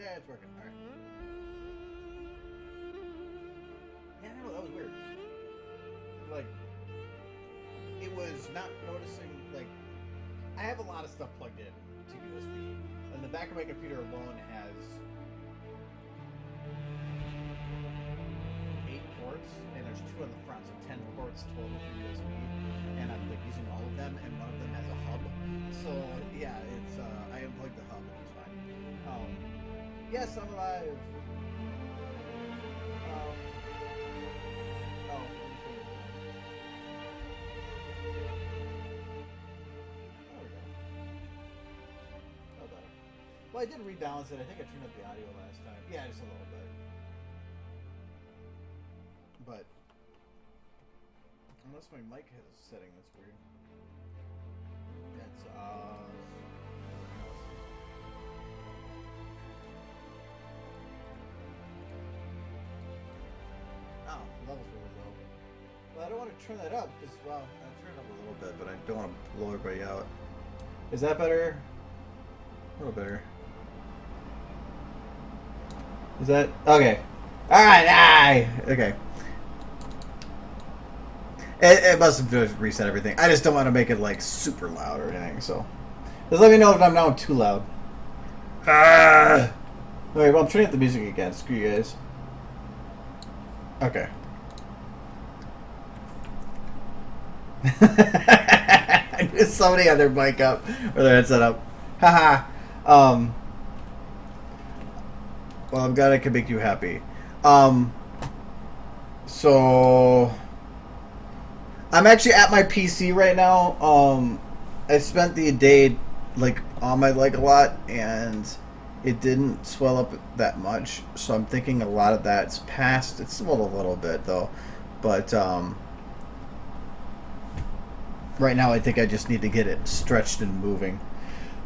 Yeah, it's working. Alright. Yeah, no, that was weird. Like, it was not noticing, like, I have a lot of stuff plugged in to USB. And the back of my computer alone has 8 ports, and there's 2 on the front, so 10 ports total for USB. And I'm like using all of them, and one of them has a hub. So yeah, it's I unplugged the hub and it was fine. Yes, I'm alive. Oh, let me show you. There we go. Oh, better. Well, I did rebalance it. I think I turned up the audio last time. Yeah, just a little bit. But unless my mic has a setting that's weird. It's oh, the level's really low. Well, I don't want to turn that up because, well, I'll turn it up a little bit, but I don't want to blow everybody out. Is that better? A little better. Is that okay? All right, aye. Okay. It must have reset everything. I just don't want to make it like super loud or anything. So just let me know if I'm now too loud. Ah. Okay, well I'm turning up the music again. Screw you guys. Okay. Somebody had their mic up or their headset up. Haha. Well, I'm glad I can make you happy. So I'm actually at my PC right now. I spent the day like on my leg a lot, and it didn't swell up that much. So I'm thinking a lot of that's past. It's swelled a little bit though, but right now I think I just need to get it stretched and moving.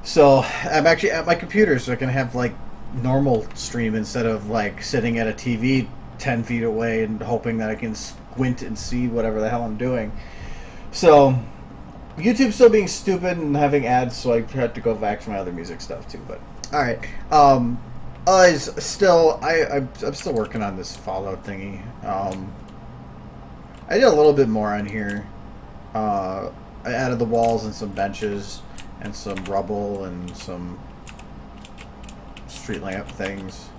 So I'm actually at my computer, so I can have like normal stream instead of like sitting at a TV 10 feet away and hoping that I can squint and see whatever the hell I'm doing. So YouTube's still being stupid and having ads, so I had to go back to my other music stuff too. But all right, I'm still working on this Fallout thingy. I did a little bit more on here. I added the walls and some benches and some rubble and some street lamp things.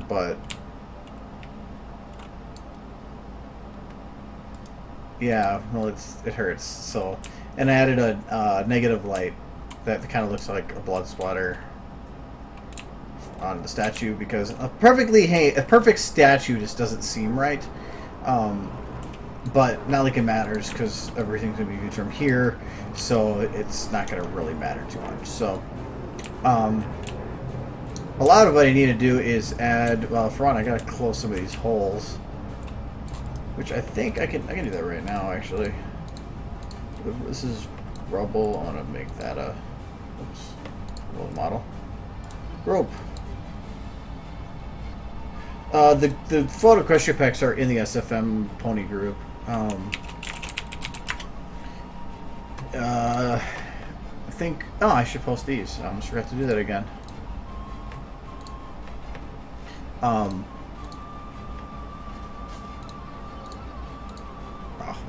But yeah, well, it hurts. So, and I added a negative light that kind of looks like a blood splatter on the statue, because a perfect statue just doesn't seem right. But not like it matters because everything's gonna be viewed from here, so it's not gonna really matter too much. So, a lot of what I need to do is add. Well, for one, I gotta close some of these holes, which I think I can do that right now. Actually, this is rubble. I want to make that a little model rope. The photo equestria packs are in the SFM pony group. I think. Oh, I should post these. I almost forgot to do that again. Oh,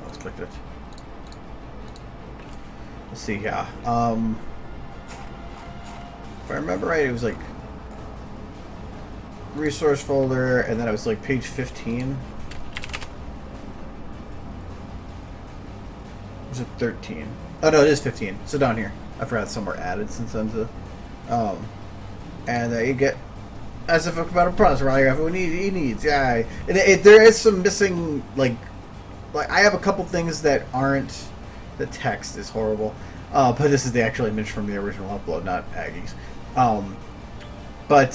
let's click it. Let's see. Yeah. If I remember right, it was like resource folder, and then it was like page 15. Was it 13? Oh no, it is 15. So down here, I forgot somewhere added since then. And you get as if about a promise around what he needs. Yeah, there is some missing. Like I have a couple things that aren't. The text is horrible, but this is the actual image from the original upload, not Aggie's. But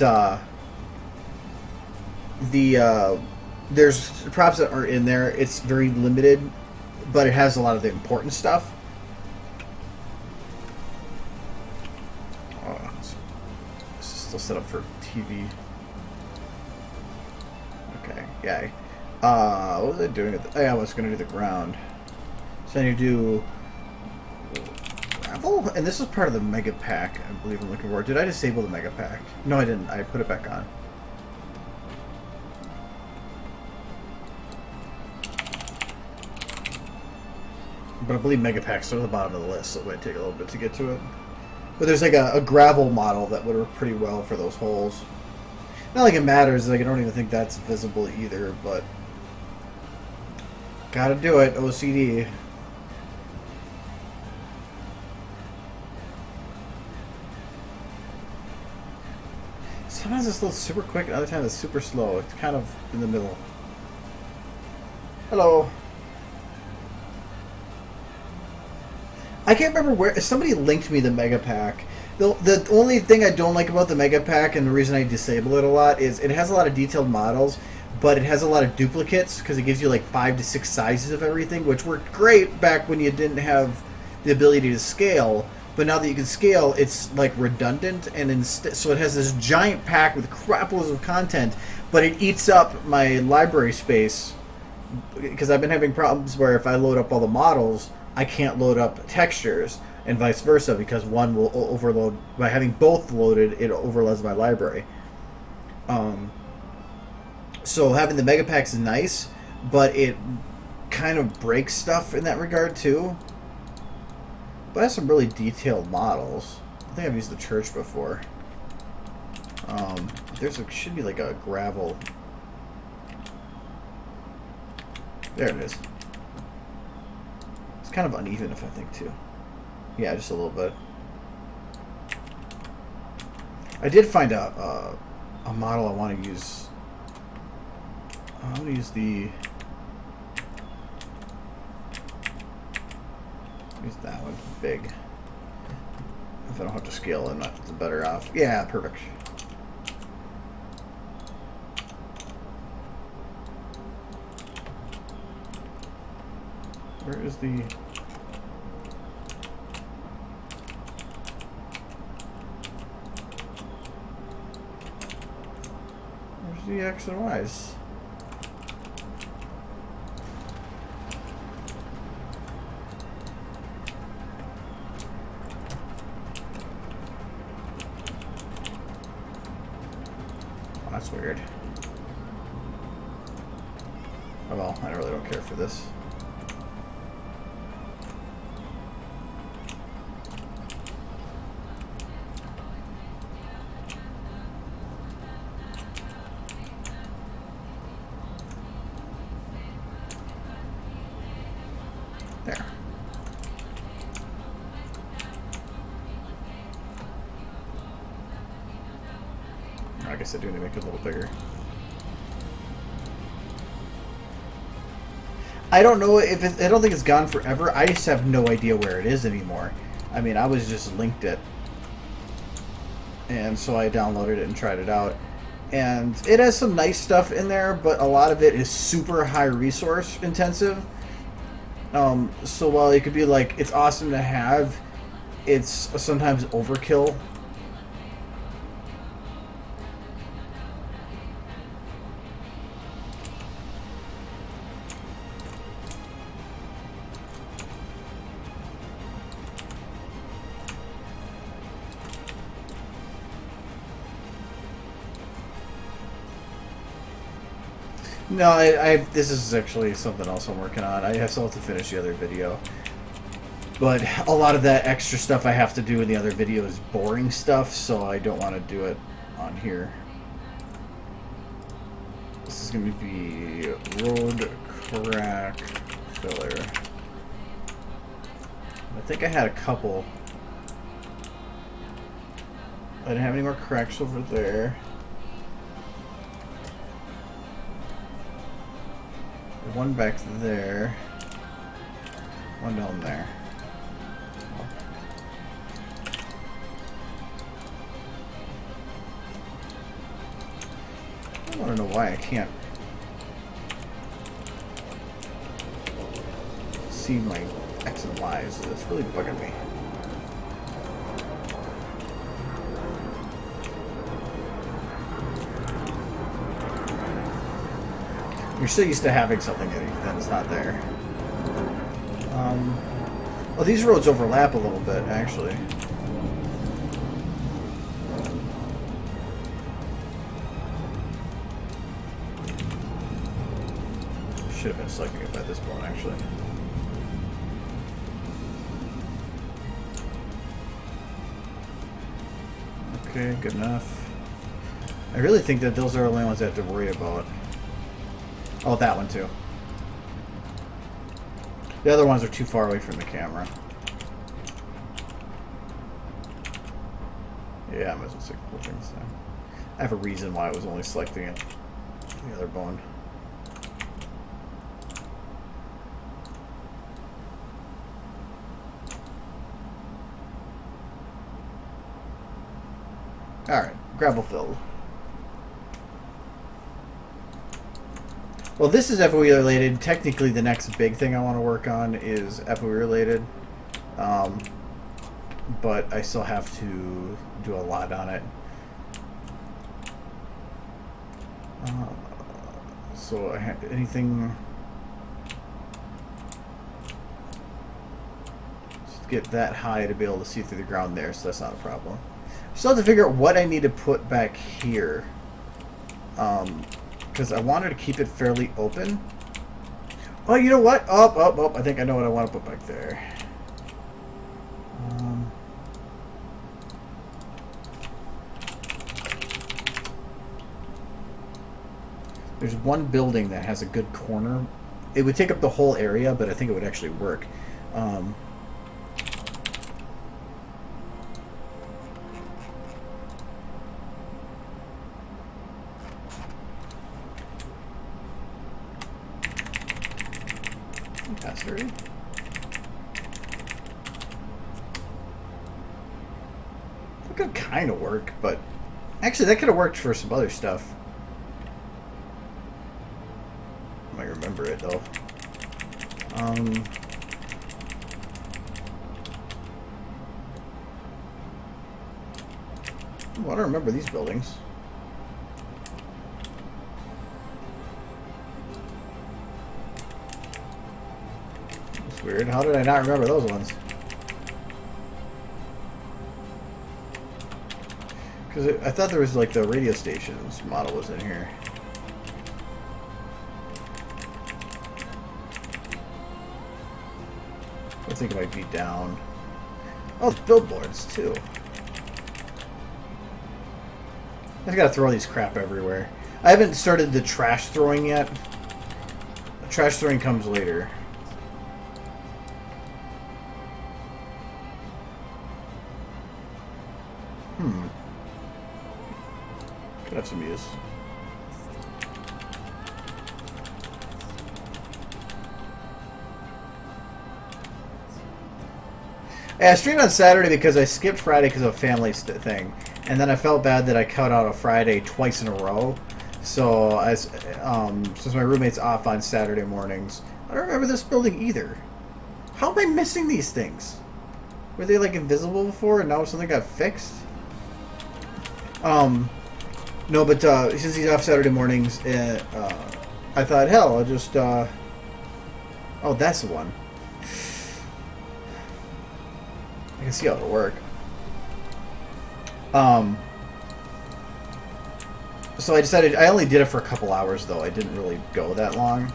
there's props that are in there. It's very limited, but it has a lot of the important stuff. This is still set up for TV. Okay, yeah. What was I doing? Oh, yeah, I was going to do the ground. So then you do gravel, and this is part of the mega pack, I believe I'm looking for. Did I disable the mega pack? No, I didn't. I put it back on. But I believe mega packs are at the bottom of the list, so it might take a little bit to get to it. But there's like a gravel model that would work pretty well for those holes. Not like it matters, like I don't even think that's visible either, but gotta do it, OCD. Sometimes it's super quick, and other times it's super slow. It's kind of in the middle. Hello. I can't remember where... Somebody linked me the Mega Pack. The only thing I don't like about the Mega Pack, and the reason I disable it a lot, is it has a lot of detailed models, but it has a lot of duplicates, because it gives you like 5 to 6 sizes of everything, which worked great back when you didn't have the ability to scale. But now that you can scale, it's like redundant, and so it has this giant pack with craploads of content, but it eats up my library space, because I've been having problems where if I load up all the models, I can't load up textures, and vice versa, because one will overload. By having both loaded, it overloads my library. So having the mega packs is nice, but it kind of breaks stuff in that regard too. But it has some really detailed models. I think I've used the church before. Should be like a gravel. There it is. Kind of uneven, if I think too. Yeah, just a little bit. I did find out a model I want to use. I'm going to use that one, big. If I don't have to scale it, it's better off. Yeah, perfect. Where is the... Where's the X and Y's? Oh, that's weird. Oh well, I really don't care for this. There. I guess I do need to make it a little bigger. I don't know if I don't think it's gone forever. I just have no idea where it is anymore. I mean, I was just linked it. And so I downloaded it and tried it out. And it has some nice stuff in there, but a lot of it is super high resource intensive. So while it could be like, it's awesome to have, it's sometimes overkill. No, this is actually something else I'm working on. I still have to finish the other video. But a lot of that extra stuff I have to do in the other video is boring stuff, so I don't want to do it on here. This is going to be road crack filler. I think I had a couple. I didn't have any more cracks over there. One back there. One down there. I want to know why I can't see my X and Y's. It's really bugging me. You're so used to having something that it's not there. Oh, these roads overlap a little bit, actually. Should have been selecting it by this point, actually. Okay, good enough. I really think that those are the only ones I have to worry about. Oh, that one too. The other ones are too far away from the camera. Yeah, I might as well stick with things then. I have a reason why I was only selecting it. The other bone. Alright, gravel filled. Well, this is FOE related. Technically, the next big thing I want to work on is FOE related. But I still have to do a lot on it. So I have anything... Just get that high to be able to see through the ground there, so that's not a problem. Still have to figure out what I need to put back here. Because I wanted to keep it fairly open. Oh, you know what? Oh, I think I know what I want to put back there. There's one building that has a good corner. It would take up the whole area, but I think it would actually work. Pass already. That could kind of work, but actually that could have worked for some other stuff. I might remember it though. Well, I don't remember these buildings. That's weird. How did I not remember those ones? Because I thought there was like the radio stations model was in here. I think it might be down. Oh, billboards too. I just gotta throw these crap everywhere. I haven't started the trash throwing yet. The trash throwing comes later. Could have some use. Yeah, I streamed on Saturday because I skipped Friday because of a family thing. And then I felt bad that I cut out a Friday twice in a row. So, since my roommate's off on Saturday mornings, I don't remember this building either. How am I missing these things? Were they like invisible before and now something got fixed? No, but since he's off Saturday mornings, I thought, hell, I'll just... Oh, that's the one. I can see how it'll work. So I decided... I only did it for a couple hours, though. I didn't really go that long.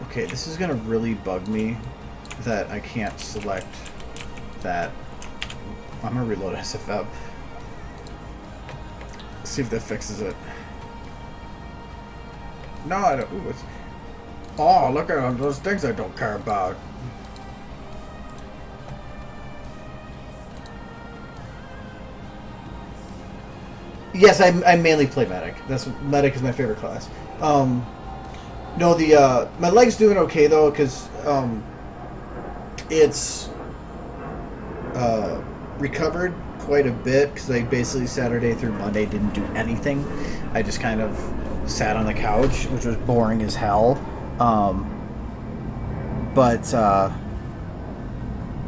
Okay, this is going to really bug me that I can't select that. I'm going to reload SFM. See if that fixes it. No, I don't... Ooh, it's... Oh, look at them. Those things I don't care about. Yes, I mainly play medic. Medic is my favorite class. No, my leg's doing okay though, because it's recovered quite a bit. Because I basically Saturday through Monday didn't do anything. I just kind of sat on the couch, which was boring as hell. But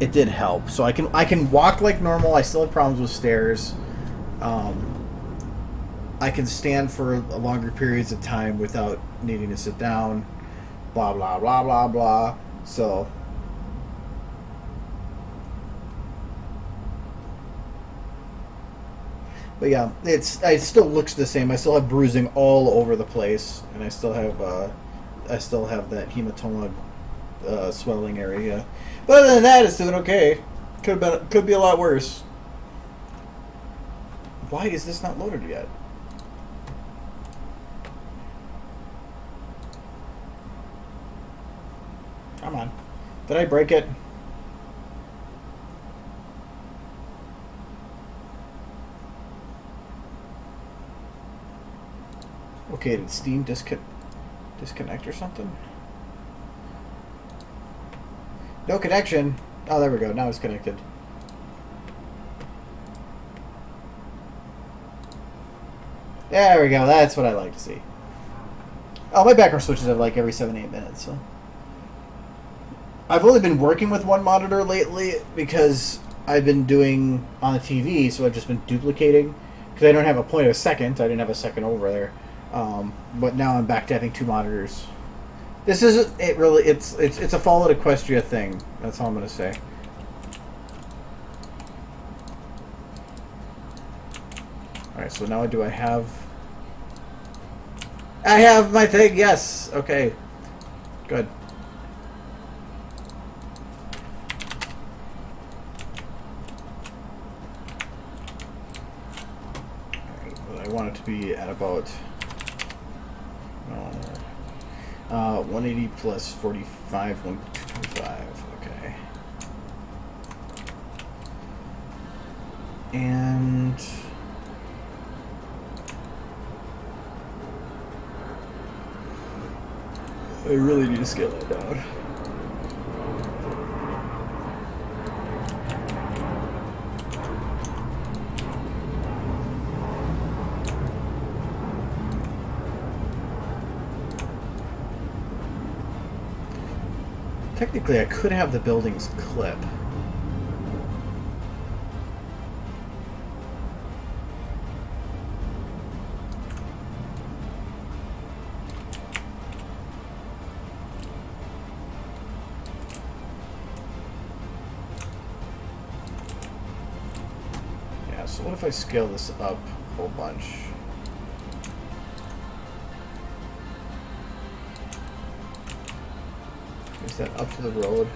it did help. So I can walk like normal. I still have problems with stairs. I can stand for longer periods of time without needing to sit down. Blah, blah, blah, blah, blah. So, But yeah, it still looks the same. I still have bruising all over the place, and I still have that hematoma swelling area. But other than that, it's doing okay. Could be a lot worse. Why is this not loaded yet? Come on. Did I break it? Okay, did Steam disconnect or something? No connection. Oh, there we go. Now it's connected. There we go. That's what I like to see. Oh, my background switches have like every 7-8 minutes. So I've only been working with one monitor lately because I've been doing on the TV, so I've just been duplicating because I don't have a point of a second. I didn't have a second over there. But now I'm back to having 2 monitors. This isn't it really. It's a Fallout Equestria thing. That's all I'm gonna say. All right. So now I have my thing. Yes. Okay. Good. All right, well, I want it to be at about. 180 plus 45, 125. Okay. And I really need to scale that down. Technically, I could have the buildings clip. Yeah, so what if I scale this up a whole bunch? Is that up to the road?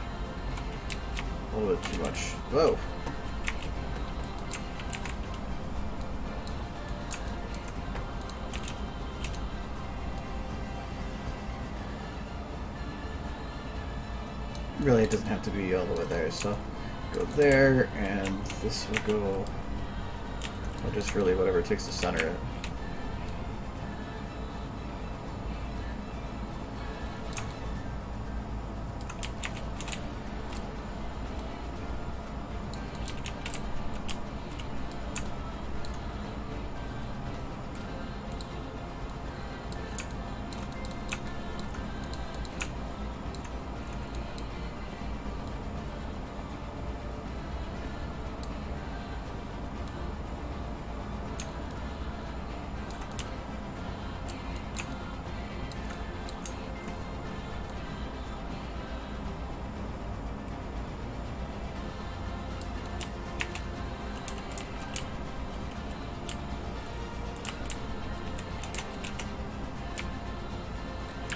A little bit too much. Whoa. Really, it doesn't have to be all the way there, so go there, and this will go, or just really whatever it takes to center it.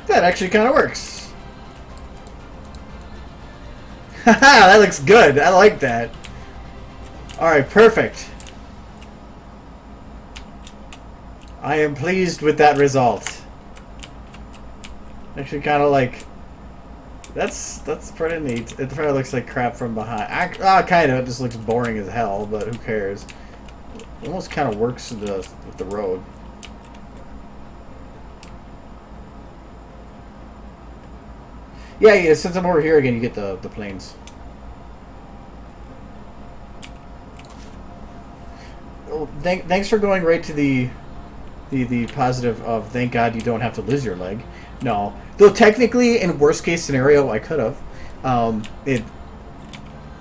That actually kind of works. Haha, that looks good. I like that. Alright, perfect. I am pleased with that result. Actually kind of like... That's pretty neat. It probably looks like crap from behind. Kind of. It just looks boring as hell, but who cares? It almost kind of works with the road. Yeah, since I'm over here again, you get the planes. Well, thanks for going right to the positive of thank God you don't have to lose your leg. No, though technically, in worst case scenario, I could have.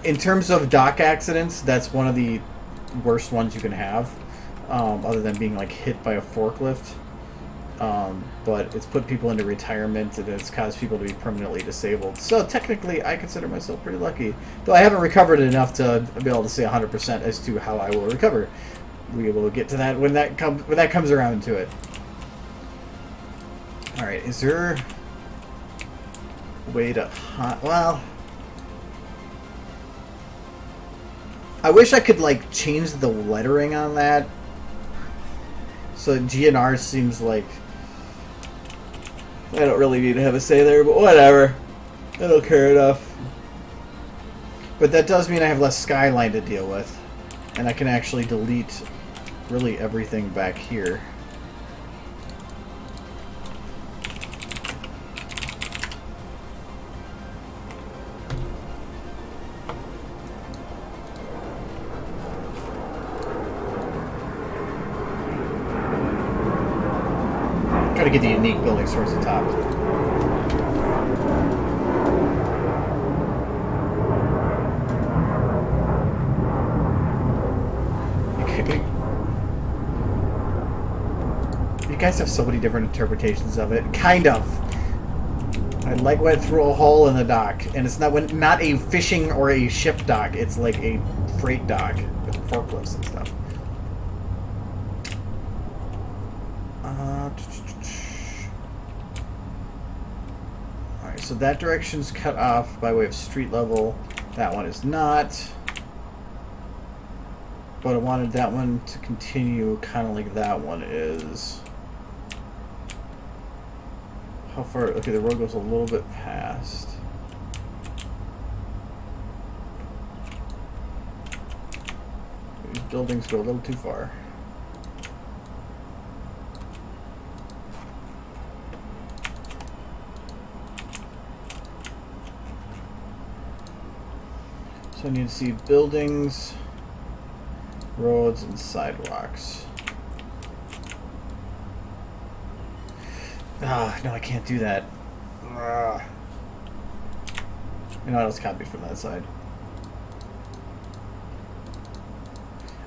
In terms of dock accidents, that's one of the worst ones you can have, other than being like hit by a forklift. But it's put people into retirement and it's caused people to be permanently disabled. So technically, I consider myself pretty lucky. Though I haven't recovered enough to be able to say 100% as to how I will recover. We will get to that when that comes around to it. All right, is there a way to well? I wish I could like change the lettering on that. So GNR seems like I don't really need to have a say there, but whatever. I don't care enough. But that does mean I have less skyline to deal with, and I can actually delete really everything back here. Try to get the unique buildings towards the top. You guys have so many different interpretations of it. Kind of. I like went through a hole in the dock, and it's not a fishing or a ship dock. It's like a freight dock with forklifts and stuff. Alright, so that direction's cut off by way of street level. That one is not. But I wanted that one to continue kind of like that one is. How far? Okay, the road goes a little bit past. These buildings go a little too far. So I need to see buildings, roads, and sidewalks. Ah, no, I can't do that. Ah. You know, I'll just copy from that side.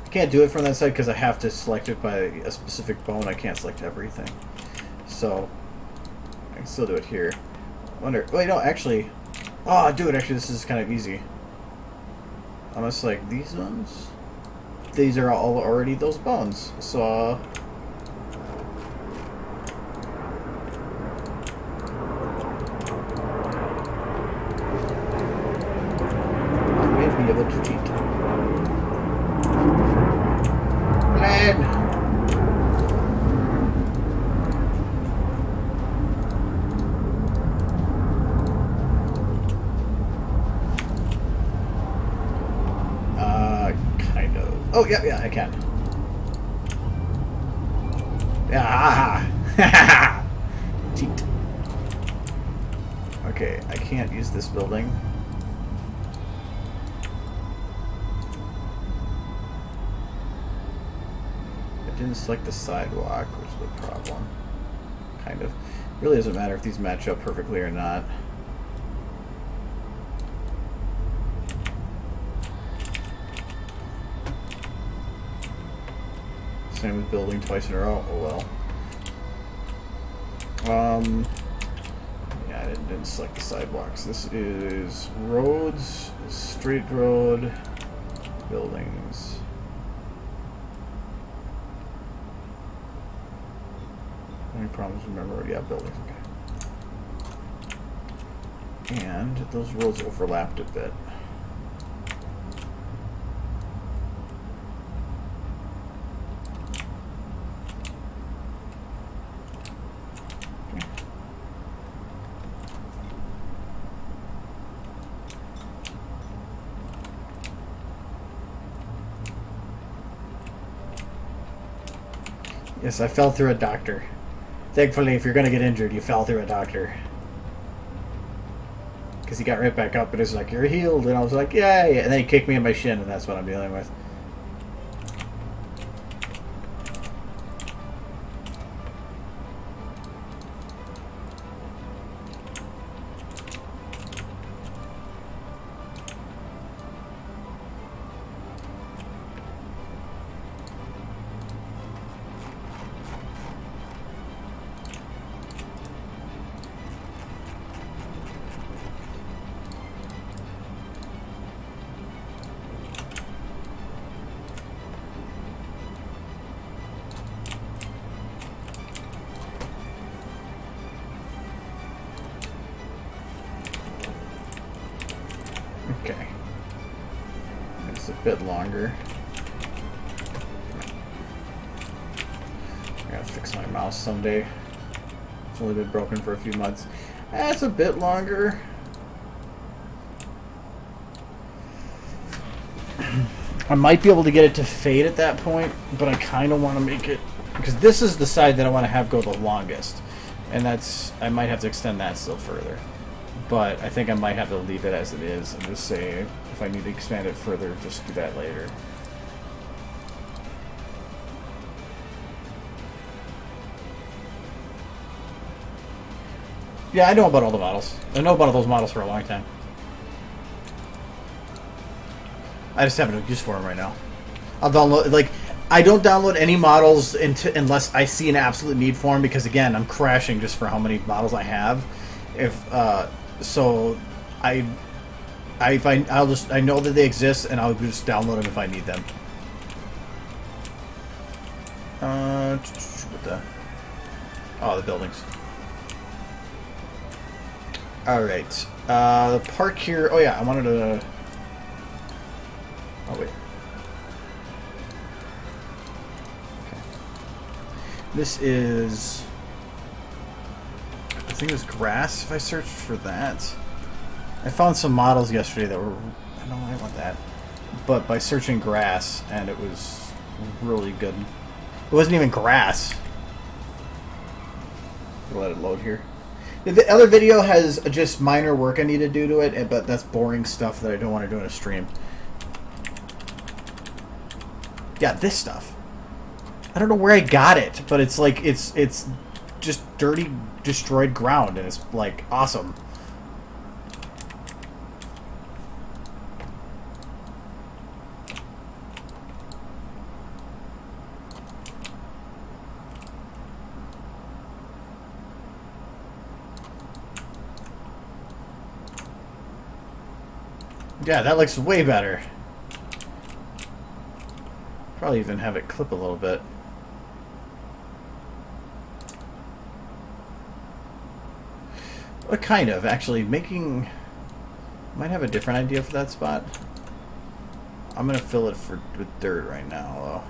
I can't do it from that side because I have to select it by a specific bone. I can't select everything. So, I can still do it here. Wait, no, actually. Oh, dude, actually, this is kind of easy. I'm gonna select these ones. These are all already those bones. So, be able to cheat. Plan! Kind of. Oh, yeah, I can. Yeah, cheat. Okay, I can't use this building. Didn't select the sidewalk, which is a problem. Kind of. Really doesn't matter if these match up perfectly or not. Same with building twice in a row. Oh well. Yeah, I didn't select the sidewalks. This is roads, straight road, buildings. Any problems? Remember, yeah, buildings. Okay. And those roads overlapped a bit. Okay. Yes, I fell through a doctor. Thankfully, if you're going to get injured, you fell through a doctor. Because he got right back up and it's like, you're healed. And I was like, yay. And then he kicked me in my shin, and that's what I'm dealing with. bit longer. I gotta fix my mouse someday. It's only been broken for a few months. That's a bit longer. I might be able to get it to fade at that point, but I kind of want to make it... Because this is the side that I want to have go the longest. And that's... I might have to extend that still further. But I think I might have to leave it as it is and just say, if I need to expand it further, just do that later. Yeah, I know about all the models. I know about all those models for a long time. I just have no use for them right now. I'll download, like, I don't download any models unless I see an absolute need for them, because again, I'm crashing just for how many models I have. So I know that they exist, and I'll just download them if I need them. What the? Oh, the buildings. All right. The park here. Oh yeah, I wanted to. Oh, wait. Okay. This is... I think it was grass, if I searched for that. I found some models yesterday that were... I don't know, I want that. But by searching grass, and it was really good. It wasn't even grass. I'll let it load here. The other video has just minor work I need to do to it, but that's boring stuff that I don't want to do in a stream. Yeah, this stuff. I don't know where I got it, but it's like it's just dirty, destroyed ground, and it's like awesome. Yeah, that looks way better. Probably even have it clip a little bit. What kind of? Actually, making... Might have a different idea for that spot. I'm going to fill it with dirt right now, though.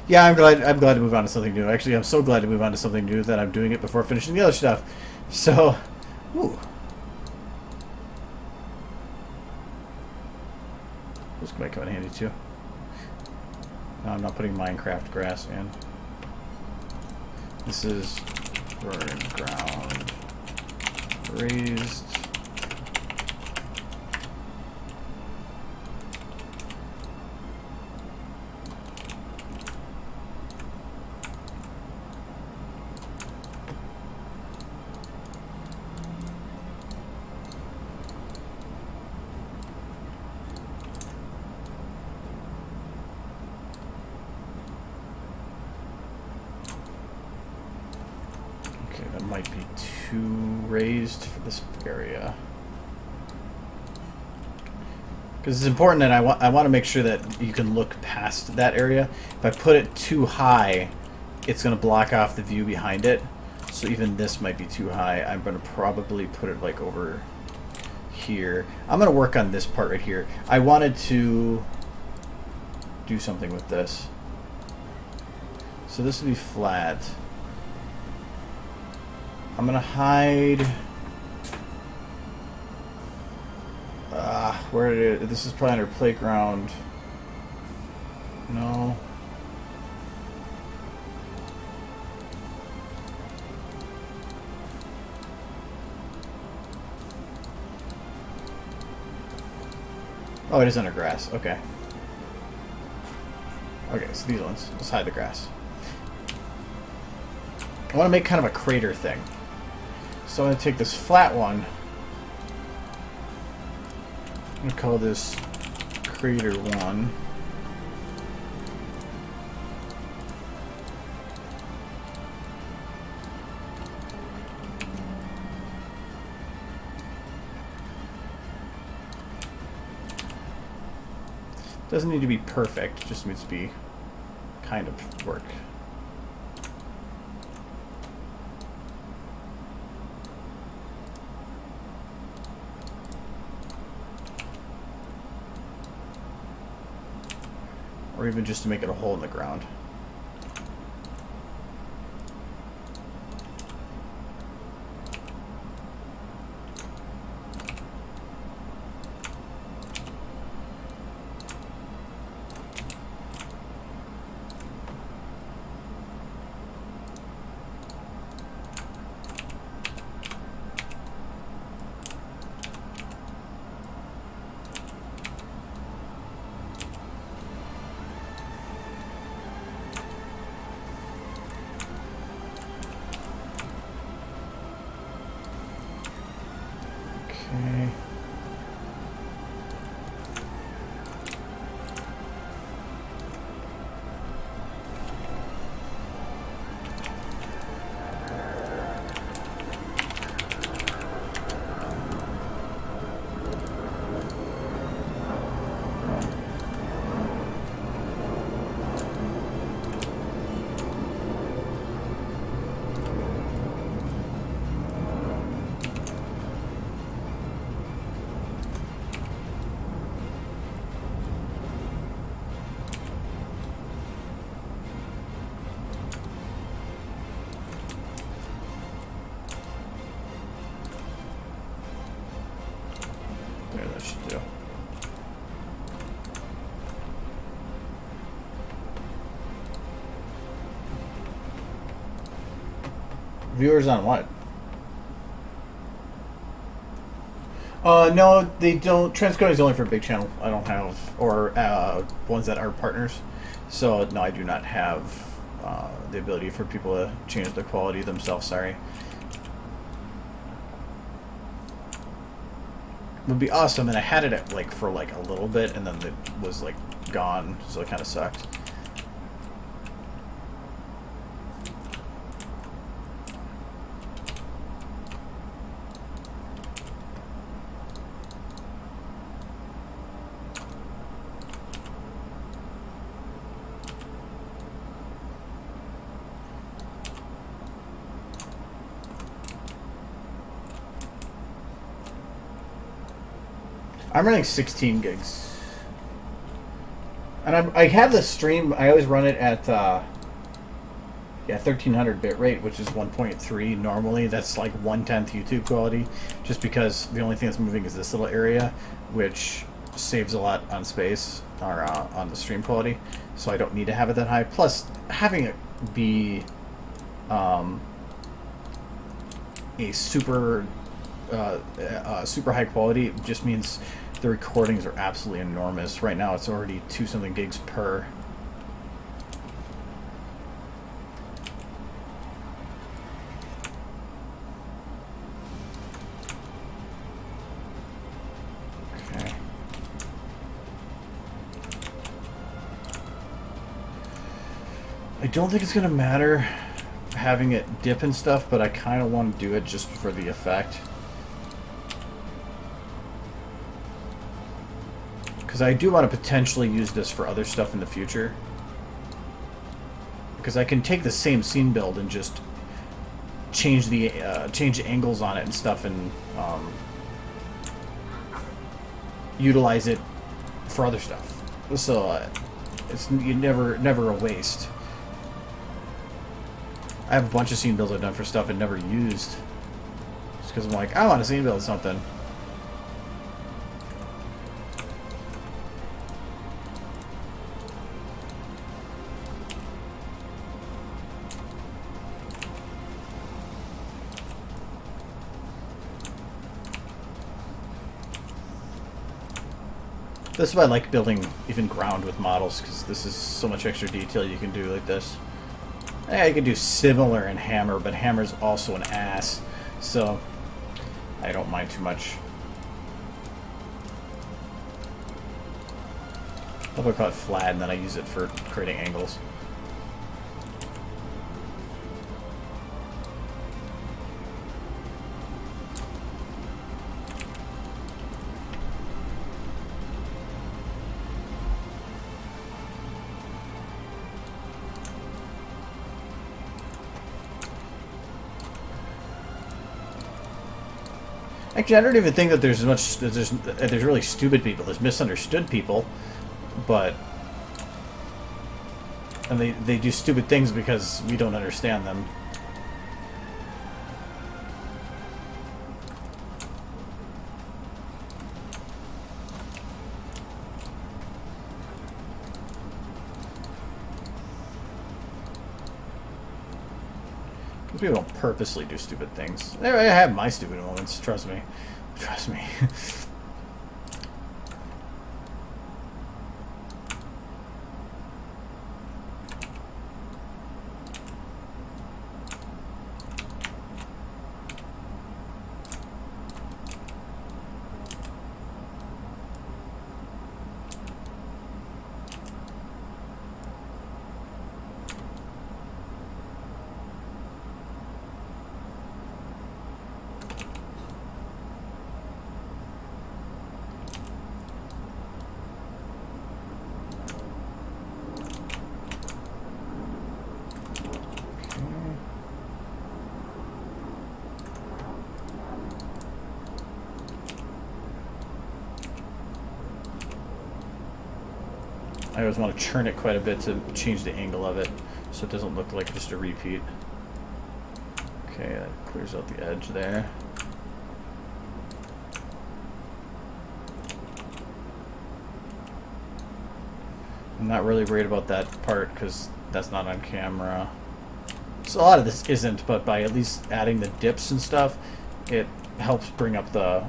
Yeah, I'm glad to move on to something new. Actually, I'm so glad to move on to something new that I'm doing it before finishing the other stuff. So, ooh. This might come in handy too. No, I'm not putting Minecraft grass in. This is burned ground. Raised. Might be too raised for this area, because it's important that I want to make sure that you can look past that area. If I put it too high, it's going to block off the view behind it. So even this might be too high. I'm going to probably put it like over here. I'm going to work on this part right here. I wanted to do something with this. So this would be flat. I'm gonna hide. Where it is? This is probably under playground. No. Oh, it is under grass. Okay. Okay, so these ones. Let's hide the grass. I want to make kind of a crater thing. So I'm going to take this flat one. I'm going to call this crater 1. Doesn't need to be perfect, just needs to be kind of work. Or even just to make it a hole in the ground. Okay. There, that should do. Viewers on what? No, they don't. Transcoding is only for big channel. I don't have, or ones that are partners. So no, I do not have the ability for people to change the quality themselves. Sorry. Would be awesome, and I had it at, like, for like a little bit, and then it was like gone, so it kind of sucked. I'm running 16 gigs. And I have the stream, I always run it at, 1300 bit rate, which is 1.3 normally. That's like 1/10 YouTube quality, just because the only thing that's moving is this little area, which saves a lot on space, or on the stream quality. So I don't need to have it that high. Plus, having it be a super high quality just means the recordings are absolutely enormous. Right now it's already 2-something gigs per. Okay. I don't think it's gonna matter having it dip and stuff, but I kind of want to do it just for the effect. Because I do want to potentially use this for other stuff in the future. Because I can take the same scene build and just change the angles on it and stuff, and utilize it for other stuff. So it's never a waste. I have a bunch of scene builds I've done for stuff and never used. Just because I'm like, I want to scene build something. This is why I like building even ground with models, because this is so much extra detail you can do like this. Yeah, you can do similar in Hammer, but Hammer's also an ass, so I don't mind too much. I'll call it flat, and then I use it for creating angles. Actually, I don't even think that there's much. There's really stupid people. There's misunderstood people, but and they do stupid things because we don't understand them. People don't purposely do stupid things. I have my stupid moments. Trust me. Trust me. I always want to churn it quite a bit to change the angle of it so it doesn't look like just a repeat. Okay, that clears out the edge there. I'm not really worried about that part because that's not on camera. So a lot of this isn't, but by at least adding the dips and stuff, it helps bring up the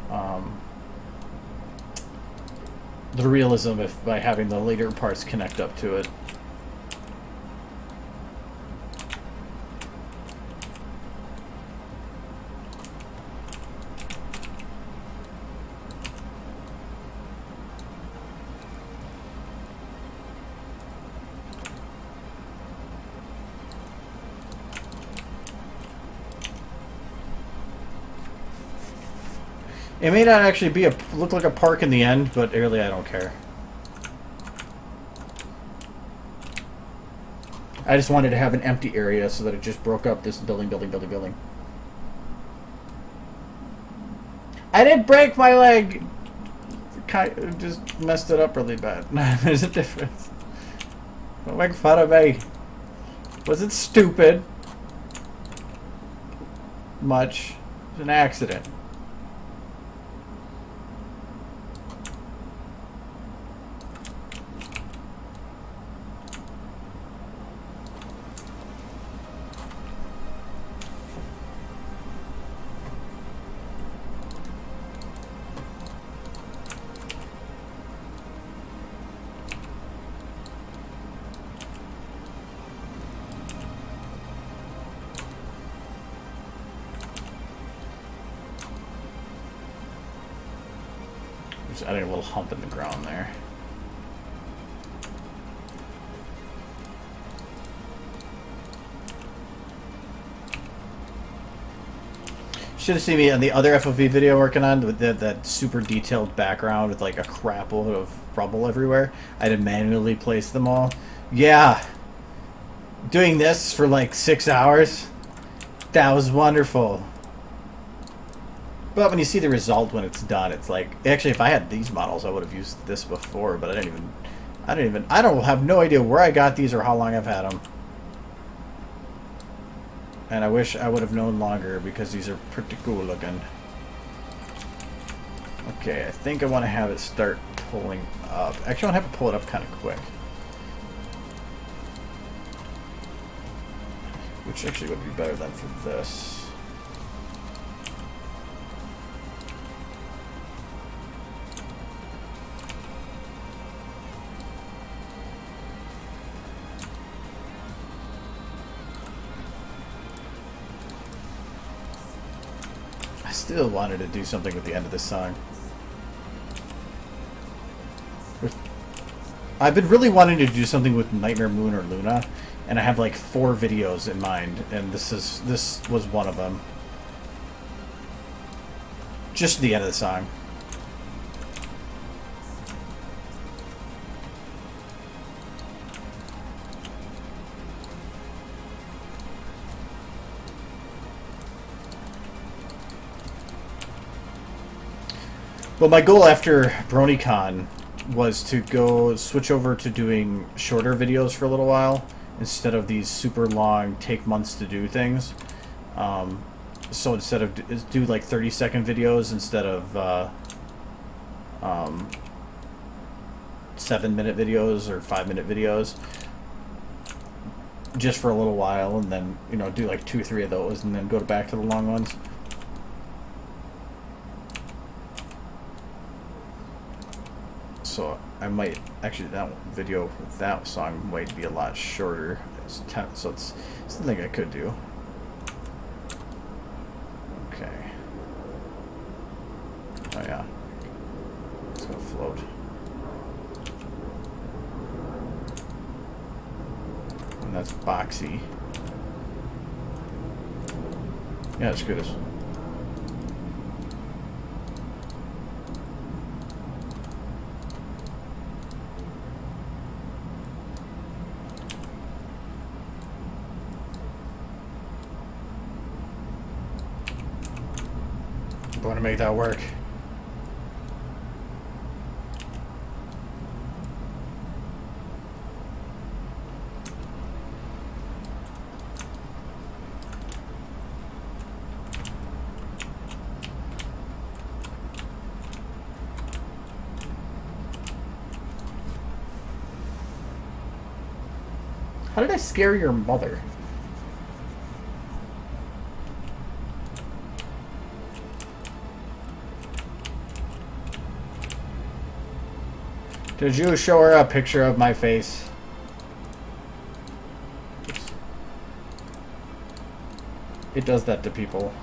realism by having the later parts connect up to it. It may not actually look like a park in the end, but really I don't care. I just wanted to have an empty area so that it just broke up this building. I didn't break my leg! Just messed it up really bad. There's a difference. Don't make fun of me. Wasn't stupid. Much. It was an accident. Just adding a little hump in the ground there. Should have seen me on the other FOV video working on with that super detailed background with like a crap load of rubble everywhere. I had to manually place them all. Yeah. Doing this for like 6 hours. That was wonderful. But when you see the result when it's done, it's like, actually if I had these models I would have used this before, but I don't have no idea where I got these or how long I've had them. And I wish I would have known longer because these are pretty cool looking. Okay, I think I want to have it start pulling up. Actually, I want to have it pull it up kind of quick. Which actually would be better than for this. I still wanted to do something with the end of this song. I've been really wanting to do something with Nightmare Moon or Luna, and I have like 4 videos in mind, and this was one of them. Just the end of the song. Well, my goal after BronyCon was to go switch over to doing shorter videos for a little while instead of these super long, take months to do things. So instead of do like 30-second videos instead of 7-minute videos or 5-minute videos, just for a little while, and then do like 2 or 3 of those, and then go back to the long ones. So I might actually, that video with that song might be a lot shorter. It's 10, so it's something I could do. Okay. Oh yeah, it's gonna float. And that's boxy. Yeah, it's good as. I want to make that work. How did I scare your mother? Did you show her a picture of my face? It does that to people.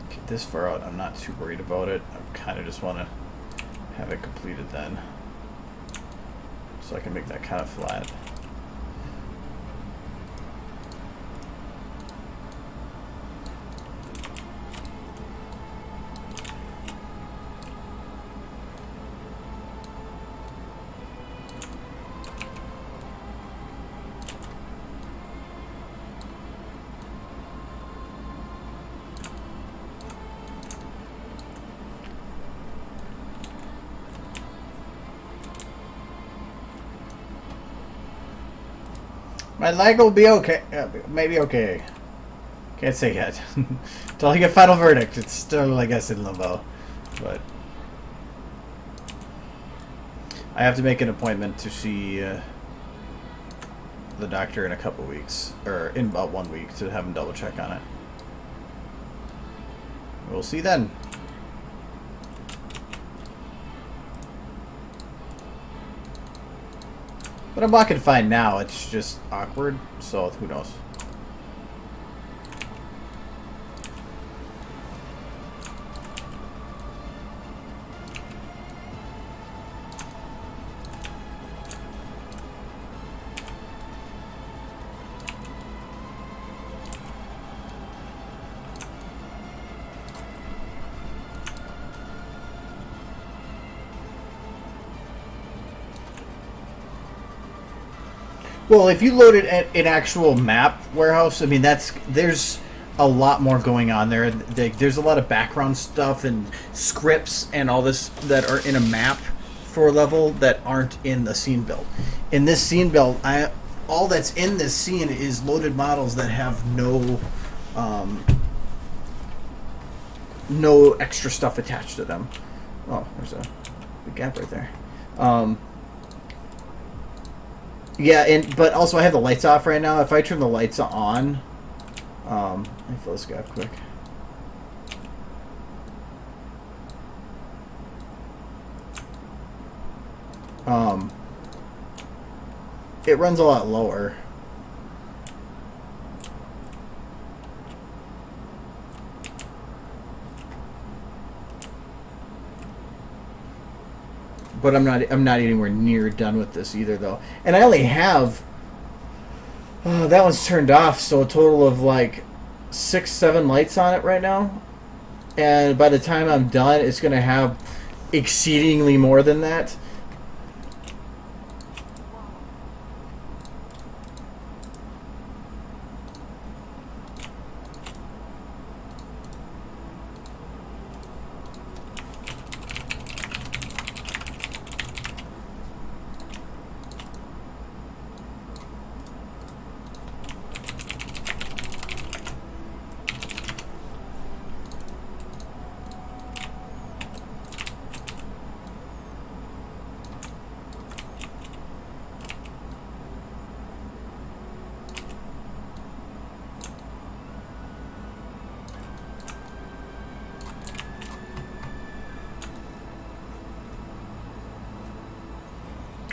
Get this far out, I'm not too worried about it. I kind of just want to have it completed then, so I can make that kind of flat. My leg will be okay. Maybe okay. Can't say yet. Until I get final verdict, it's still, I guess, in limbo. But I have to make an appointment to see the doctor in a couple weeks, or in about 1 week, to have him double check on it. We'll see then. But I'm not gonna find now. It's just awkward, so who knows. Well, if you load it at an actual map warehouse, I mean, there's a lot more going on there. There's a lot of background stuff and scripts and all this that are in a map for a level that aren't in the scene build. In this scene build, all that's in this scene is loaded models that have no extra stuff attached to them. Oh, there's a big gap right there. Yeah, but also I have the lights off right now. If I turn the lights on, let me fill this gap quick. It runs a lot lower. But I'm not anywhere near done with this either, though. And I only have that one's turned off, so a total of like 6, 7 lights on it right now. And by the time I'm done, it's gonna have exceedingly more than that.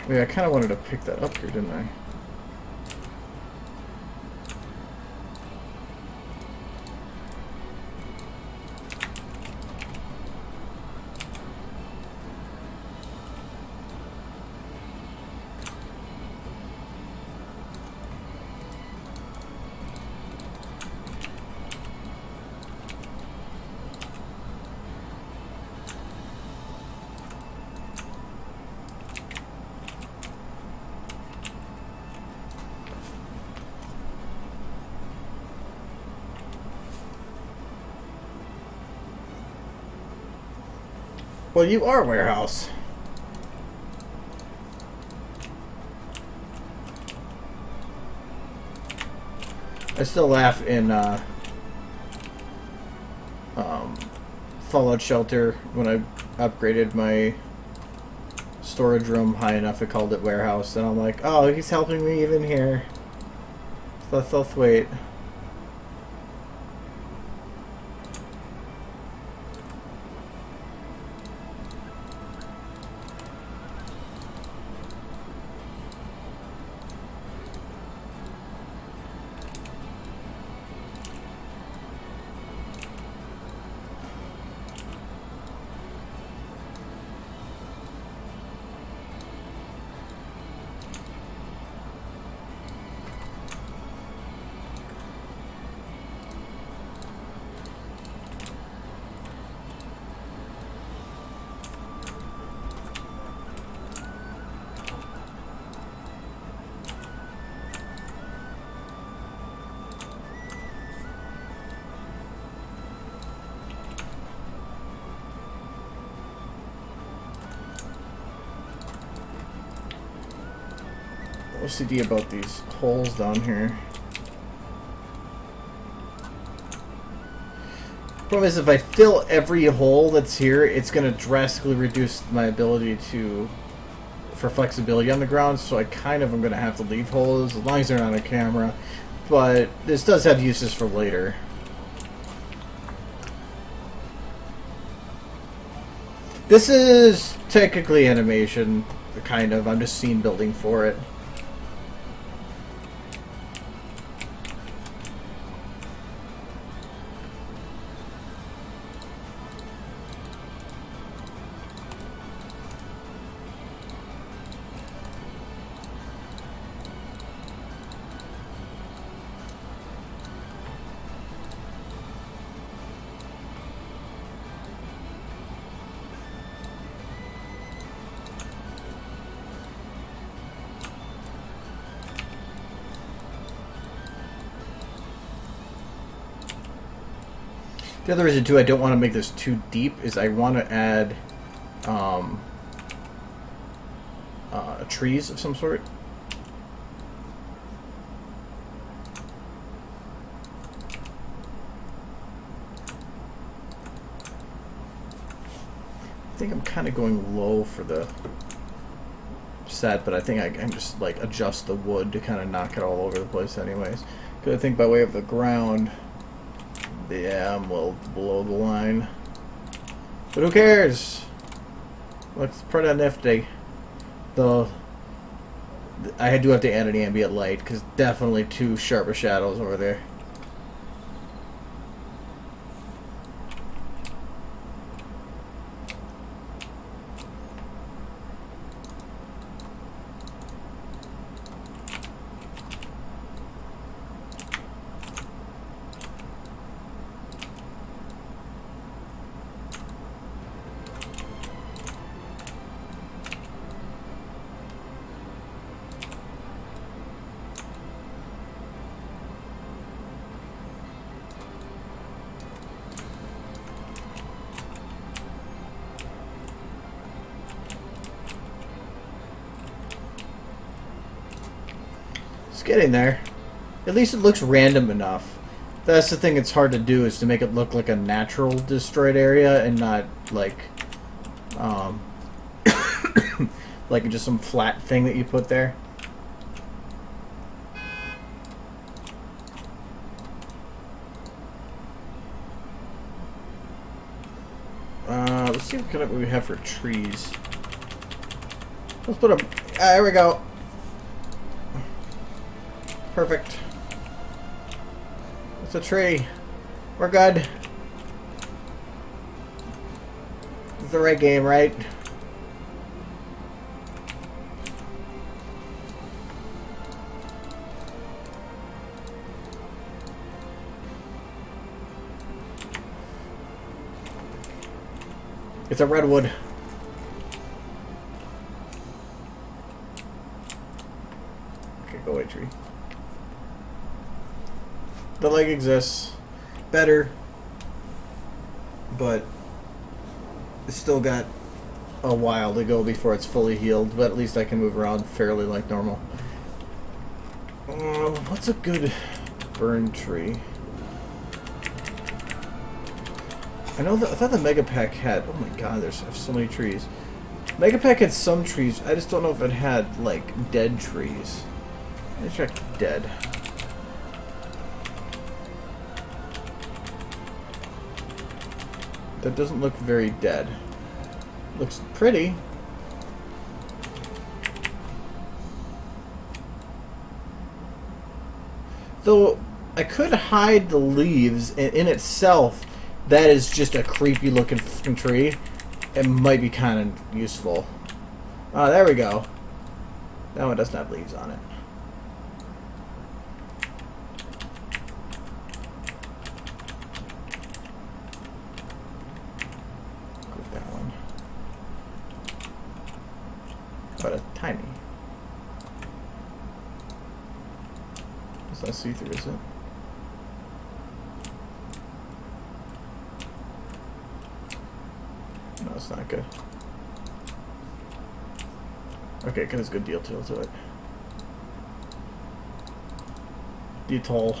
Yeah, I kind of wanted to pick that up here, didn't I? Well, you are a warehouse. I still laugh in Fallout Shelter when I upgraded my storage room high enough, I called it warehouse, and I'm like, oh, he's helping me even here. Let's wait. OCD about these holes down here. Problem is, if I fill every hole that's here, it's going to drastically reduce my ability for flexibility on the ground, so I kind of am going to have to leave holes, as long as they're not on camera. But this does have uses for later. This is technically animation, kind of. I'm just scene building for it. The other reason, too, I don't want to make this too deep is I want to add trees of some sort. I think I'm kind of going low for the set, but I think I can just like adjust the wood to kind of knock it all over the place anyways. Because I think by way of the ground, yeah, I'm well below the line. But who cares? Looks pretty nifty. Though I do have to add an ambient light, because definitely too sharp of shadows over there. It's getting there. At least it looks random enough. That's the thing it's hard to do, is to make it look like a natural destroyed area and not like like just some flat thing that you put there. Let's see what kind of we have for trees. Let's put them. There we go. Perfect. It's a tree. We're good. It's the right game, right? It's a redwood. Okay, go away, tree. The leg exists. Better. But it's still got a while to go before it's fully healed. But at least I can move around fairly like normal. What's a good burn tree? I thought the Mega Pack had. Oh my god, there's so many trees. Mega Pack had some trees. I just don't know if it had like dead trees. Let's check dead. That doesn't look very dead. Looks pretty. Though I could hide the leaves in itself. That is just a creepy looking fucking tree. It might be kind of useful. Oh, there we go. That one doesn't have leaves on it. Group that one. But a tiny. It's not see-through, is it? No, it's not good. Okay, because it's good deal to it. Detail.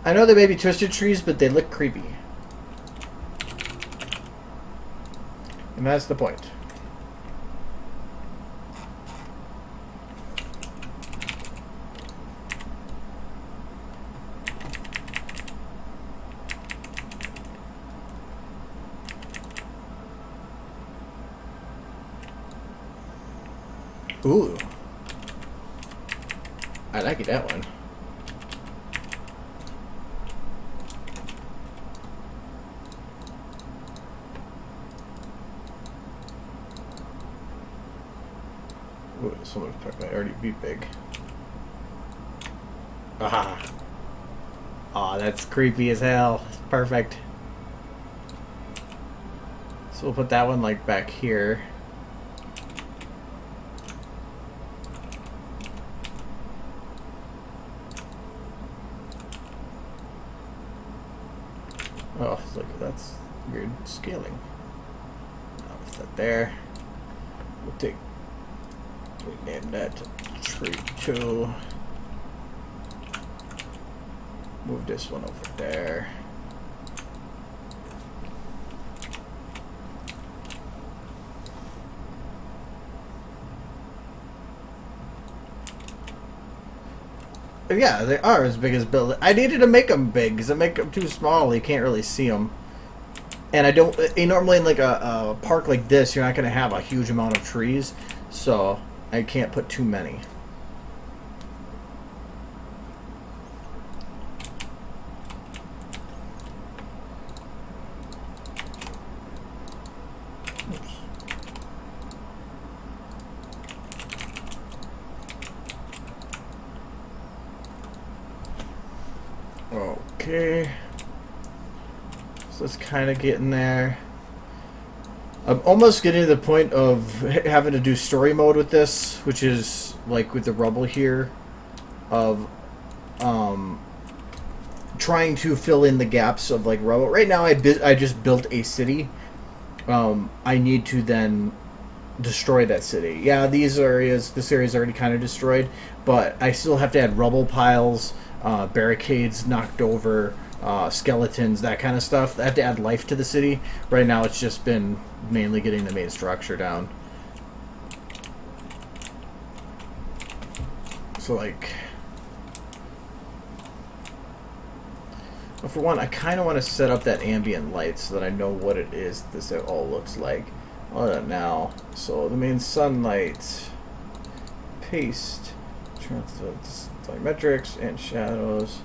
I know they may be twisted trees, but they look creepy. And that's the point. Ooh. I like that one. Ooh, this one might already be big. Aha! Aw, that's creepy as hell. Perfect. So we'll put that one like back here. Oh, look, that's weird scaling. I'll put that there. We'll rename that tree 2. Move this one over there. Yeah, they are as big as building. I needed to make them big because I make them too small. You can't really see them. And I don't. Normally in like a park like this, you're not going to have a huge amount of trees, so I can't put too many. Okay. So it's kind of getting there. I'm almost getting to the point of having to do story mode with this, which is like with the rubble here, of trying to fill in the gaps of like rubble. Right now, I just built a city. I need to then destroy that city. Yeah, this area is already kind of destroyed, but I still have to add rubble piles, barricades knocked over, skeletons, that kind of stuff. I have to add life to the city. Right now, it's just been mainly getting the main structure down. So, like, well, for one, I kind of want to set up that ambient light so that I know what it is this all looks like. Hold on now. So the main sunlight, paste, metrics, and shadows.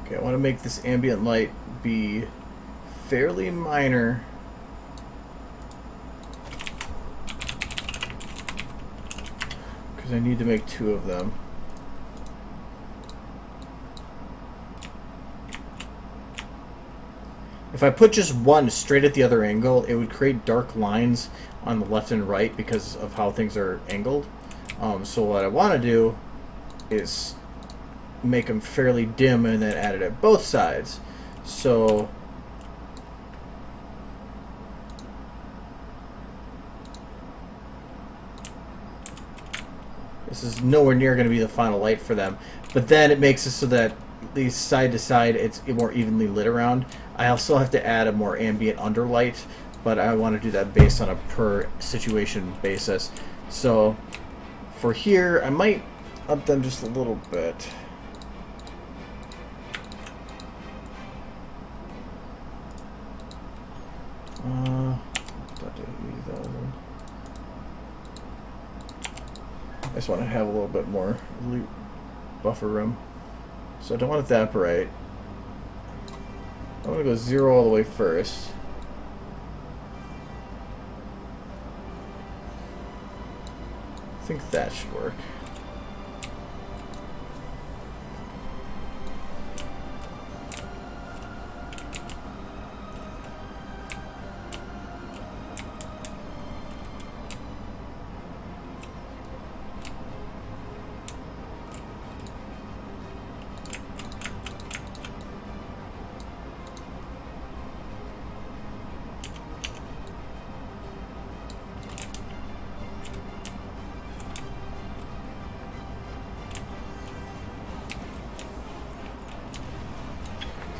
Okay, I want to make this ambient light be fairly minor. Because I need to make 2 of them. If I put just one straight at the other angle, it would create dark lines on the left and right because of how things are angled. So what I want to do is make them fairly dim and then add it at both sides. So this is nowhere near going to be the final light for them, but then it makes it so that these side to side it's more evenly lit around. I also have to add a more ambient underlight, but I want to do that based on a per situation basis. So for here I might up them just a little bit. I just want to have a little bit more loot buffer room. So I don't want it that bright. I want to go 0 all the way first. I think that should work.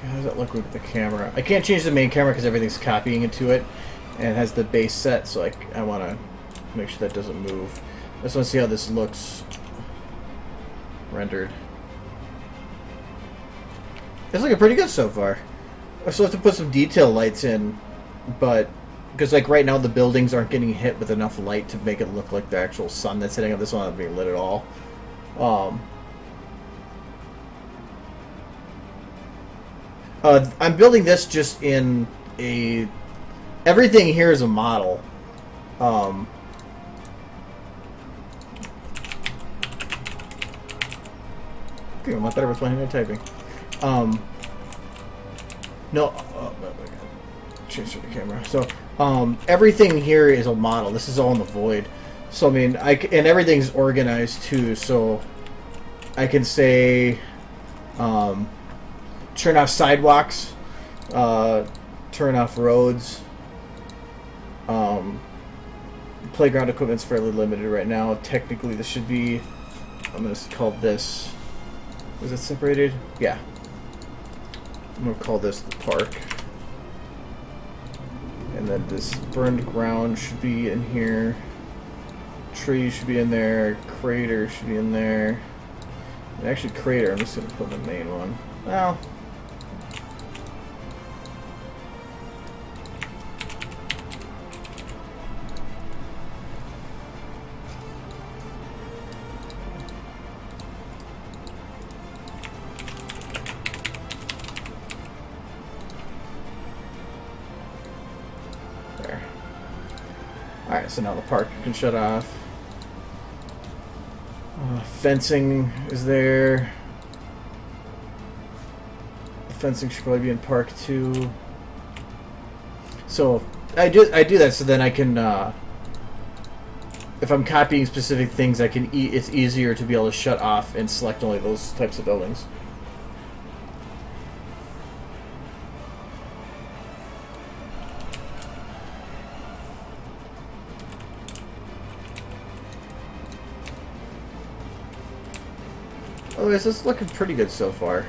How does that look with the camera? I can't change the main camera because everything's copying into it, and it has the base set, so I want to make sure that doesn't move. I just want to see how this looks rendered. It's looking pretty good so far. I still have to put some detail lights in, but because like right now the buildings aren't getting hit with enough light to make it look like the actual sun that's hitting up. This one not being lit at all. I'm building this just in a... Everything here is a model. Okay, I'm not better with one-handed typing. No, change the camera. So, everything here is a model. This is all in the void. So, I mean, and everything's organized too. So, I can say, turn off sidewalks, turn off roads, playground equipment's fairly limited right now. Technically, this should be... I'm going to call this... Was it separated? Yeah. I'm going to call this the park. And then this burned ground should be in here. Tree should be in there. Crater should be in there. And actually, crater, I'm just going to put in the main one. Well... Alright, so now the park can shut off. Fencing is there. The fencing should probably be in park too. So I do that so then I can if I'm copying specific things it's easier to be able to shut off and select only those types of buildings. Otherwise, this is looking pretty good so far.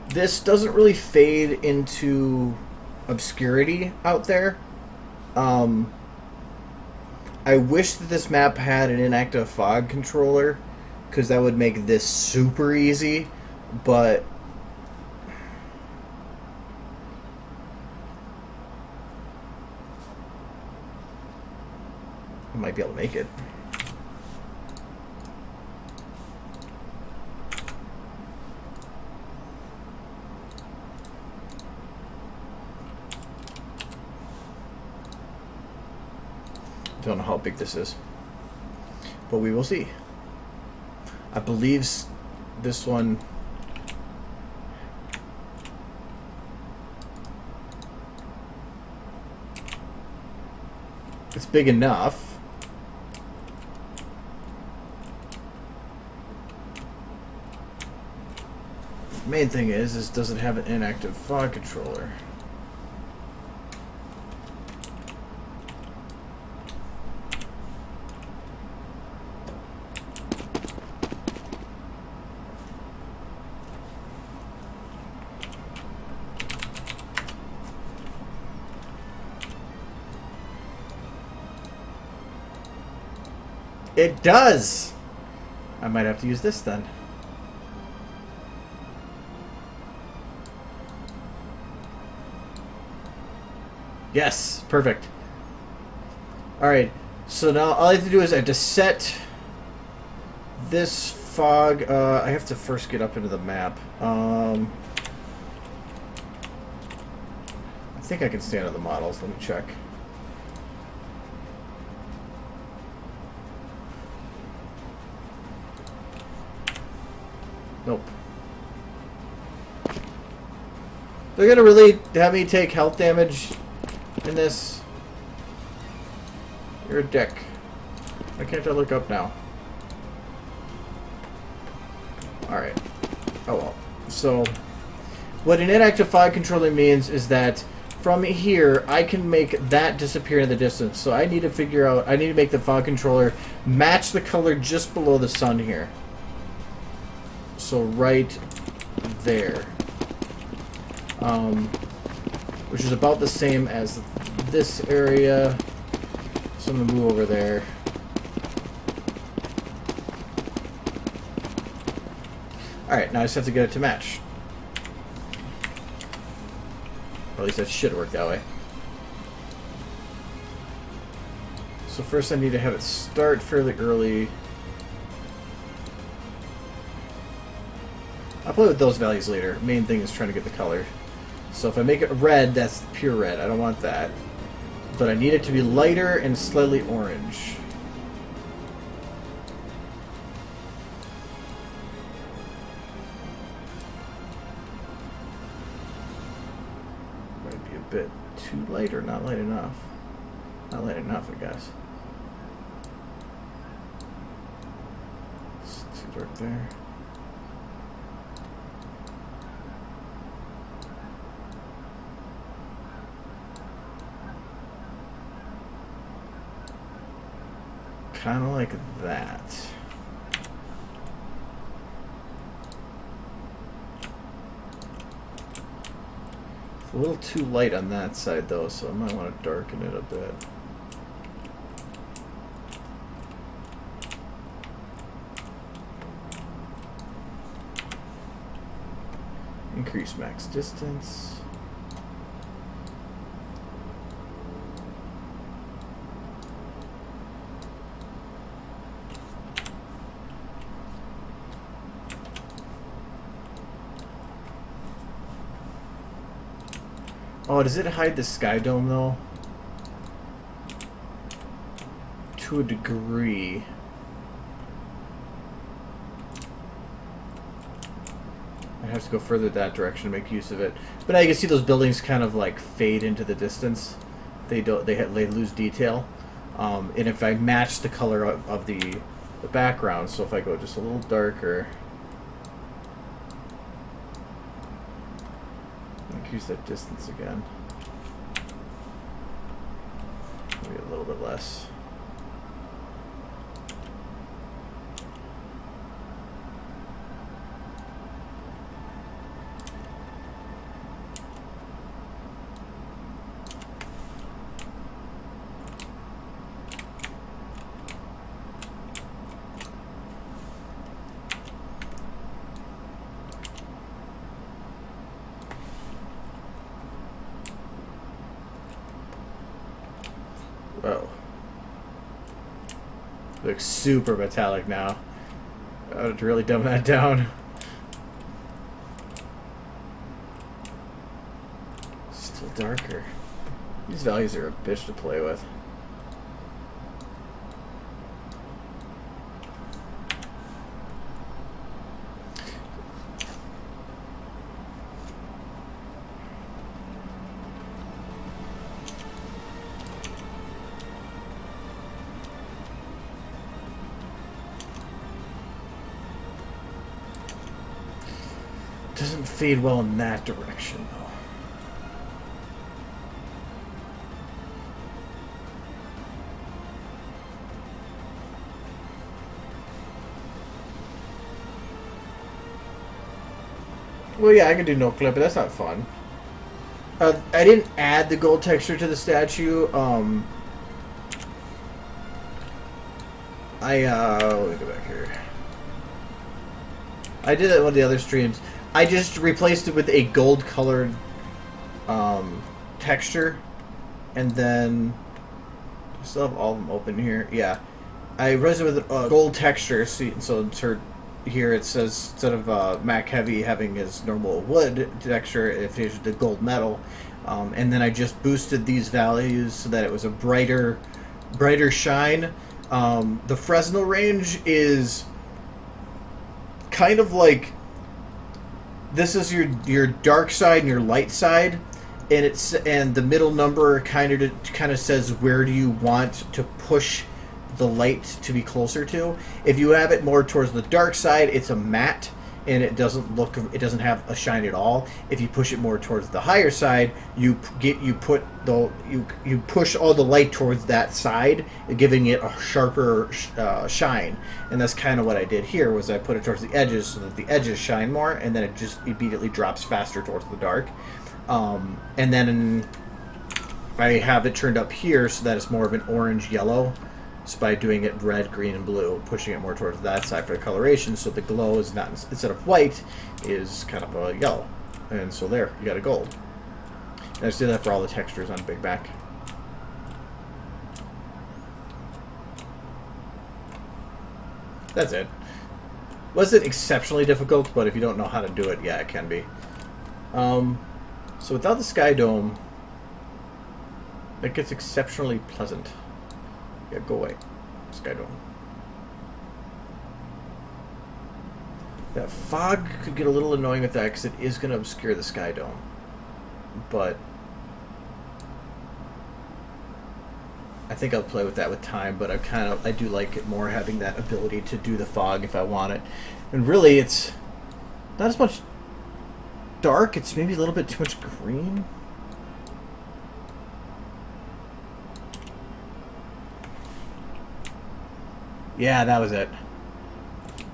This doesn't really fade into obscurity out there. I wish that this map had an inactive fog controller, because that would make this super easy, but... might be able to make it. Don't know how big this is, but we will see. I believe this one it's big enough. Main thing is does it have an inactive fog controller? It does! I might have to use this then. Yes, perfect. Alright, so now all I have to do is I have to set this fog. I have to first get up into the map. I think I can stand on the models. Let me check. Nope. They're gonna really have me take health damage in this. You're a dick. Why can't I look up now? Alright. Oh well. So, what an inactive fog controller means is that from here, I can make that disappear in the distance. So I need to figure out, I need to make the fog controller match the color just below the sun here. So right there. Which is about the same as this area. So I'm going to move over there. Alright, now I just have to get it to match. Or at least that should work that way. So first I need to have it start fairly early. I'll play with those values later. Main thing is trying to get the color. So if I make it red, that's pure red. I don't want that. But I need it to be lighter and slightly orange. Might be a bit too light or not light enough. Not light enough, I guess. It's too dark there. kind of like that. It's a little too light on that side though, so I might want to darken it a bit. Increase max distance. Oh, does it hide the sky dome though? To a degree. I have to go further that direction to make use of it. But now you can see those buildings kind of like fade into the distance. They lose detail. And if I match the color of the background, so if I go just a little darker, increase that distance again. Maybe a little bit less. Whoa. Looks super metallic now. I have to really dumb that down. Still darker. These values are a bitch to play with. Doesn't fade well in that direction, though. Well, yeah, I can do no clip, but that's not fun. I didn't add the gold texture to the statue. Let me go back here. I did that in one of the other streams. I just replaced it with a gold colored texture, and then I still have all of them open here. Yeah, I replaced it with a gold texture. So here it says instead of Mac Heavy having his normal wood texture, it features the gold metal, and then I just boosted these values so that it was a brighter shine. The Fresnel range is kind of like, this is your dark side and your light side, and the middle number kind of says where do you want to push the light to be closer to. If you have it more towards the dark side, it's a matte and it doesn't have a shine at all. If you push it more towards the higher side, you push all the light towards that side, giving it a sharper shine. And that's kind of what I did here. Was I put it towards the edges so that the edges shine more, and then it just immediately drops faster towards the dark. And then I have it turned up here so that it's more of an orange yellow. So by doing it red, green, and blue, pushing it more towards that side for the coloration, so the glow is not, instead of white, is kind of a yellow. And so there, you got a gold. And I just did that for all the textures on Big Mac. That's it. Wasn't exceptionally difficult, but if you don't know how to do it, yeah, it can be. So without the sky dome, it gets exceptionally pleasant. Yeah, go away. Sky dome. That fog could get a little annoying with that because it is going to obscure the sky dome. But I think I'll play with that with time, but I do like it more having that ability to do the fog if I want it. And really it's not as much dark, it's maybe a little bit too much green. Yeah, that was it.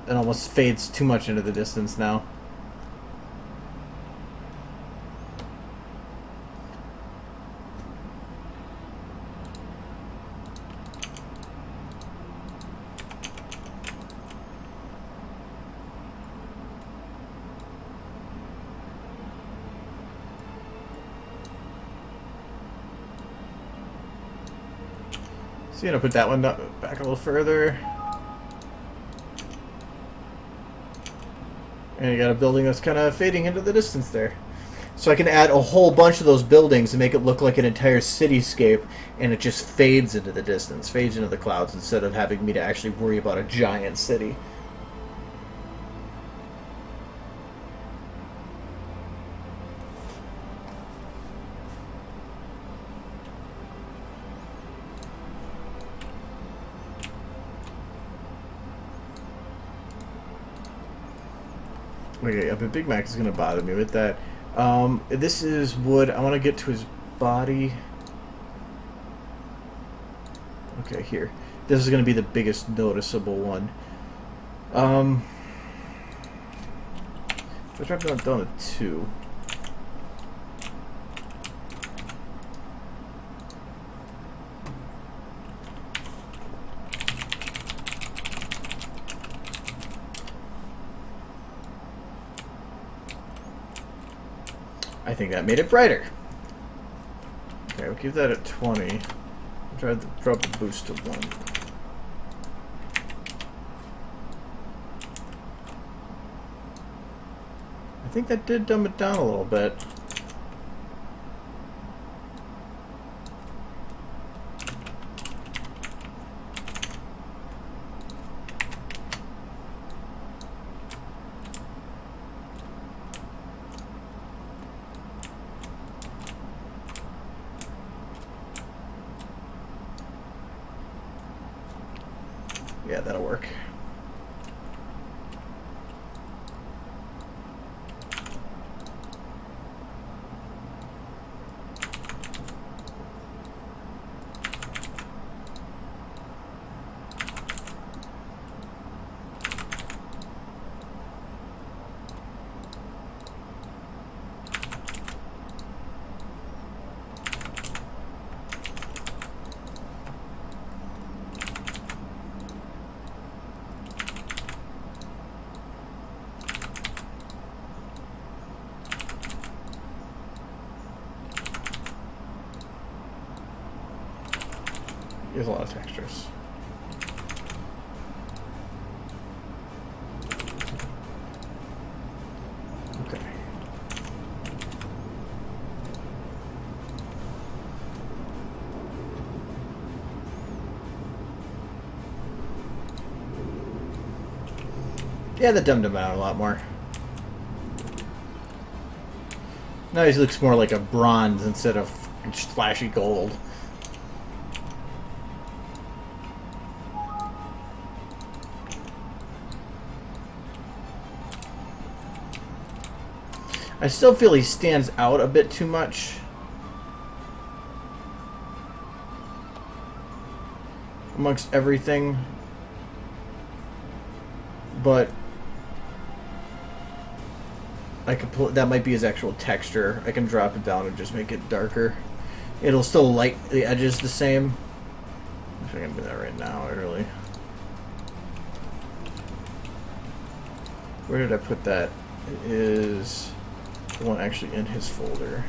It almost fades too much into the distance now. So you're gonna put that one back a little further. And you got a building that's kind of fading into the distance there. So I can add a whole bunch of those buildings and make it look like an entire cityscape, and it just fades into the distance, fades into the clouds, instead of having me to actually worry about a giant city. Okay, yeah, but Big Mac is going to bother me with that. This is wood. I want to get to his body. Okay, here. This is going to be the biggest noticeable one. If I drop it down to 2. I think that made it brighter. Okay, we'll keep that at 20. Try to drop the boost to 1. I think that did dumb it down a little bit. Yeah, that'll work. There's a lot of textures. Okay. Yeah, that dumbed him out a lot more. Now he looks more like a bronze instead of flashy gold. I still feel he stands out a bit too much. Amongst everything. But I could pull, that might be his actual texture. I can drop it down and just make it darker. It'll still light the edges the same. I think I can do that right now, really. Where did I put that? It is the one actually in his folder.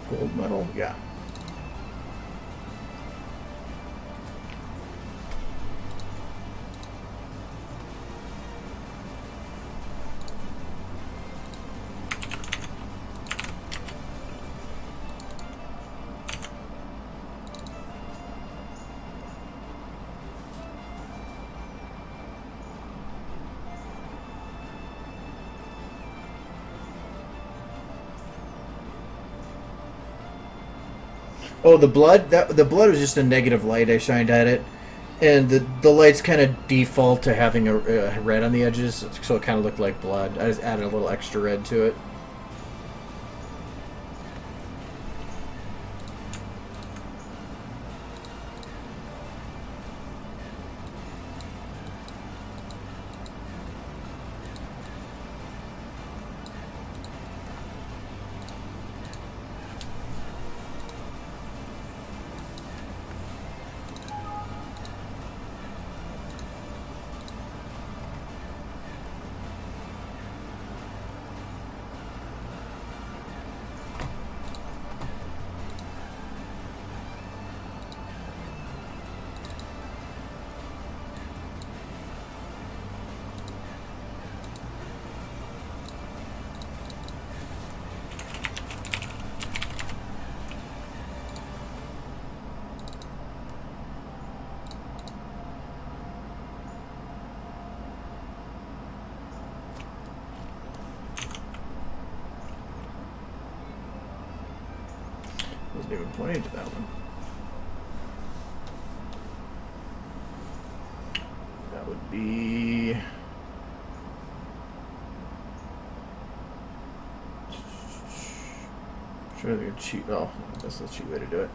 Gold medal? Yeah. Oh, the blood? The blood was just a negative light I shined at it. And the lights kind of default to having a red on the edges, so it kind of looked like blood. I just added a little extra red to it. Wasn't even pointing to that one. That would be... Sure, they're cheap. Oh, that's the cheap way to do it.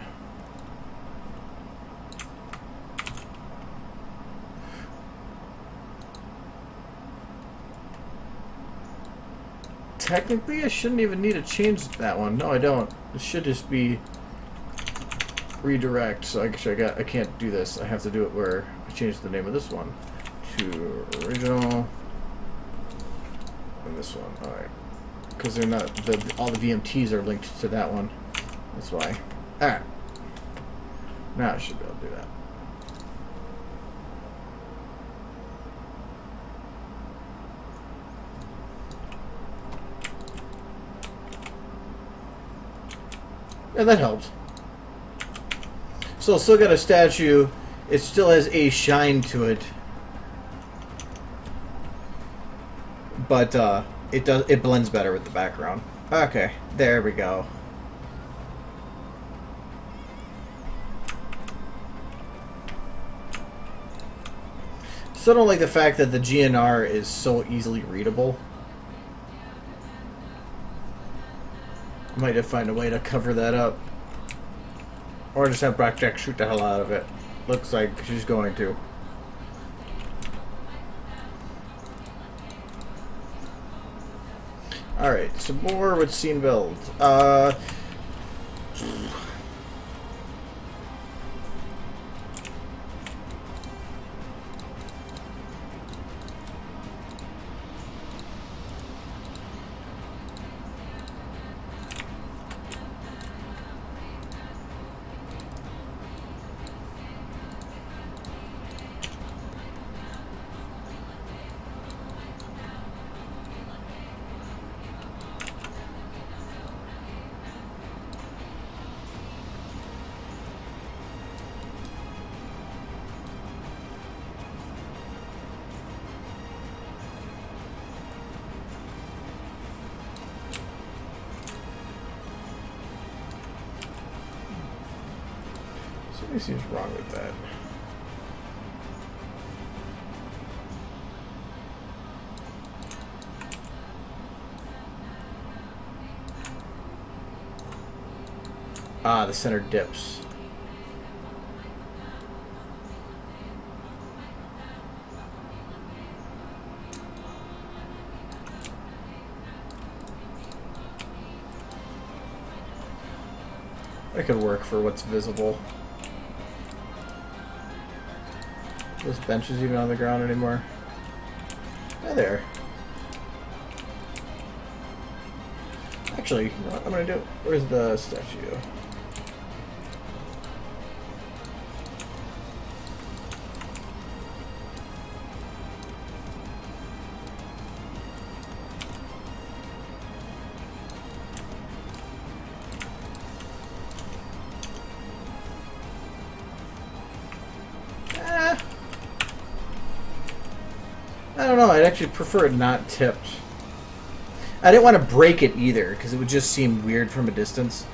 Technically, I shouldn't even need to change that one. No, I don't. It should just be redirect. So actually, I can't do this. I have to do it where I change the name of this one to original and this one. All right, because they're not all the VMTs are linked to that one. That's why. All right. Now I should be able to do that. And that helped. So, still got a statue. It still has a shine to it, but it blends better with the background. Okay, there we go. So I don't like the fact that the GNR is so easily readable. I might have to find a way to cover that up. Or just have Blackjack shoot the hell out of it. Looks like she's going to. Alright, some more with scene build. Something seems wrong with that. Ah, the center dips. That could work for what's visible. Those benches even on the ground anymore? Hi there. Actually, you know what I'm gonna do? Where's the statue? I don't know, I'd actually prefer it not tipped. I didn't want to break it either, because it would just seem weird from a distance.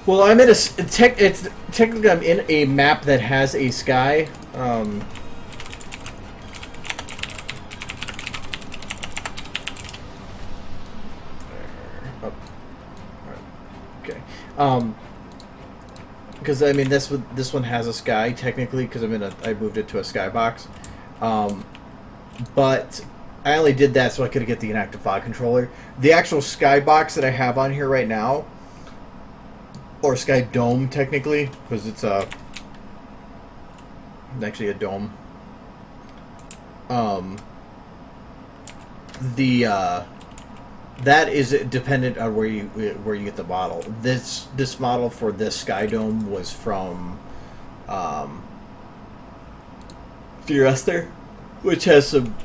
Well, I'm in it's technically I'm in a map that has a sky. Oh, okay. Because I mean this one has a sky technically because I moved it to a skybox, but I only did that so I could get the inactive fog controller. The actual skybox that I have on here right now, or sky dome technically, because it's actually a dome. That is dependent on where you get the model. This model for this sky dome was from Theorester, which has some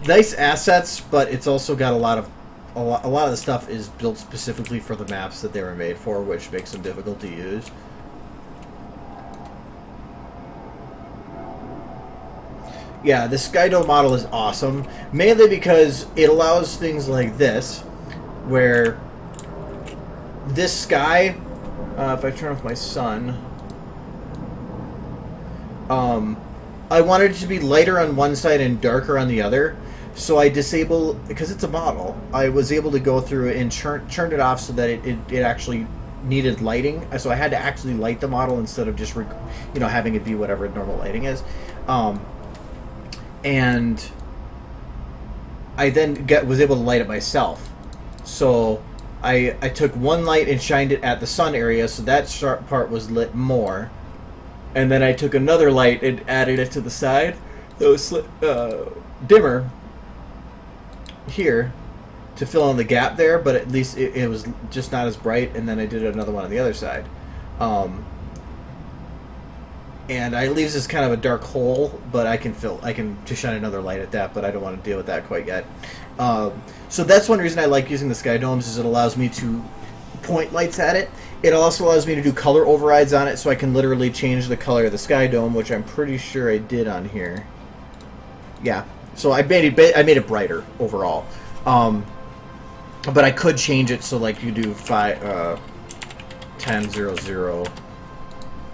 nice assets, but it's also got a lot of the stuff is built specifically for the maps that they were made for, which makes them difficult to use. Yeah, the Skydome model is awesome, mainly because it allows things like this, where this sky, if I turn off my sun, I wanted it to be lighter on one side and darker on the other, so I disable, because it's a model, I was able to go through and turn it off so that it actually needed lighting, so I had to actually light the model instead of just having it be whatever normal lighting is. And I then was able to light it myself. So I took one light and shined it at the sun area, so that sharp part was lit more. And then I took another light and added it to the side that was dimmer here to fill in the gap there, but at least it was just not as bright. And then I did another one on the other side. And it leaves this kind of a dark hole, but I can just shine another light at that, but I don't want to deal with that quite yet. So that's one reason I like using the sky domes, is it allows me to point lights at it. It also allows me to do color overrides on it, so I can literally change the color of the sky dome, which I'm pretty sure I did on here. Yeah, so I made it brighter overall. But I could change it so like you do 1000.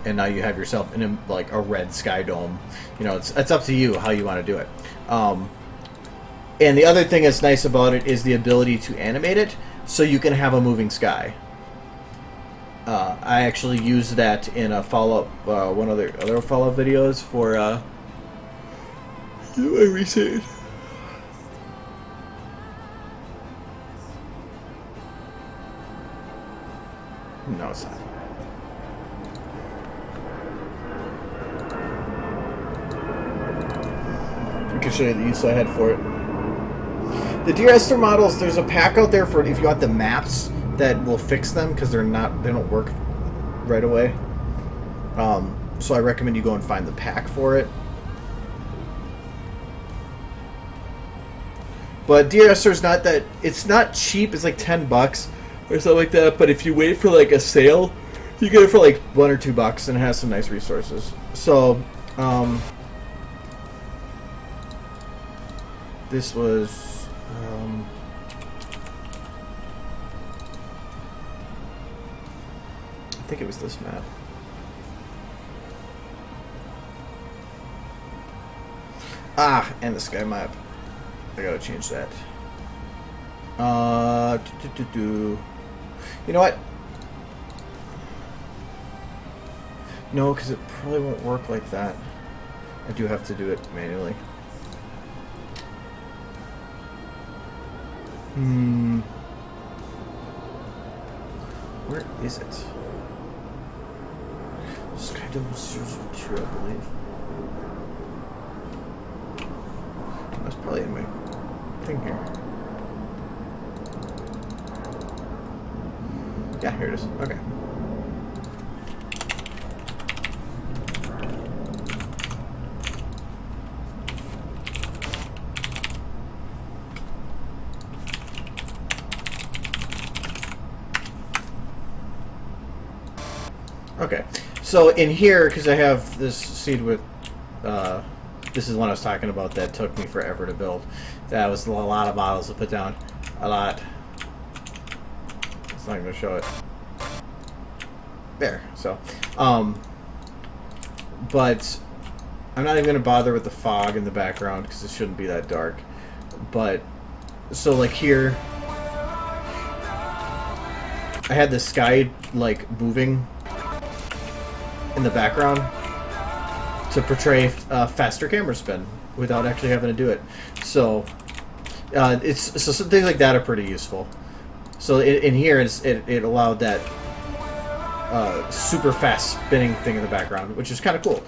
And now you have yourself in like a red sky dome. It's up to you how you want to do it. And the other thing that's nice about it is the ability to animate it, so you can have a moving sky. I actually used that in a follow-up, one of the other follow-up videos for my recent. No, it's not. I can show you the use I had for it. The Deer models, there's a pack out there for if you want the maps that will fix them, because they don't work right away. So I recommend you go and find the pack for it. But DRSR's not that, it's not cheap, it's like $10 or something like that, but if you wait for like a sale, you get it for like $1 or $2 and it has some nice resources. So, this was, I think it was this map. And the sky map. I gotta change that. You know what? No, because it probably won't work like that. I do have to do it manually. Where is it? Skydome 002, I believe. That's probably in my thing here. Yeah, here it is. Okay. Okay, so in here, because I have this seed with, this is the one I was talking about that took me forever to build. That was a lot of models to put down. A lot. It's not going to show it. there. So, but I'm not even going to bother with the fog in the background because it shouldn't be that dark. But, so like here, I had the sky like moving in the background to portray faster camera spin without actually having to do it. So, so some things like that are pretty useful. So in here, it allowed that super fast spinning thing in the background, which is kind of cool.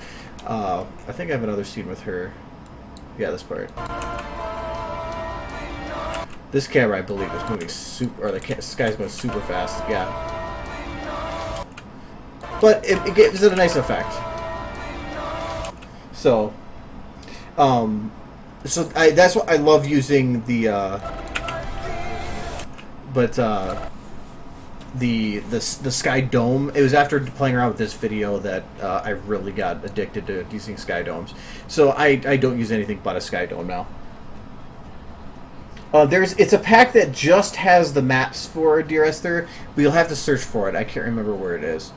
I think I have another scene with her. Yeah, this part. This camera, I believe, is moving super, or the sky's going super fast. Yeah, but it gives it a nice effect. So, that's what I love using the Sky Dome. It was after playing around with this video that I really got addicted to using Sky Domes. So I don't use anything but a Sky Dome now. It's a pack that just has the maps for Dear Esther, but you'll have to search for it. I can't remember where it is.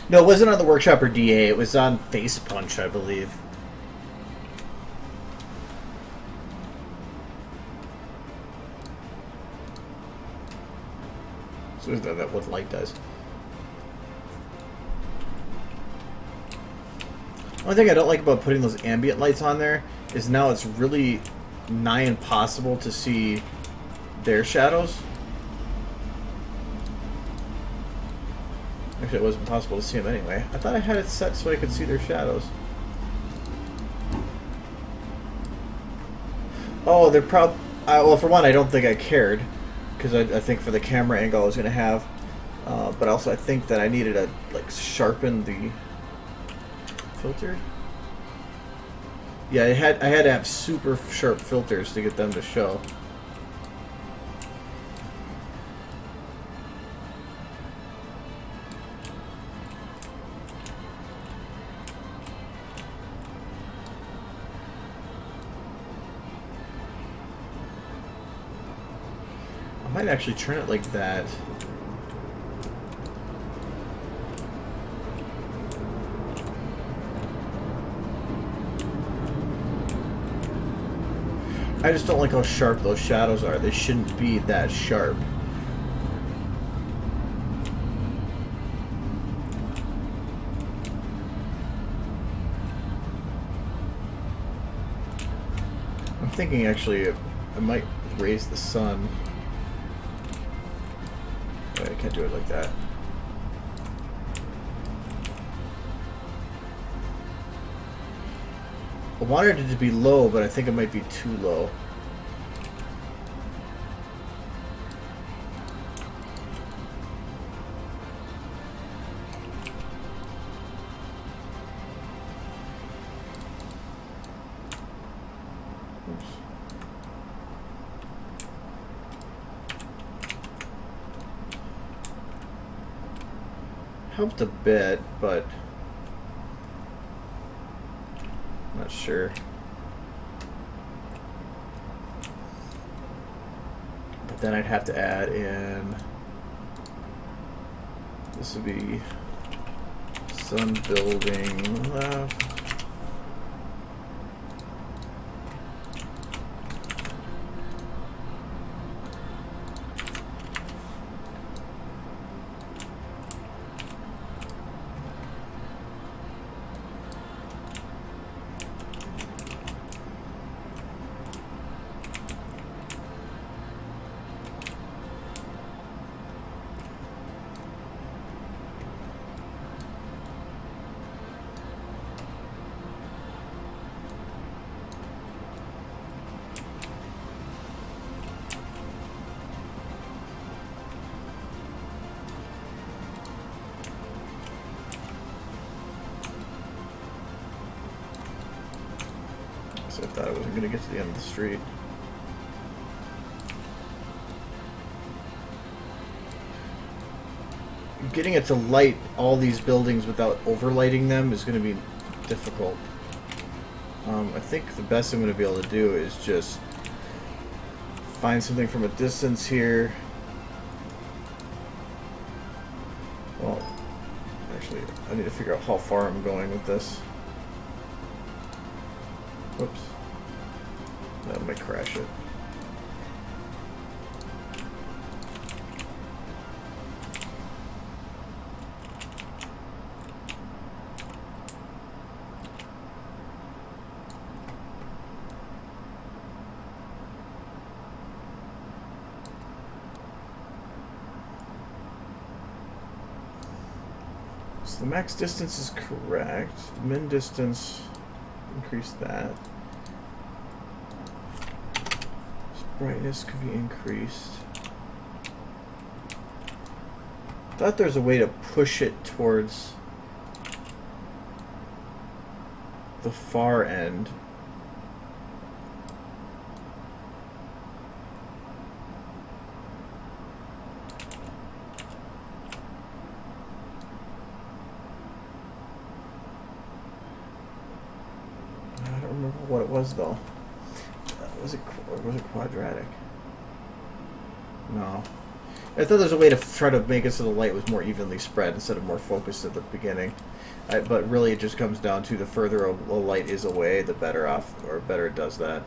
No, it wasn't on the Workshop or DA. It was on Face Punch, I believe. So is that what light does? One thing I don't like about putting those ambient lights on there is now it's really nigh impossible to see their shadows. Actually, it wasn't possible to see them anyway. I thought I had it set so I could see their shadows. Oh, they're well, for one, I don't think I cared, because I think for the camera angle I was going to have. But also, I think that I needed to like sharpen the filter. Yeah, I had to have super sharp filters to get them to show. I might actually turn it like that. I just don't like how sharp those shadows are. They shouldn't be that sharp. I'm thinking actually I might raise the sun. I can't do it like that. I wanted it to be low, but I think it might be too low. Oops. Helped a bit, but I'm not sure. But then I'd have to add in, this would be sun building left. I'm gonna get to the end of the street. Getting it to light all these buildings without overlighting them is going to be difficult. I think the best I'm going to be able to do is just find something from a distance here. Well, actually, I need to figure out how far I'm going with this. Whoops. That might crash it. The max distance is correct. The min distance, increase that. This brightness could be increased. Thought there's a way to push it towards the far end. What it was though. Was it quadratic? No. I thought there was a way to try to make it so the light was more evenly spread instead of more focused at the beginning. But really it just comes down to the further a light is away, the better off, or better it does that.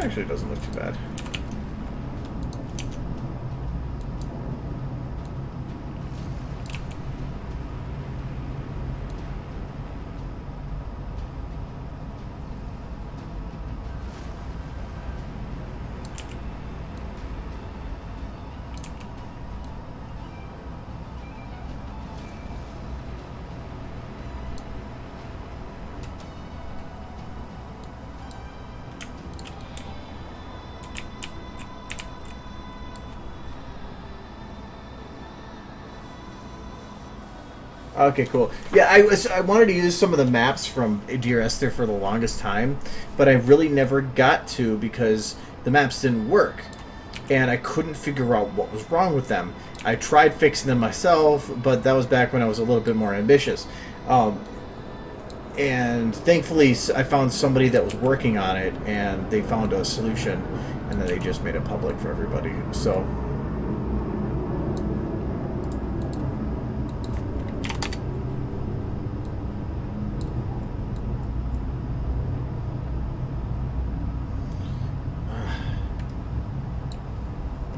Actually doesn't look too bad. Okay, cool. Yeah, I wanted to use some of the maps from Dear Esther for the longest time, but I really never got to because the maps didn't work, and I couldn't figure out what was wrong with them. I tried fixing them myself, but that was back when I was a little bit more ambitious. And thankfully, I found somebody that was working on it, and they found a solution, and then they just made it public for everybody. So.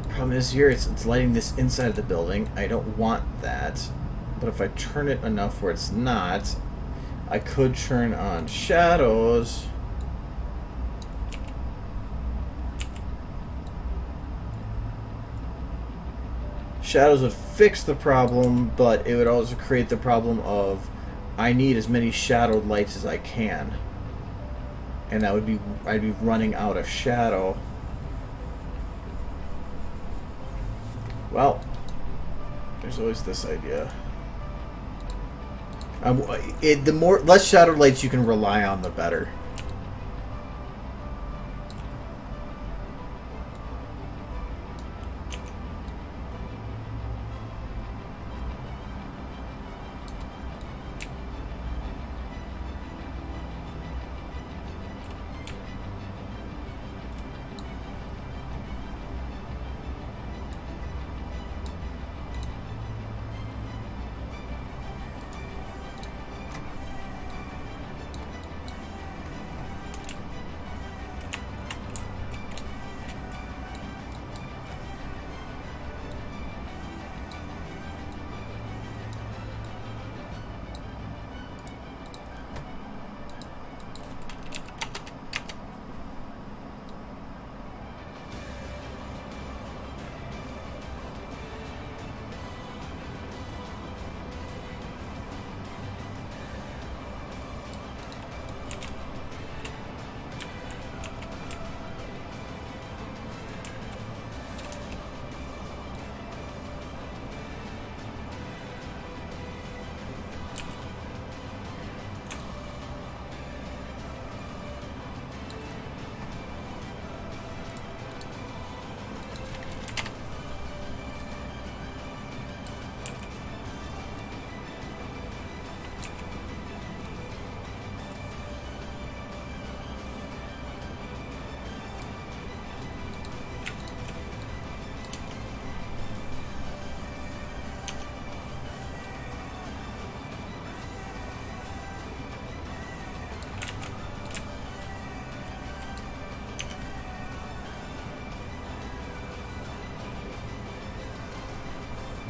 Problem is here, it's lighting this inside of the building. I don't want that, but if I turn it enough where it's not, I could turn on shadows. Shadows would fix the problem, but it would also create the problem of I need as many shadowed lights as I can, and that would be I'd be running out of shadow. Well, there's always this idea. The less shadowed lights you can rely on, the better.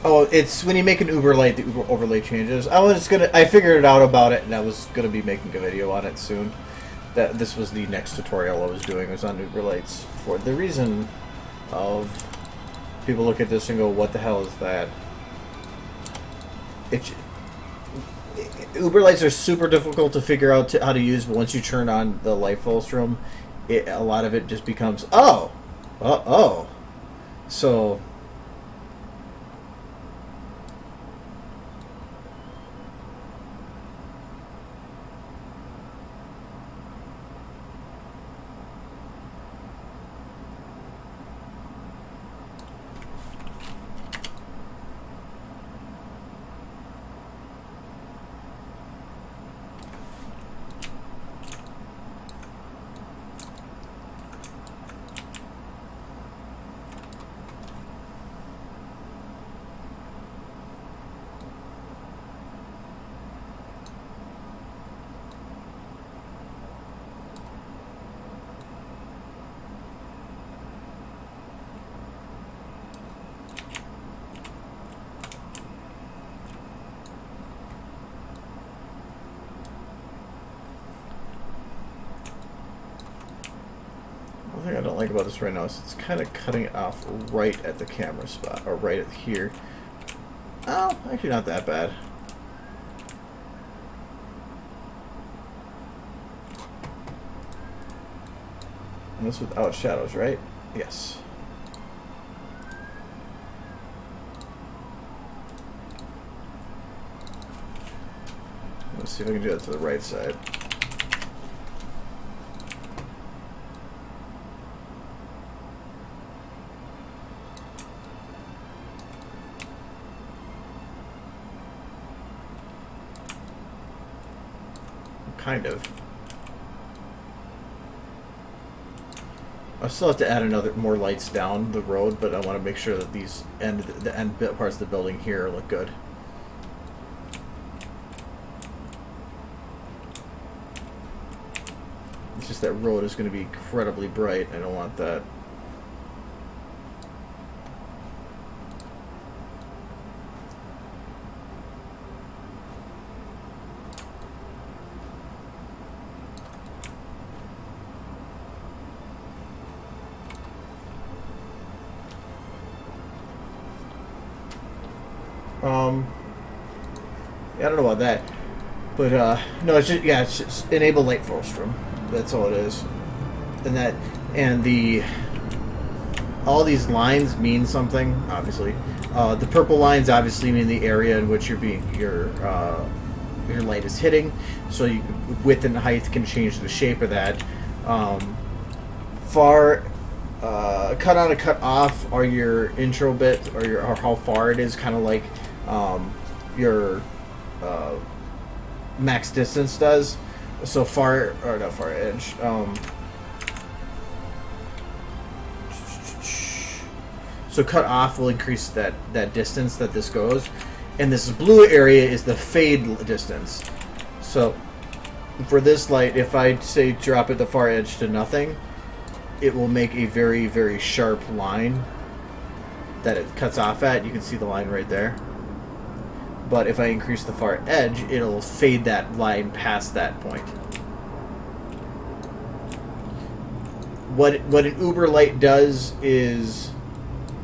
Oh, it's when you make an Uber light, the Uber overlay changes. I figured it out about it, and I was gonna be making a video on it soon. That this was the next tutorial I was doing. It was on Uber lights for the reason of people look at this and go, "What the hell is that?" Uber lights are super difficult to figure out how to use, but once you turn on the light fulcrum, a lot of it just becomes oh. So. The thing I don't like about this right now is it's kind of cutting it off right at the camera spot, or right at here. Oh, actually not that bad. And this without shadows, right? Yes. Let's see if I can do that to the right side. Kind of. I still have to add more lights down the road, but I want to make sure that these the end parts of the building here look good. It's just that road is going to be incredibly bright. I don't want that. Yeah, I don't know about that, but no, it's just enable light fulcrum. That's all it is, and all these lines mean something. Obviously, the purple lines obviously mean the area in which your light is hitting. So width and height can change the shape of that. Cut on and cut off are your intro bit, or how far it is, kind of like your max distance does. So far, or not far edge. So cut off will increase that distance that this goes, and this blue area is the fade distance. So for this light, if I say drop at the far edge to nothing, it will make a very, very sharp line that it cuts off at. You can see the line right there. But if I increase the far edge, it'll fade that line past that point. What an Uber light does is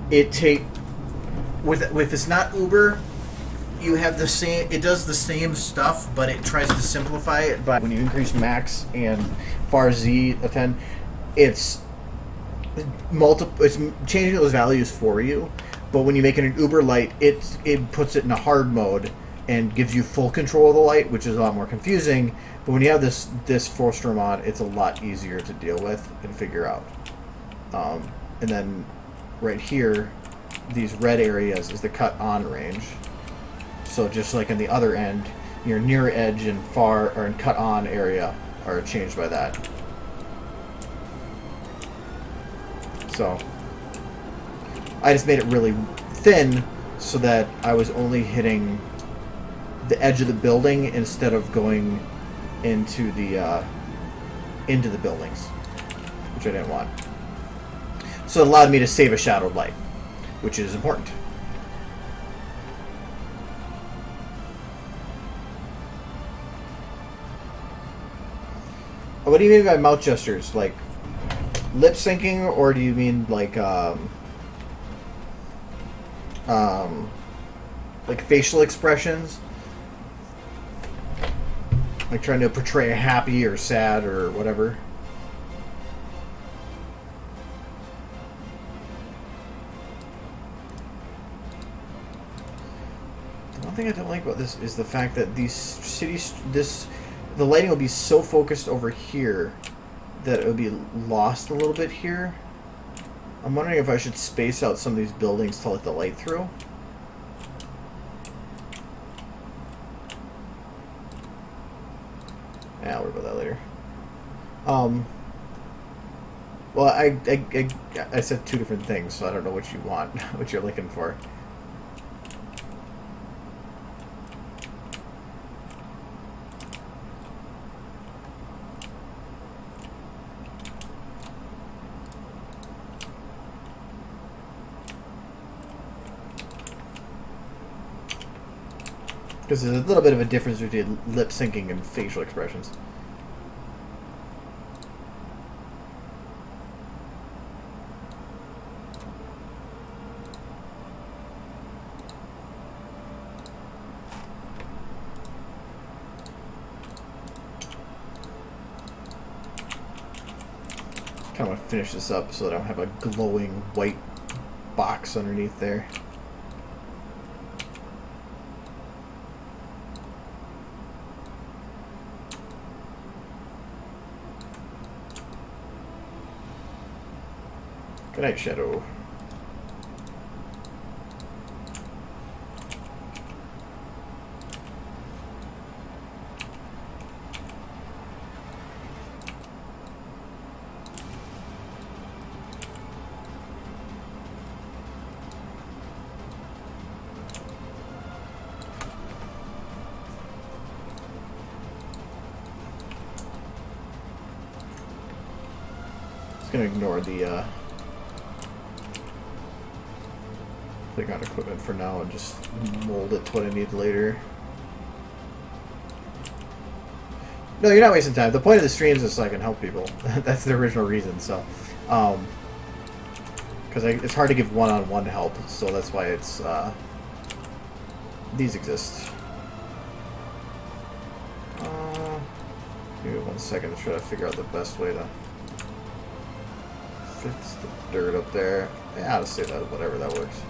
with it's not Uber, you have the same. It does the same stuff, but it tries to simplify it. But when you increase max and far Z of 10, it's changing those values for you. But when you make it an Uber light, it puts it in a hard mode and gives you full control of the light, which is a lot more confusing. But when you have this fulcrum on, it's a lot easier to deal with and figure out. And then right here, these red areas is the cut on range. So just like in the other end, your near edge and far or cut on area are changed by that. So I just made it really thin so that I was only hitting the edge of the building instead of going into the buildings, which I didn't want. So it allowed me to save a shadowed light, which is important. What do you mean by mouth gestures? Like lip syncing, or do you mean like facial expressions? Like trying to portray happy or sad or whatever? The one thing I don't like about this is the fact that these cities, the lighting will be so focused over here that it would be lost a little bit here. I'm wondering if I should space out some of these buildings to let the light through. Yeah, I'll worry about that later. Well, I said two different things, so I don't know what you want, what you're looking for. Because there's a little bit of a difference between lip syncing and facial expressions. Kind of want to finish this up so that I don't have a glowing white box underneath there. Good night, Shadow. Just gonna ignore the playground equipment for now and just mold it to what I need later. No, you're not wasting time. The point of the streams is so I can help people. That's the original reason. So, because it's hard to give one-on-one help, so that's why it's these exist. Give me 1 second to try to figure out the best way to fix the dirt up there. Yeah, I'll just say that, whatever, that works.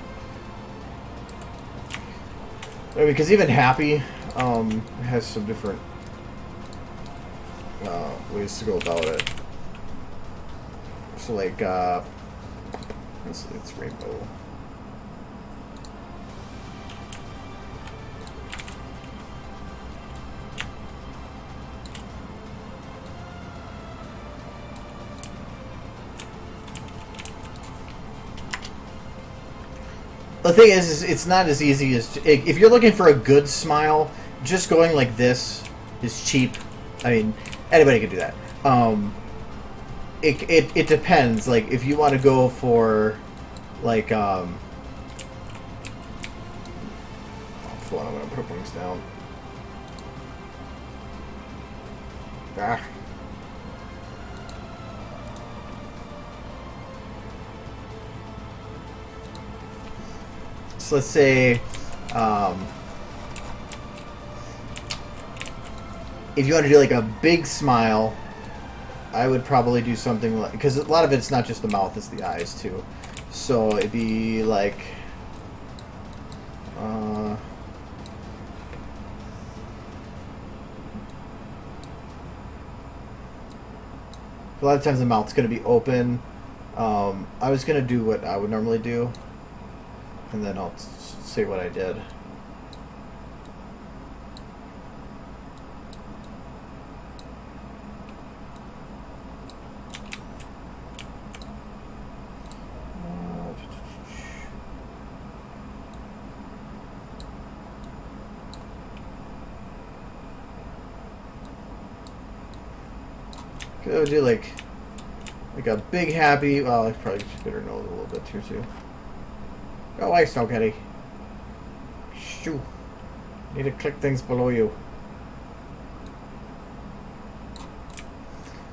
Because even Happy has some different ways to go about it. So like, let's see, it's rainbow. The thing is it's not as easy as... If you're looking for a good smile, just going like this is cheap. I mean, anybody can do that. It depends. Like, if you want to go for, like, hold on, I'm going to put wings down. Ah. So let's say, if you want to do like a big smile, I would probably do something like, because a lot of it's not just the mouth, it's the eyes too. So it'd be like, a lot of times the mouth's going to be open. I was going to do what I would normally do, and then I'll say what I did. I would do like a big happy. Well, I probably should better nose a little bit here too. Go away, Snow Kitty. Shoo. Need to click things below you.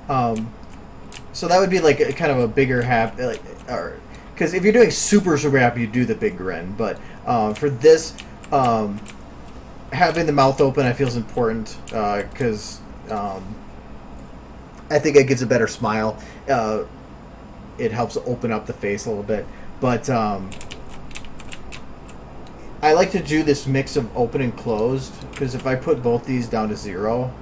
So that would be like a, kind of a bigger happy, like, or because if you're doing super super happy, you do the big grin. But for this, having the mouth open, I feel is important because I think it gives a better smile. It helps open up the face a little bit, but I like to do this mix of open and closed because if I put both these down to 0,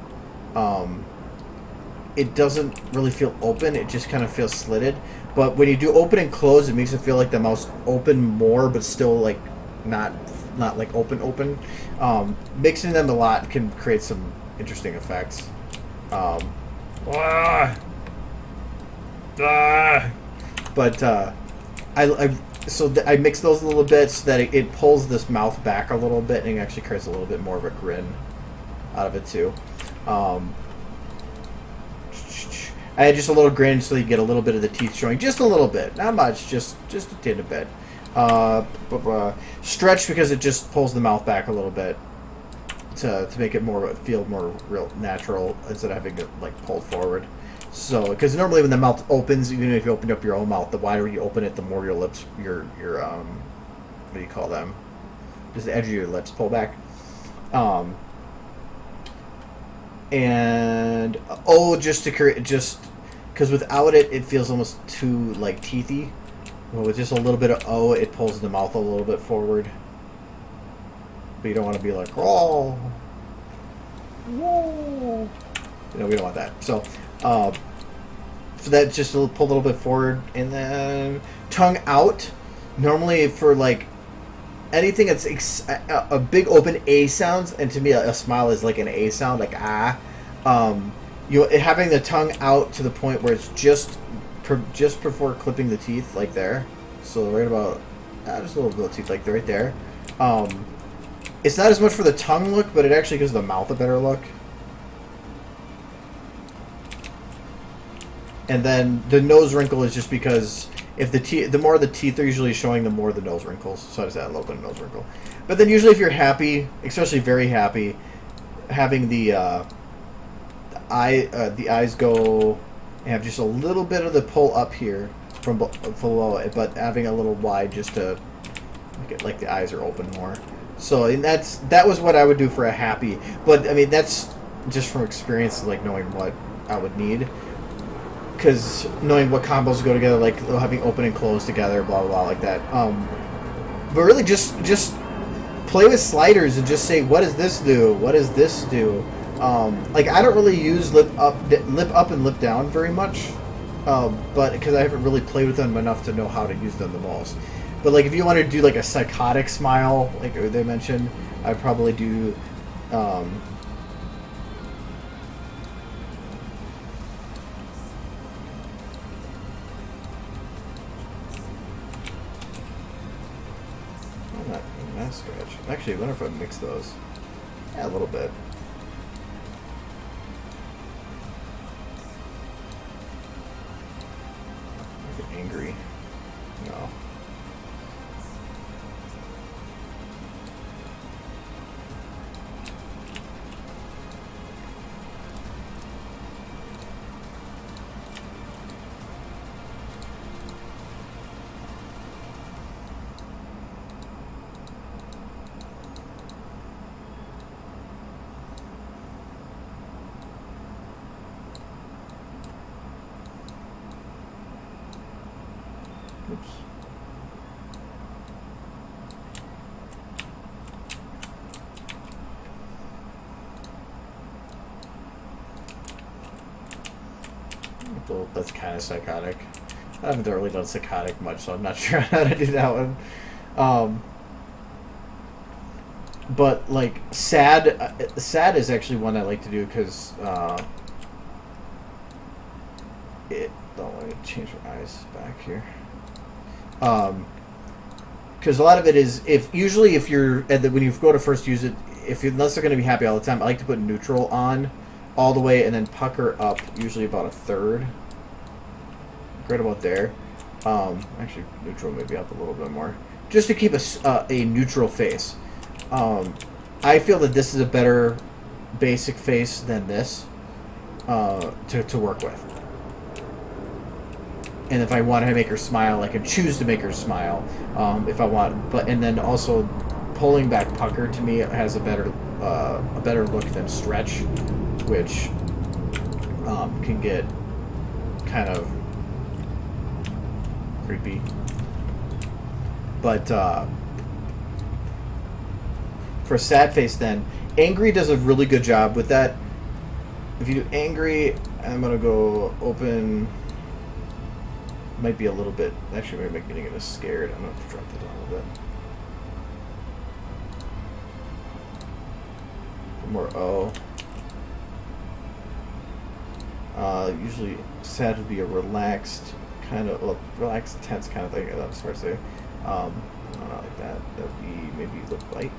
it doesn't really feel open. It just kind of feels slitted. But when you do open and close, it makes it feel like the mouth's open more, but still like not like open. Mixing them a lot can create some interesting effects. But I mix those a little bit so that it pulls this mouth back a little bit and it actually creates a little bit more of a grin out of it too. I had just a little grin so you get a little bit of the teeth showing, just a little bit, not much, just a tinted bit. Stretch because it just pulls the mouth back a little bit to make it feel more real natural instead of having it like pulled forward. So, because normally when the mouth opens, even if you open up your own mouth, the wider you open it, the more your lips, your what do you call them? Just the edge of your lips pull back. And just to create, just because without it, it feels almost too like teethy. Well, with just a little bit of it pulls the mouth a little bit forward. But you don't want to be like, oh, whoa. We don't want that. So that just pull a little bit forward, and then tongue out. Normally for like anything that's a big open A sounds, and to me a smile is like an A sound, like ah. Having the tongue out to the point where it's just before clipping the teeth, like there. So right about just a little bit of teeth, like right there. It's not as much for the tongue look, but it actually gives the mouth a better look. And then the nose wrinkle is just because if the more the teeth are usually showing, the more the nose wrinkles. So I just add a little bit of nose wrinkle. But then usually if you're happy, especially very happy, having the eyes go and have just a little bit of the pull up here from below it, but having a little wide just to make it like the eyes are open more. So and that was what I would do for a happy. But I mean that's just from experience, like knowing what I would need. Because knowing what combos go together, like having open and close together, blah blah blah, like that. But really, just play with sliders and just say, what does this do? What does this do? Like I don't really use lip up and lip down very much, but because I haven't really played with them enough to know how to use them the most. But like if you want to do like a psychotic smile, like they mentioned, I'd probably do. Stretch. Actually, I wonder if I mix those. Yeah, a little bit. Make it angry. No. Oops. Well, that's kind of psychotic. I haven't really done psychotic much, so I'm not sure how to do that one. But like sad is actually one I like to do because let me change my eyes back here. Because a lot of it is if you're when you go to first use it, unless they're going to be happy all the time, I like to put neutral on all the way and then pucker up usually about a third, right about there. Actually, neutral maybe up a little bit more, just to keep a neutral face. I feel that this is a better basic face than this. to work with. And if I want to make her smile, I can choose to make her smile. If I want, and then also pulling back pucker to me has a better look than stretch, which can get kind of creepy. But for sad face, then angry does a really good job with that. If you do angry, I'm gonna go open. Might be a little bit. Actually, maybe getting it scared. I'm gonna have to drop that down a little bit. More O. Usually, sad would be a relaxed kind of, relaxed, tense kind of thing. That's hard to say. Not like that. That would be maybe the bite.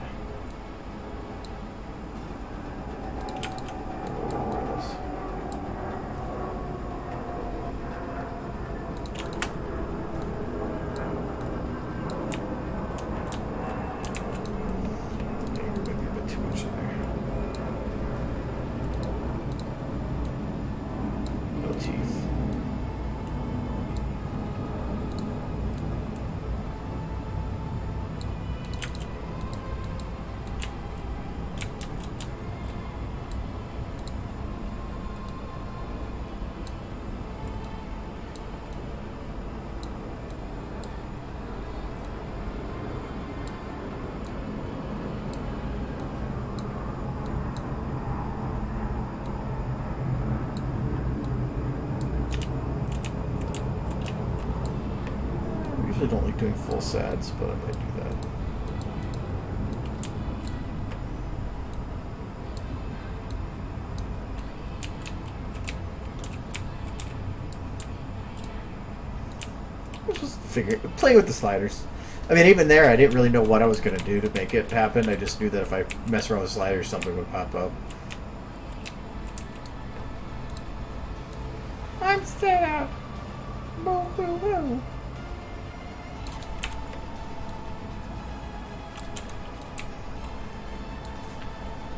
I don't like doing full sads, but I might do that. Just playing with the sliders. I mean, even there, I didn't really know what I was going to do to make it happen. I just knew that if I mess around with sliders, something would pop up. I'm sad. Boo, boo, boo.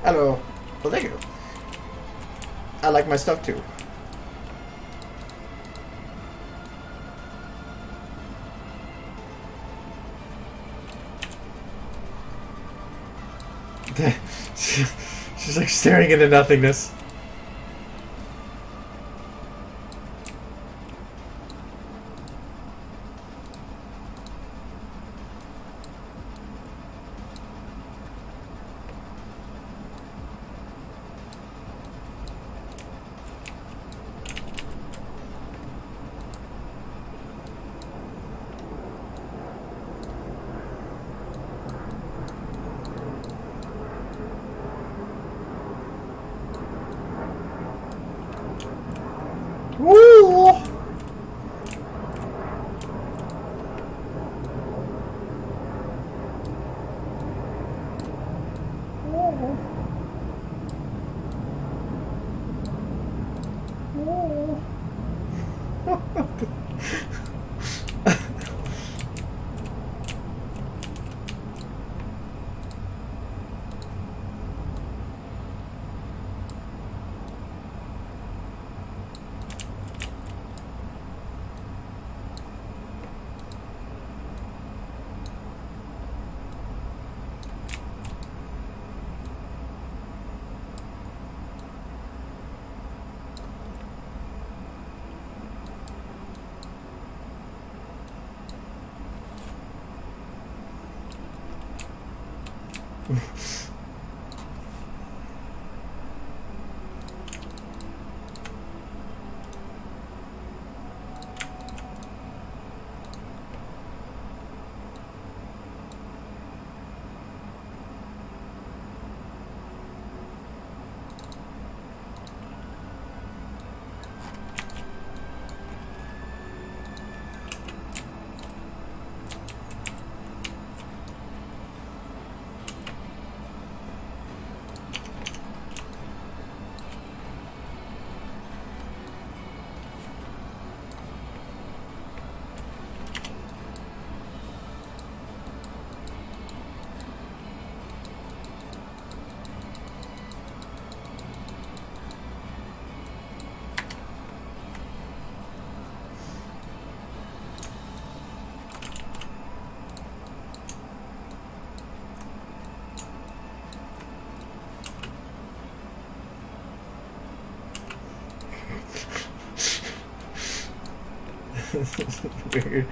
Hello. Well, thank you. I like my stuff too. She's like staring into nothingness. Weird.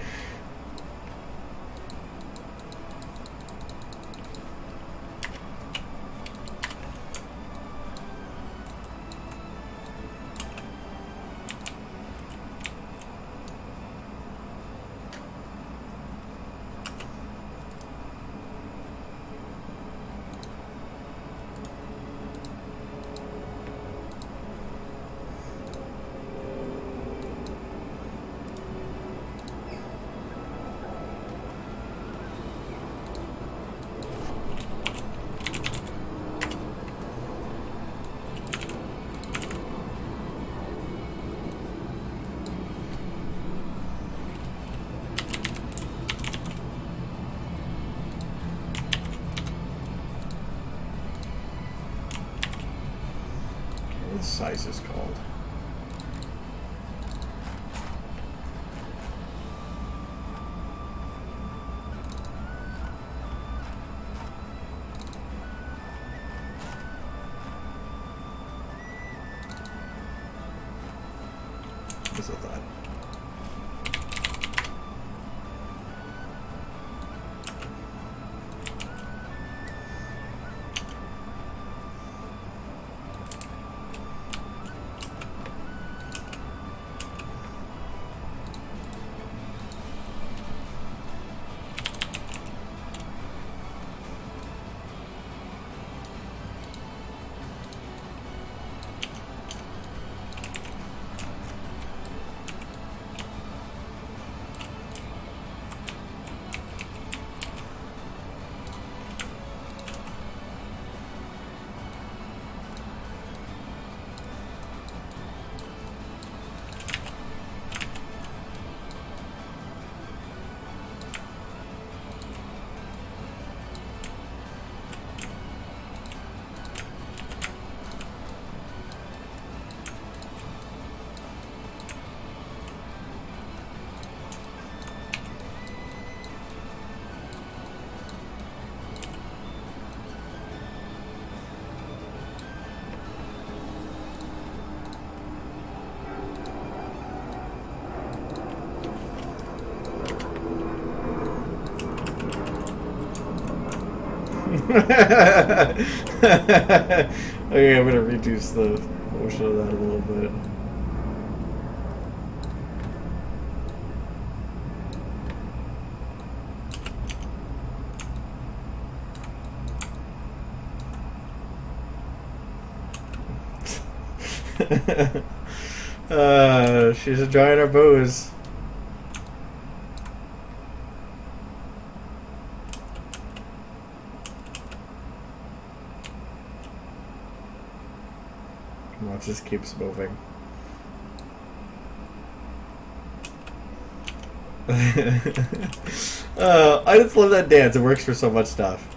What size is called? What's that? Okay, I'm gonna reduce the motion of that a little bit. She's enjoying her booze. Well, it just keeps moving. I just love that dance. It works for so much stuff.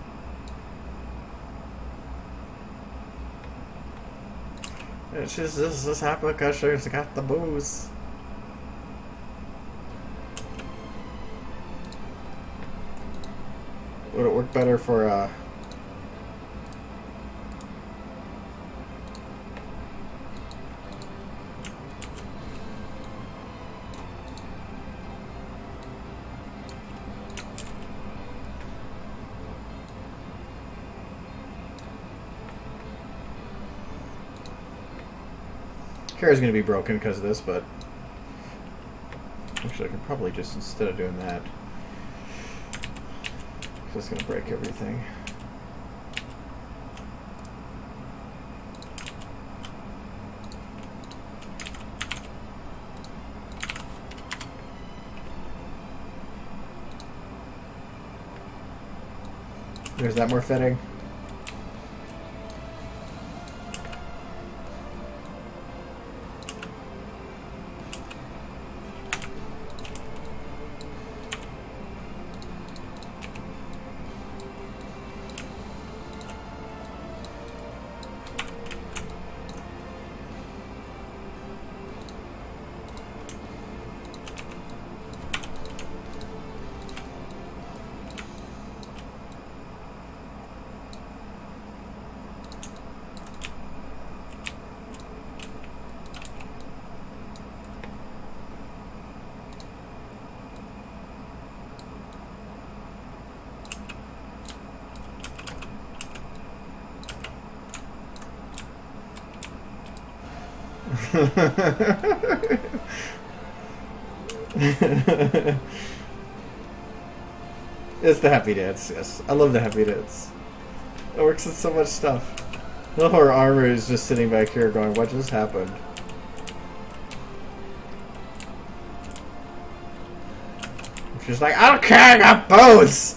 It's just this happy because she's got the booze. Would it work better for Kara's gonna be broken because of this, but actually I could probably just, instead of doing that, just gonna break everything. Is that more fitting? It's the happy dance, yes. I love the happy dance. It works in so much stuff. I love how her armor is just sitting back here going, what just happened? She's like, I don't care, I got bows!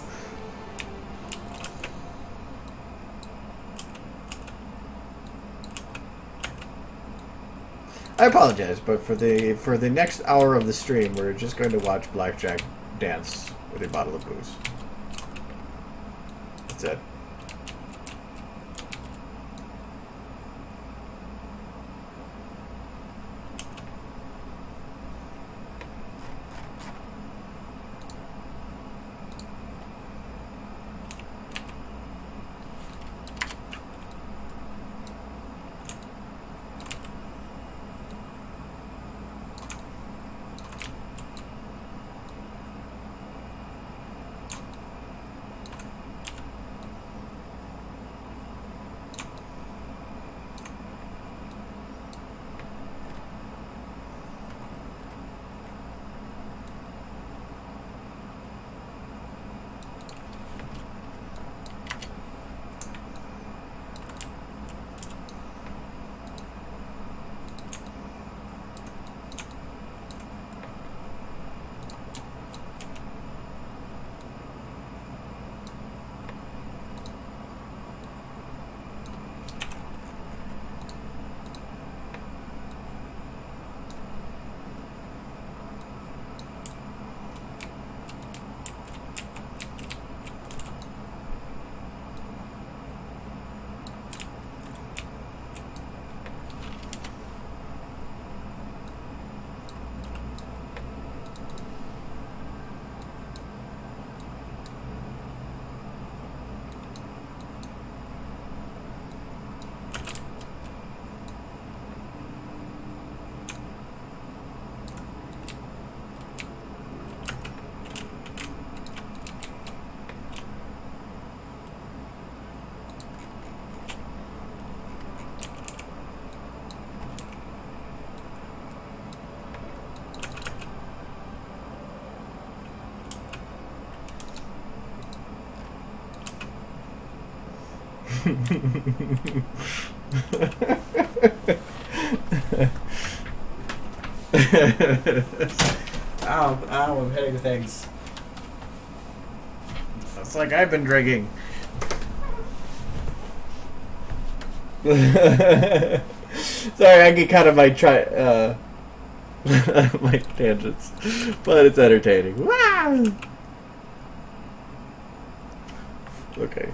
I apologize, but for the next hour of the stream, we're just going to watch Blackjack dance with a bottle of booze. That's it. Ow, I'm hitting things. It's like I've been drinking. Sorry, I get kind of my my tangents, but it's entertaining. Wow. Okay.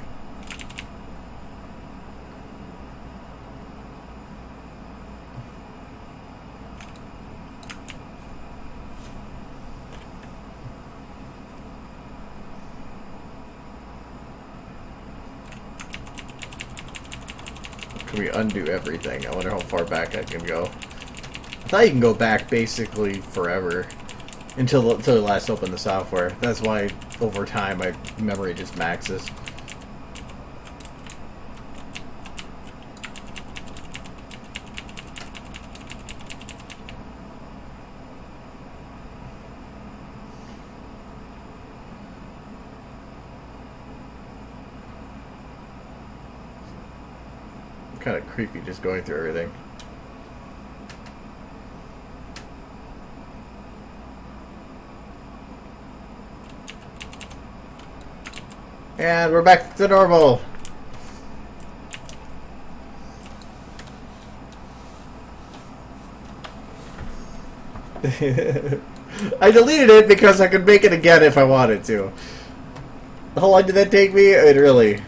Can we undo everything? I wonder how far back I can go. I thought you can go back basically forever until you last open the software. That's why over time my memory just maxes. Kind of creepy just going through everything. And we're back to normal. I deleted it because I could make it again if I wanted to. How long did that take me? It really...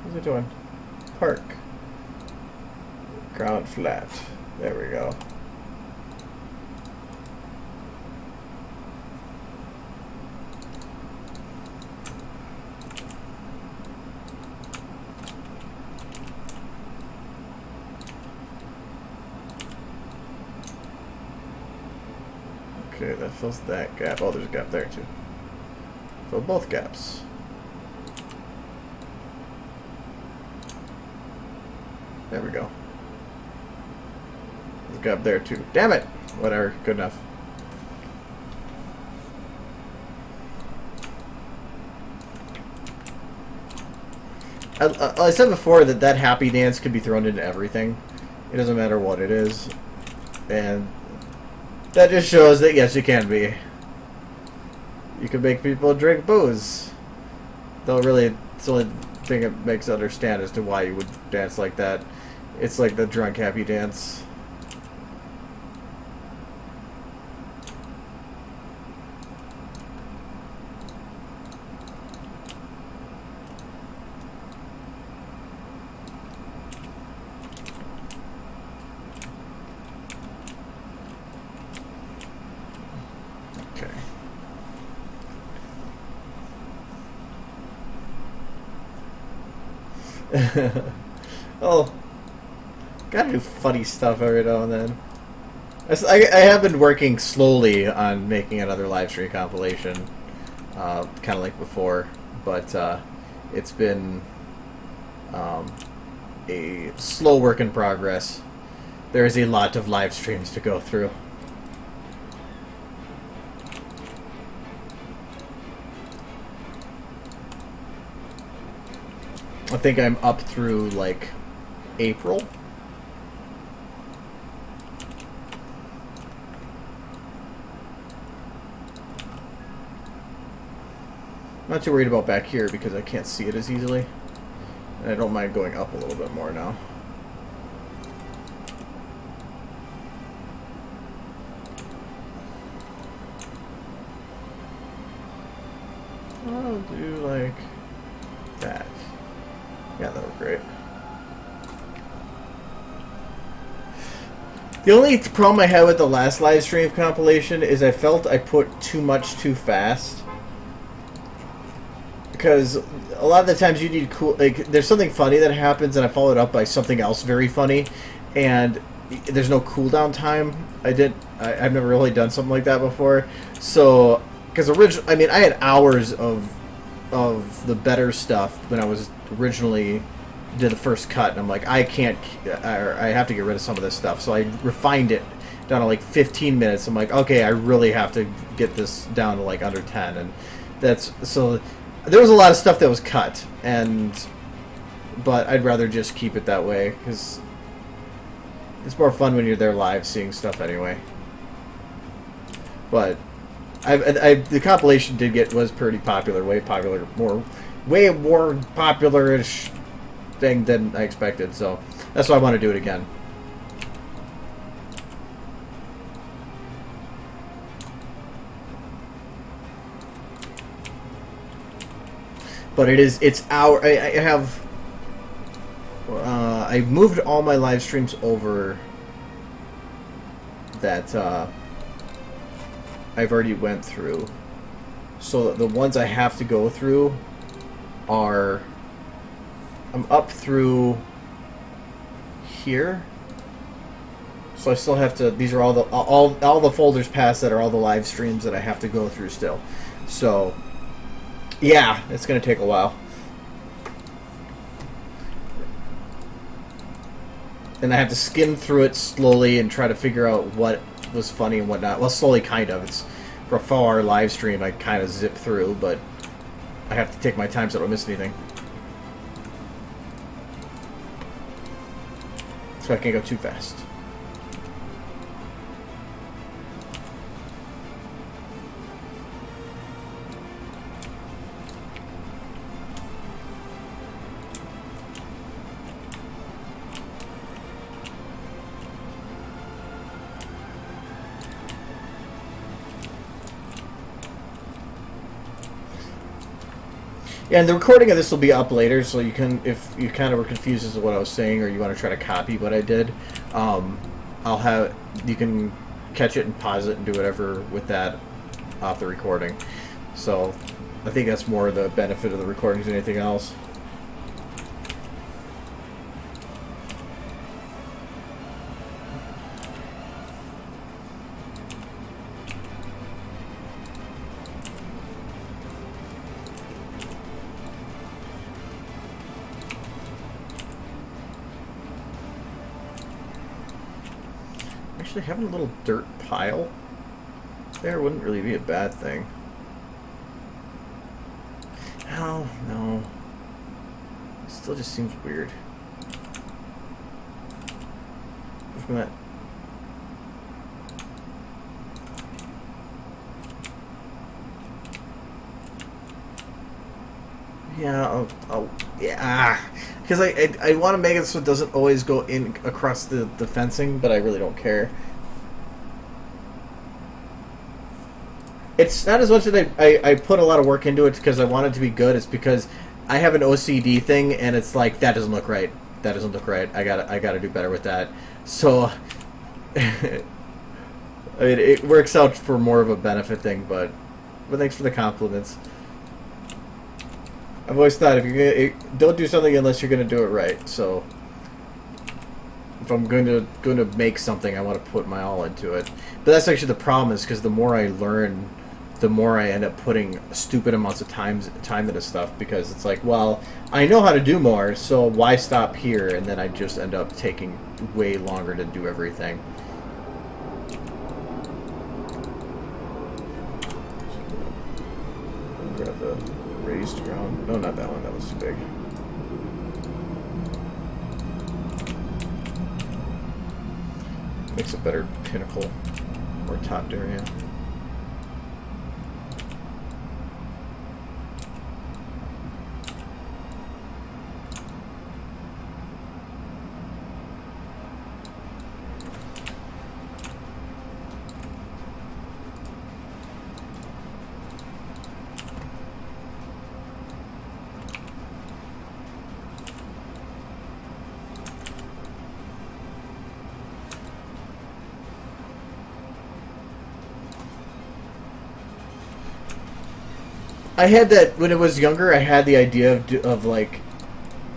what's it doing? Park. Ground flat. There we go. Okay, that fills that gap. Oh, there's a gap there too. Fill both gaps. There we go. There's a gap there too. Damn it! Whatever, good enough. I said before that happy dance could be thrown into everything. It doesn't matter what it is. And that just shows that yes, you can be. You can make people drink booze. Though really, it's the only thing it makes understand as to why you would dance like that. It's like the drunk happy dance. Oh, gotta do funny stuff every now and then. I have been working slowly on making another live stream compilation, kind of like before, but it's been a slow work in progress. There is a lot of live streams to go through. I think I'm up through, like, April. I'm not too worried about back here because I can't see it as easily. And I don't mind going up a little bit more now. I'll do, like, that. Yeah, that would be great. The only problem I had with the last live stream compilation is I felt I put too much too fast. Because a lot of the times you need cool... Like, there's something funny that happens and I follow it up by something else very funny. And there's no cooldown time. I've never really done something like that before. So, because I mean, I had hours of the better stuff when I was originally did the first cut, and I'm like, I have to get rid of some of this stuff, so I refined it down to like 15 minutes. I'm like, okay, I really have to get this down to like under 10, and so there was a lot of stuff that was cut, but I'd rather just keep it that way because it's more fun when you're there live seeing stuff anyway. But the compilation was pretty popular, way more popular-ish thing than I expected, so that's why I want to do it again. But I moved all my live streams over that I've already went through. So the ones I have to go through are... I'm up through here. So I still have to... These are all the folders past that are all the live streams that I have to go through still. So, yeah, it's going to take a while. And I have to skim through it slowly and try to figure out what was funny and what not. Well, slowly, kind of. It's for a 4-hour live stream. I kind of zip through, but I have to take my time so I don't miss anything. So I can't go too fast. Yeah, and the recording of this will be up later, so you can, if you kind of were confused as to what I was saying, or you want to try to copy what I did, you can catch it and pause it and do whatever with that off the recording. So I think that's more the benefit of the recording than anything else. Actually, having a little dirt pile there wouldn't really be a bad thing. Oh, no. It still just seems weird. From that. Yeah, yeah, because I want to make it so it doesn't always go in across the fencing, but I really don't care. It's not as much that I put a lot of work into it because I want it to be good. It's because I have an OCD thing, and it's like, that doesn't look right. That doesn't look right. I gotta do better with that. So, I mean, it works out for more of a benefit thing, but thanks for the compliments. I've always thought if you're gonna, don't do something unless you're gonna do it right. So if I'm going to make something, I want to put my all into it. But that's actually the problem, is because the more I learn, the more I end up putting stupid amounts of time into stuff, because it's like, well, I know how to do more, so why stop here? And then I just end up taking way longer to do everything. Grab the raised ground. No, not that one. That was too big. Makes a better pinnacle or topped area. I had that when I was younger. I had the idea of like,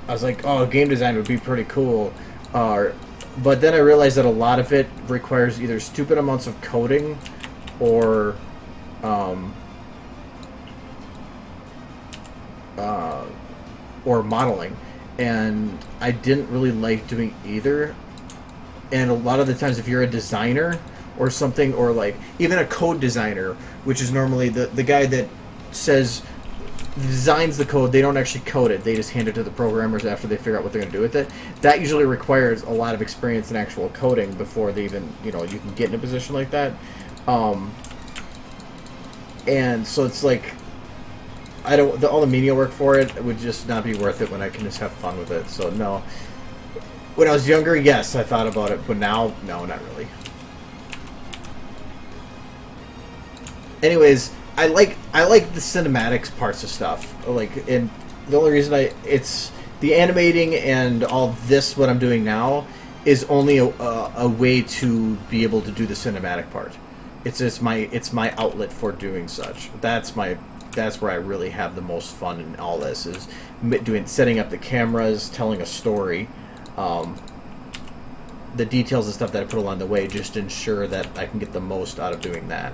I was like, oh, game design would be pretty cool, but then I realized that a lot of it requires either stupid amounts of coding, or modeling, and I didn't really like doing either. And a lot of the times, if you're a designer or something, or like even a code designer, which is normally the guy that designs the code, they don't actually code it. They just hand it to the programmers after they figure out what they're going to do with it. That usually requires a lot of experience in actual coding before they even, you can get in a position like that. And so it's like, all the media work for it would just not be worth it when I can just have fun with it. So no. When I was younger, yes, I thought about it, but now, no, not really. Anyways, I like the cinematics parts of stuff. And the only reason it's the animating and all this, what I'm doing now, is only a way to be able to do the cinematic part. It's my outlet for doing such. That's where I really have the most fun in all this, is setting up the cameras, telling a story, the details and stuff that I put along the way, just to ensure that I can get the most out of doing that.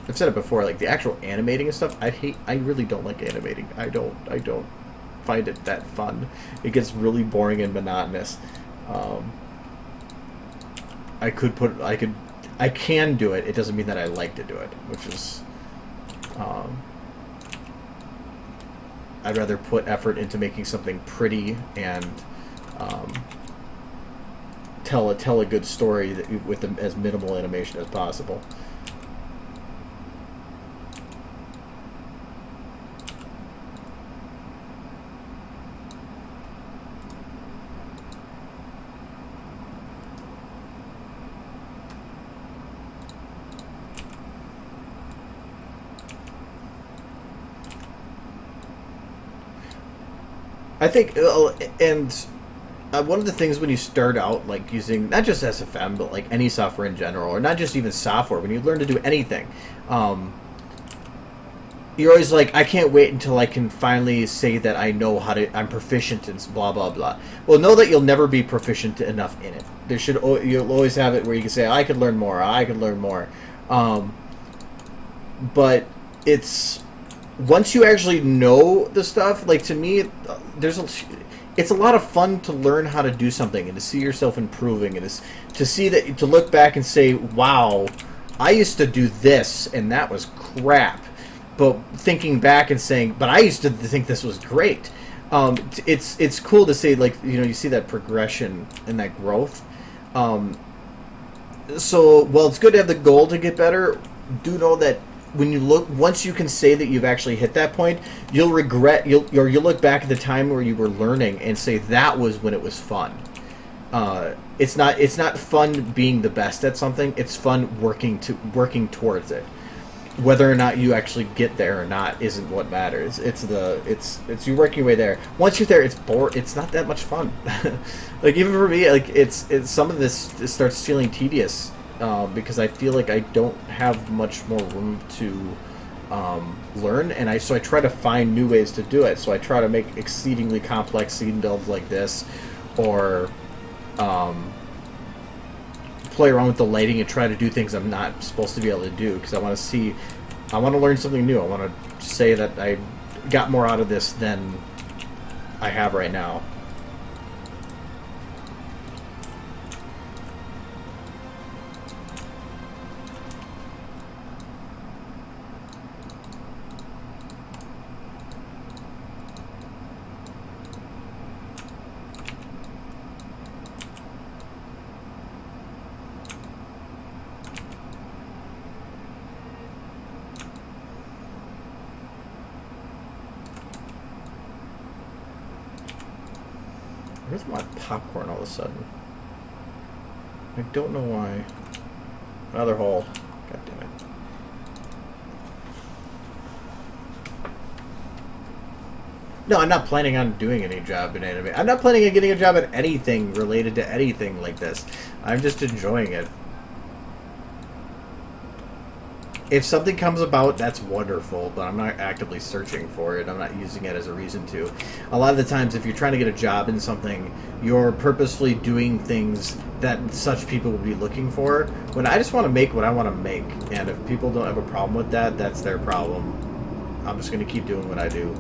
I've said it before, like the actual animating and stuff, I really don't like animating. I don't find it that fun. It gets really boring and monotonous. I can do it. It doesn't mean that I like to do it, which is, I'd rather put effort into making something pretty and tell a good story with as minimal animation as possible. I think, and one of the things when you start out, like using not just SFM, but like any software in general, or not just even software, when you learn to do anything, you're always like, I can't wait until I can finally say that I know how to, I'm proficient in blah blah blah. Well, know that you'll never be proficient enough in it. You'll always have it where you can say, I could learn more, I could learn more. But it's, once you actually know the stuff, like, to me, it's a lot of fun to learn how to do something and to see yourself improving, and to see that, to look back and say, wow, I used to do this and that was crap. But thinking back and saying, but I used to think this was great. It's cool to see, like, you see that progression and that growth. So, well, it's good to have the goal to get better. Do know that when you look, once you can say that you've actually hit that point, you'll look back at the time where you were learning and say that was when it was fun. It's not fun being the best at something. It's fun working towards it. Whether or not you actually get there or not isn't what matters. It's you working your way there. Once you're there, it's not that much fun. Like, even for me, like, it's some of this starts feeling tedious, because I feel like I don't have much more room to learn, and so I try to find new ways to do it. So I try to make exceedingly complex scene builds like this, or play around with the lighting and try to do things I'm not supposed to be able to do, because I want to learn something new. I want to say that I got more out of this than I have right now. Where's my popcorn all of a sudden? I don't know why. Another hole. God damn it. No, I'm not planning on doing any job in anime. I'm not planning on getting a job at anything related to anything like this. I'm just enjoying it. If something comes about, that's wonderful, but I'm not actively searching for it. I'm not using it as a reason to. A lot of the times, if you're trying to get a job in something, you're purposefully doing things that such people would be looking for. When I just want to make what I want to make, and if people don't have a problem with that, that's their problem. I'm just going to keep doing what I do.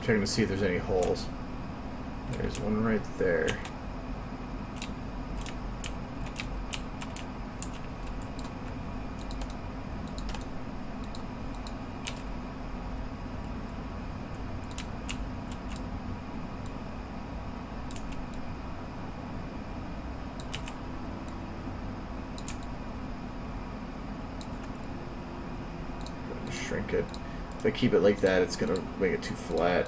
Checking to see if there's any holes. There's one right there. Shrink it. If I keep it like that, it's going to make it too flat.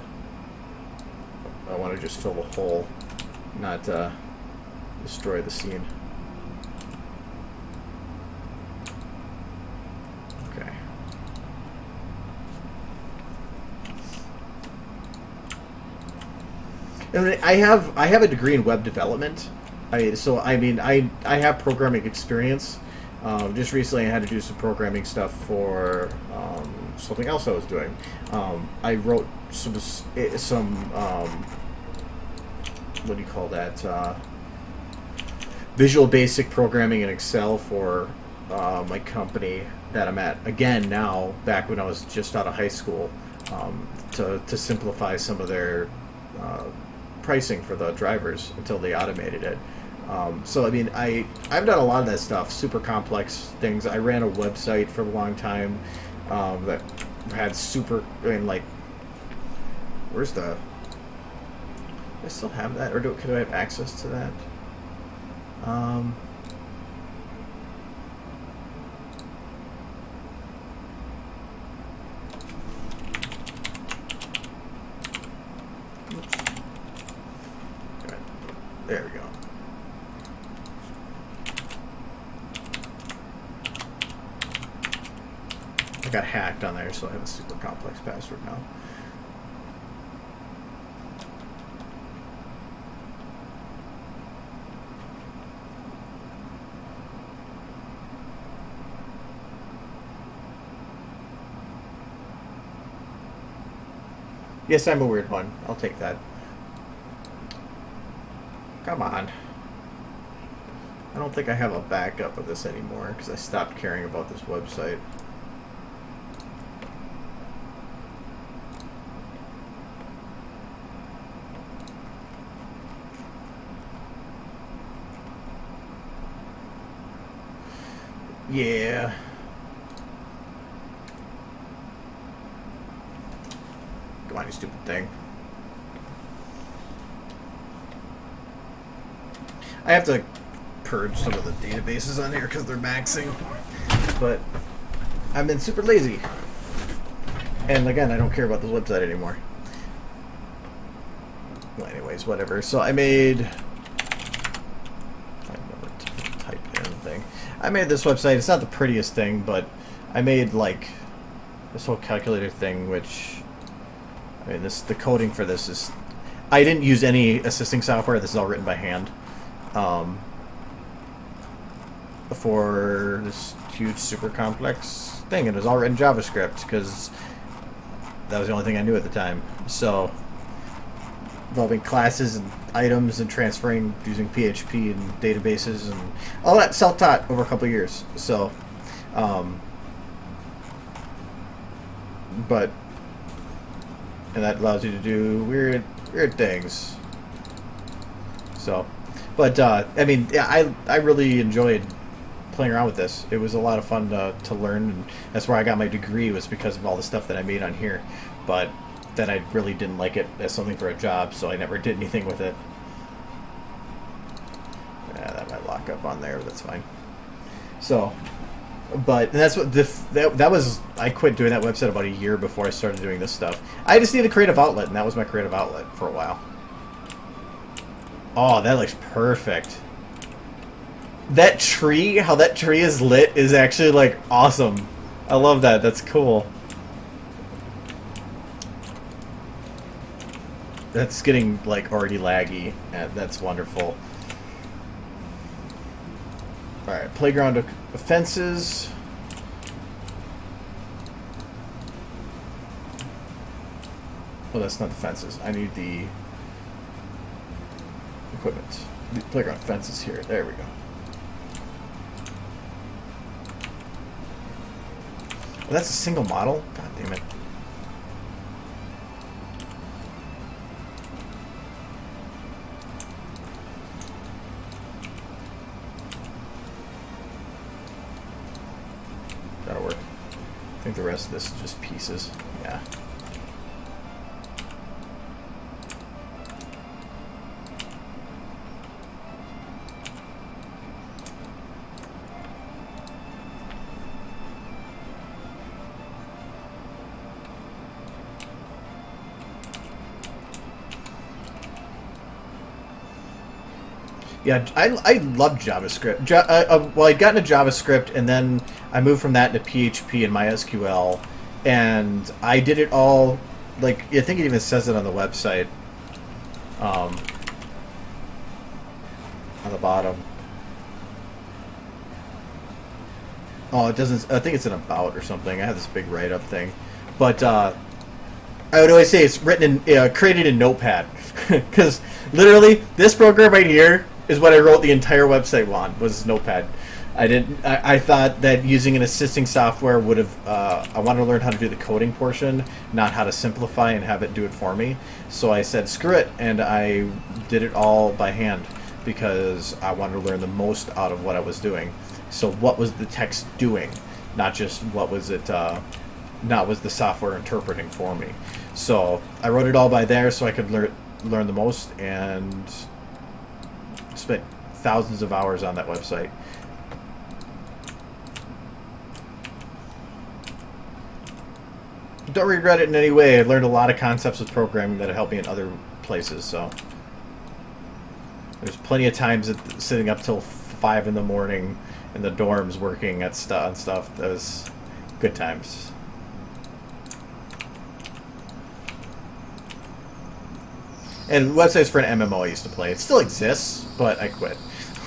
I want to just fill the hole, not destroy the scene. Okay. And I have a degree in web development. I have programming experience. Just recently I had to do some programming stuff for something else I was doing. I wrote some what do you call that? Visual Basic programming in Excel for my company that I'm at. Again, now, back when I was just out of high school, to simplify some of their pricing for the drivers until they automated it. So I mean, I've done a lot of that stuff, super complex things. I ran a website for a long time that had like, where's the? Do I still have that, or could I have access to that? Oops. There we go. I got hacked on there, so I have a super complex password now. Yes, I'm a weird one. I'll take that. Come on. I don't think I have a backup of this anymore because I stopped caring about this website. Yeah. Come on, you stupid thing. I have to purge some of the databases on here because they're maxing. But I've been super lazy. And again, I don't care about this website anymore. Well, anyways, whatever. So I made... I never type in anything. I made this website. It's not the prettiest thing, but I made like this whole calculator thing, which... I mean, the coding for this is... I didn't use any assisting software. This is all written by hand. For this huge, super complex thing. And it was all written in JavaScript, because that was the only thing I knew at the time. So, involving classes and items and transferring using PHP and databases and all that self-taught over a couple of years. So, but... and that allows you to do weird things. So, but I mean, yeah, I really enjoyed playing around with this. It was a lot of fun to learn, and that's where I got my degree, was because of all the stuff that I made on here. But then I really didn't like it as something for a job, so I never did anything with it. Yeah, that might lock up on there, but that's fine. So, but and that's what that was. I quit doing that website about a year before I started doing this stuff. I just needed a creative outlet, and that was my creative outlet for a while. Oh, that looks perfect. That tree, how that tree is lit, is actually like awesome. I love that. That's cool. That's getting like already laggy. That's wonderful. Alright, playground offenses. Oh, that's not the fences. I need the equipment. The playground fences here. There we go. Oh, that's a single model? God damn it. That'll work. I think the rest of this is just pieces. Yeah. Yeah, I love JavaScript. Well, I'd gotten to JavaScript, and then I moved from that to PHP and MySQL, and I did it all, like, I think it even says it on the website, on the bottom. Oh, it doesn't, I think it's an about or something. I have this big write-up thing. But, I would always say it's written in, created in Notepad. Because, literally, this program right here is what I wrote the entire website on, was Notepad. I thought that using an assisting software would have, I wanted to learn how to do the coding portion, not how to simplify and have it do it for me. So I said, screw it, and I did it all by hand, because I wanted to learn the most out of what I was doing. So what was the text doing? Not just what was it, not was the software interpreting for me. So I wrote it all by there so I could learn the most, and spent thousands of hours on that website. Don't regret it in any way. I learned a lot of concepts with programming that have helped me in other places. So, There's plenty of times sitting up till 5 in the morning in the dorms working on stuff. That was good times. And websites for an MMO I used to play. It still exists, but I quit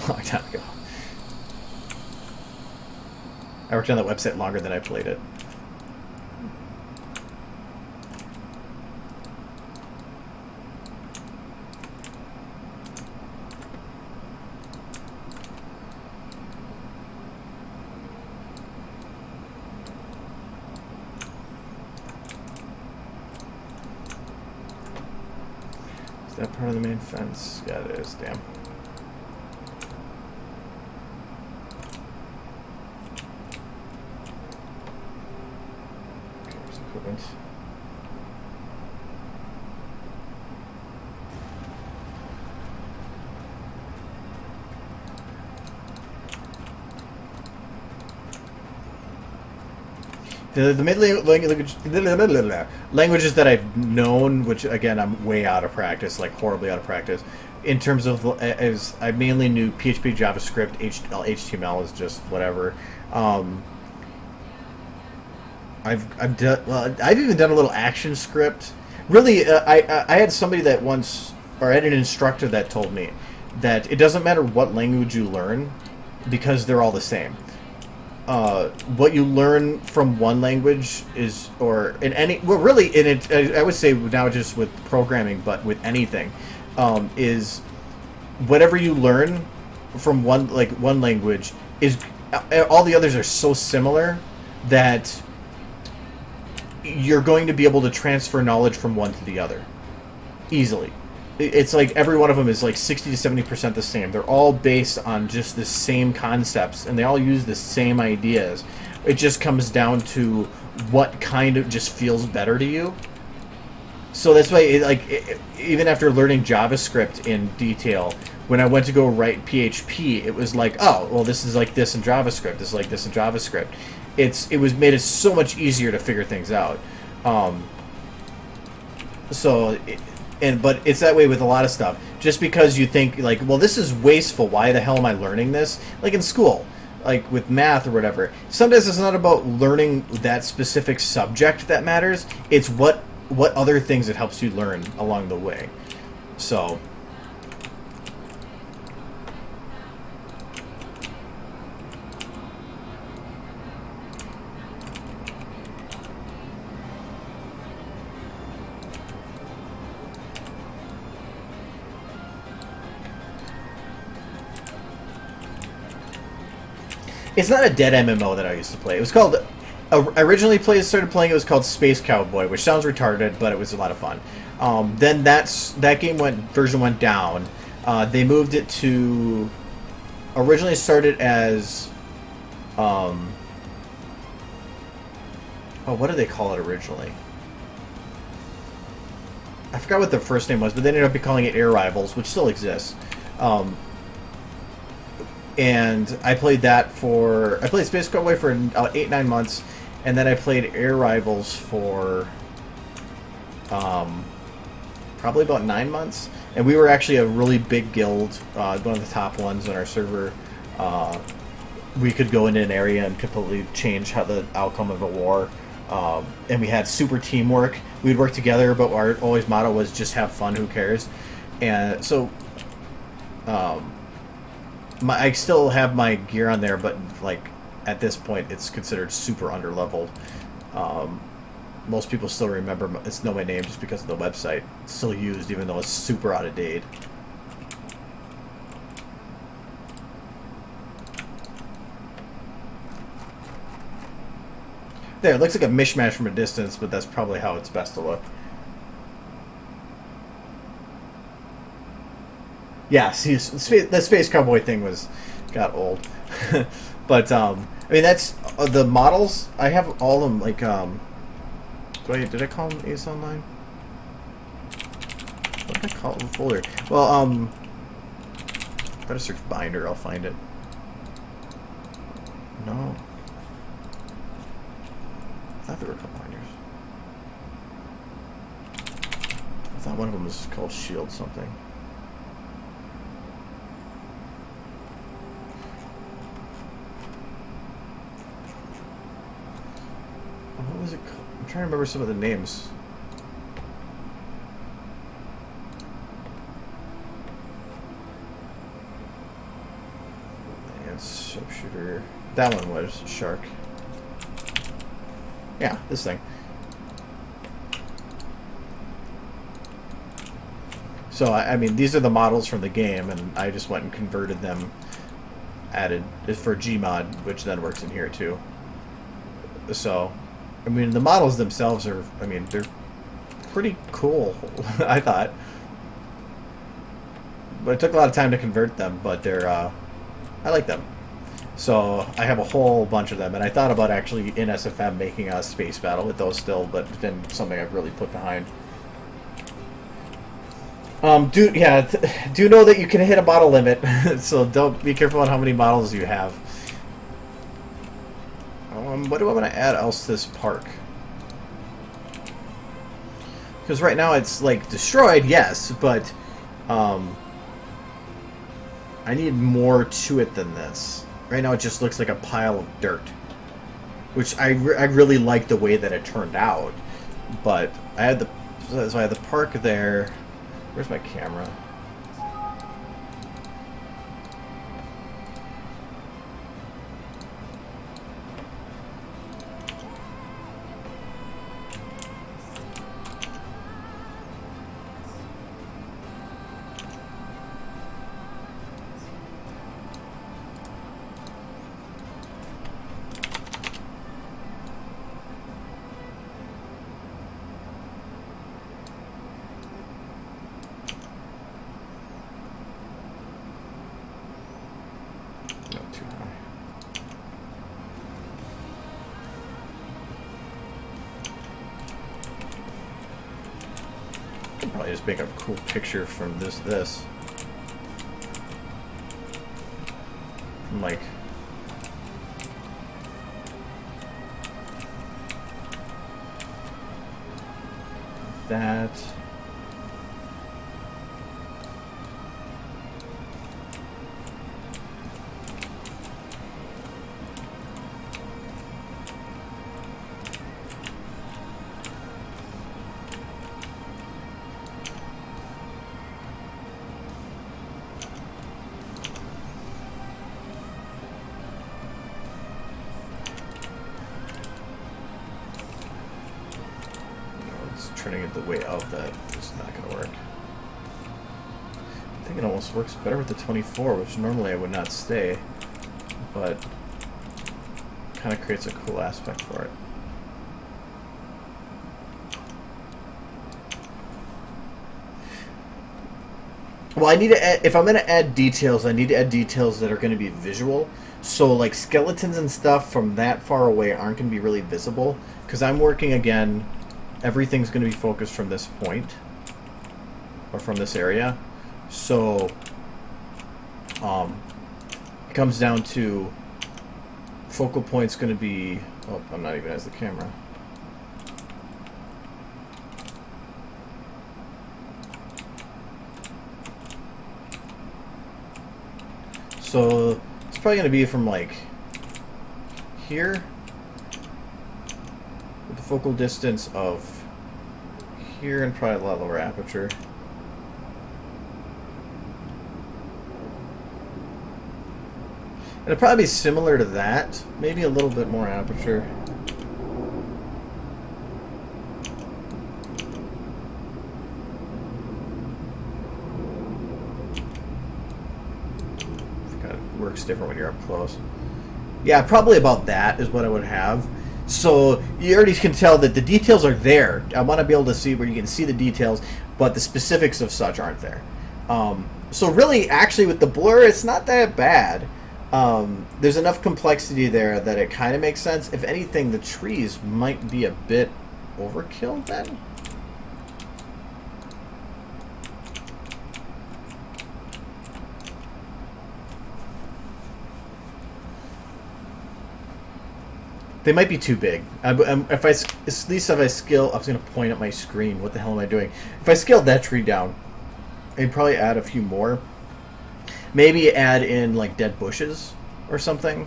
a long time ago. I worked on that website longer than I played it. Is that part of the main fence? Yeah, it is. Damn. Equipment. The main languages that I've known, which again I'm way out of practice, like horribly out of practice, in terms of as I mainly knew PHP, JavaScript, HTML is just whatever. I've done I've even done a little action script. Really, I had somebody that once, or I had an instructor that told me that it doesn't matter what language you learn because they're all the same. What you learn from one language is, or in any, well, really, in it, I would say now just with programming, but with anything, is whatever you learn from one language is all the others are so similar that you're going to be able to transfer knowledge from one to the other easily. It's like every one of them is like 60 to 70% the same. They're all based on just the same concepts, and they all use the same ideas. It just comes down to what kind of just feels better to you. So that's why, even after learning JavaScript in detail, when I went to go write PHP, it was like, oh, well, this is like this in JavaScript. This is like this in JavaScript. It was made it so much easier to figure things out. But it's that way with a lot of stuff. Just because you think, like, well, this is wasteful, why the hell am I learning this? Like in school, like with math or whatever. Sometimes it's not about learning that specific subject that matters. It's what other things it helps you learn along the way. So... It's not a dead MMO that I used to play. It was called... I originally started playing, it was called Space Cowboy, which sounds retarded, but it was a lot of fun. Then that version went down. They moved it to... Originally started as... what did they call it originally? I forgot what the first name was, but they ended up calling it Air Rivals, which still exists. And I played Space Cowboy for about 8-9 months, and then I played Air Rivals for probably about 9 months. And we were actually a really big guild, one of the top ones on our server. We could go into an area and completely change how the outcome of a war. And we had super teamwork. We'd work together, but our always motto was just have fun, who cares? And so... I still have my gear on there, but like at this point, it's considered super underleveled. Most people still remember it's Know My Name just because of the website. It's still used, even though it's super out of date. There, it looks like a mishmash from a distance, but that's probably how it's best to look. Yeah, see, the Space Cowboy thing got old. But, I mean, that's... the models, I have all of them, like, did I call them Ace Online? What did I call the folder? Well, better search binder, I'll find it. No. I thought there were a couple binders. I thought one of them was called Shield something. is it called? I'm trying to remember some of the names. And sharpshooter. That one was shark. Yeah, this thing. So, I mean, these are the models from the game, and I just went and converted them, added for Gmod, which then works in here too. So, I mean, the models themselves are, I mean, they're pretty cool, I thought. But it took a lot of time to convert them, but they're, I like them. So, I have a whole bunch of them, and I thought about actually in SFM making a space battle with those still, but it's been something I've really put behind. Do know that you can hit a model limit, so don't be careful on how many models you have. What do I want to add else to this park? Because right now it's like destroyed, yes, but I need more to it than this. Right now it just looks like a pile of dirt, which I really like the way that it turned out. But I had so I had the park there. Where's my camera? Probably just make a cool picture from this. From like that. Turning it the way of that is not going to work. I think it almost works better with the 24, which normally I would not stay, but kind of creates a cool aspect for it. Well, I need to add, if I'm going to add details, I need to add details that are going to be visual. So like skeletons and stuff from that far away aren't going to be really visible, because I'm working again. Everything's going to be focused from this point, or from this area. So, it comes down to focal point's going to be. Oh, I'm not even as the camera. So it's probably going to be from like here. With the focal distance of here and probably a lot lower aperture. It'll probably be similar to that, maybe a little bit more aperture. It kind of works different when you're up close. Yeah, probably about that is what I would have. So you already can tell that the details are there. I want to be able to see where you can see the details, but the specifics of such aren't there. So really, actually, with the blur, it's not that bad. There's enough complexity there that it kind of makes sense. If anything, the trees might be a bit overkill then. They might be too big. If I, at least if I scale, I was going to point at my screen. What the hell am I doing? If I scaled that tree down, I'd probably add a few more. Maybe add in like dead bushes or something,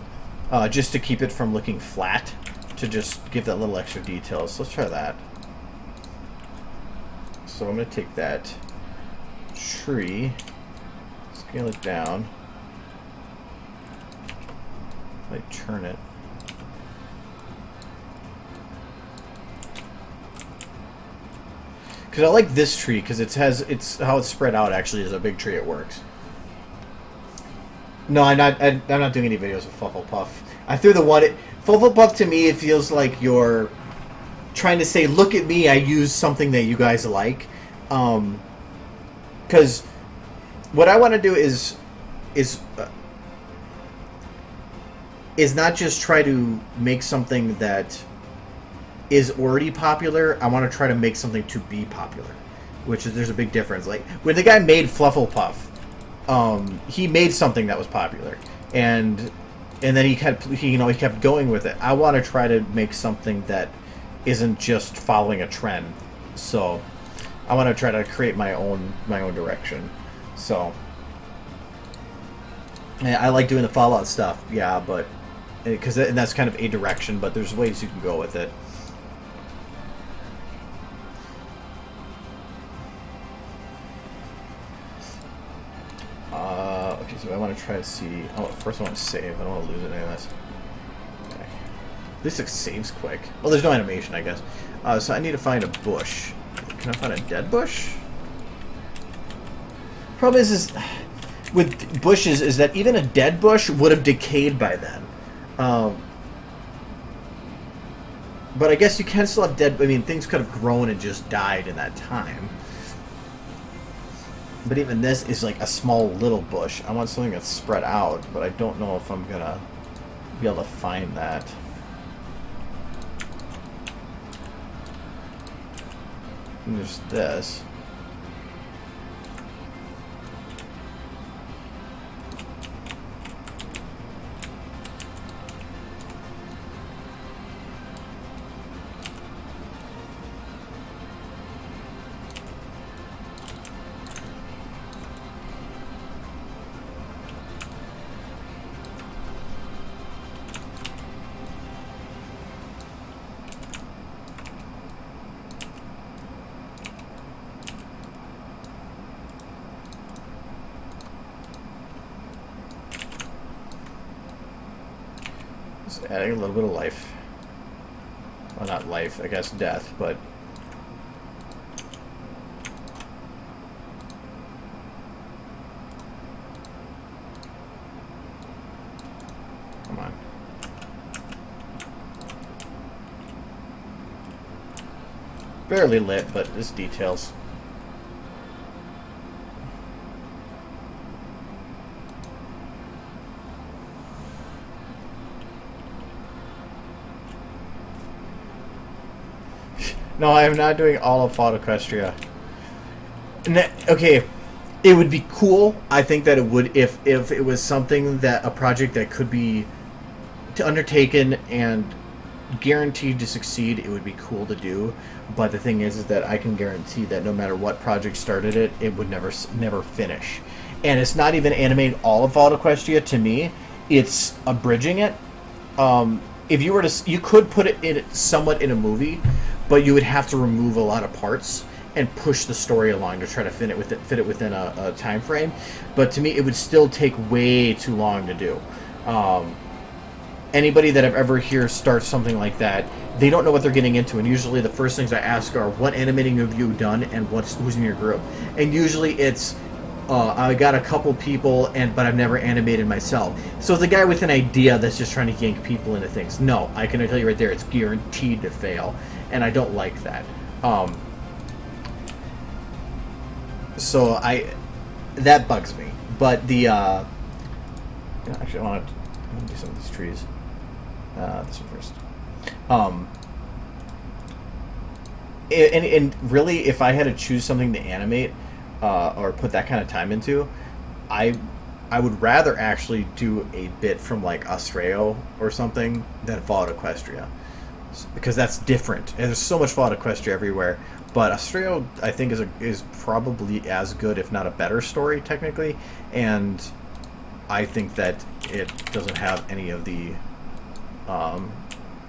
just to keep it from looking flat, to just give that little extra detail. So let's try that. So I'm going to take that tree, scale it down, like turn it. Because I like this tree because it's how it's spread out actually is a big tree. It works. No, I'm not doing any videos with Flufflepuff. I threw the one. Flufflepuff to me, it feels like you're trying to say, "Look at me! I use something that you guys like." Because what I want to do is not just try to make something that is already popular. I want to try to make something to be popular, which is there's a big difference. Like when the guy made Flufflepuff, he made something that was popular, and then he kept going with it. I want to try to make something that isn't just following a trend. So I want to try to create my own direction. So yeah, I like doing the Fallout stuff, yeah, but because that's kind of a direction, but there's ways you can go with it. Okay, so I want to try to see. Oh, first I want to save. I don't want to lose it any of this. Okay. At least it saves quick. Well, there's no animation, I guess. So I need to find a bush. Can I find a dead bush? Problem is with bushes is that even a dead bush would have decayed by then. But I guess you can still have dead. I mean, things could have grown and just died in that time. But even this is like a small little bush. I want something that's spread out, but I don't know if I'm gonna be able to find that. And there's this. Adding a little bit of life. Well, not life, I guess death, but... Come on. Barely lit, but it's details. No, I am not doing all of Fallout Equestria. Okay, it would be cool. I think that it would if it was something that a project that could be undertaken and guaranteed to succeed. It would be cool to do. But the thing is that I can guarantee that no matter what project started it, it would never finish. And it's not even animating all of Fallout Equestria. To me, it's abridging it. If you were to, you could put it in somewhat in a movie, but you would have to remove a lot of parts and push the story along to try to fit it within a time frame. But to me, it would still take way too long to do. Anybody that I've ever heard start something like that, they don't know what they're getting into, and usually the first things I ask are, what animating have you done, and who's in your group? And usually it's, I got a couple people, but I've never animated myself. So it's a guy with an idea that's just trying to yank people into things. No, I can tell you right there, it's guaranteed to fail, and I don't like that. So that bugs me. But the actually, I want to do some of these trees. This one first. And really, if I had to choose something to animate or put that kind of time into, I would rather actually do a bit from like Australia or something than Fallout Equestria, because that's different. And there's so much Fallout Equestria everywhere. But Australia, I think, is probably as good, if not a better story technically, and I think that it doesn't have any of the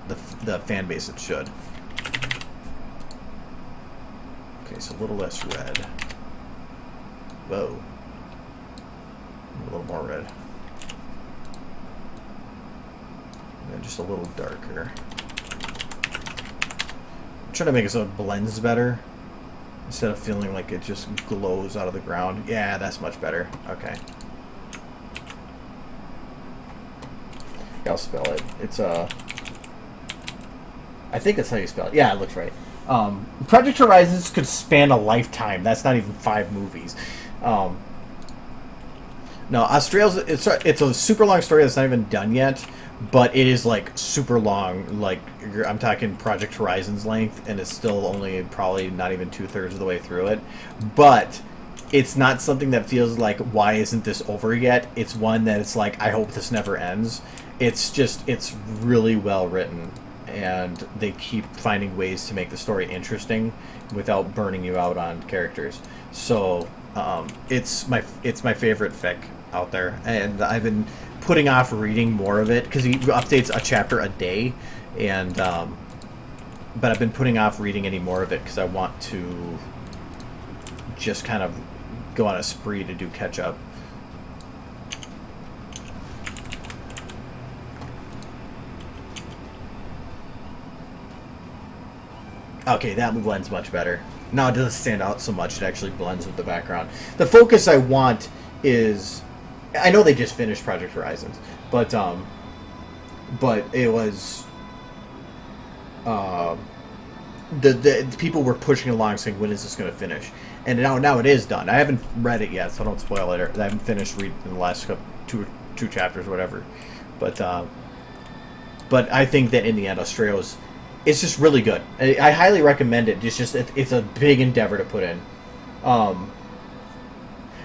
the fan base it should. Okay, so a little less red. Whoa. A little more red. And just a little darker. I'm trying to make it so it blends better instead of feeling like it just glows out of the ground. Yeah, that's much better. Okay. I'll spell it. It's I think that's how you spell it. Yeah, it looks right. Project Horizons could span a lifetime. That's not even 5 movies. No, Australia's it's a super long story that's not even done yet, but it is like super long. Like I'm talking Project Horizons length, and it's still only probably not even 2/3 of the way through it. But it's not something that feels like, why isn't this over yet? It's one that it's like, I hope this never ends. It's really well written, and they keep finding ways to make the story interesting without burning you out on characters. So it's my favorite fic out there, and I've been putting off reading more of it because he updates a chapter a day, and but I've been putting off reading any more of it because I want to just kind of go on a spree to do catch up. Okay, that blends much better. Now it doesn't stand out so much. It actually blends with the background. The focus I want is... I know they just finished Project Horizons, but it was... the people were pushing along saying, when is this going to finish? And now it is done. I haven't read it yet, so don't spoil it. I haven't finished reading the last two chapters or whatever. But I think that in the end, Australia's... It's just really good. I highly recommend it. It's a big endeavor to put in.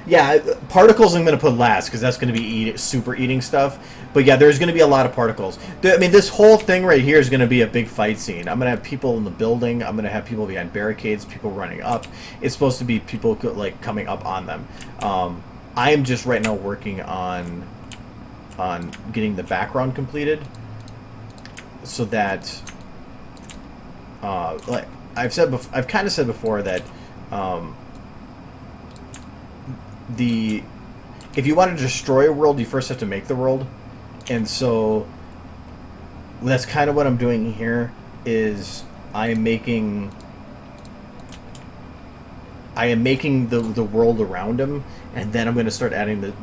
Yeah, particles I'm going to put last because that's going to be super eating stuff. But yeah, there's going to be a lot of particles. I mean, this whole thing right here is going to be a big fight scene. I'm going to have people in the building. I'm going to have people behind barricades, people running up. It's supposed to be people like coming up on them. I am just right now working on getting the background completed so that... like I've kind of said before that if you want to destroy a world, you first have to make the world, and so that's kind of what I'm doing here. Is I am making the world around him, and then I'm going to start adding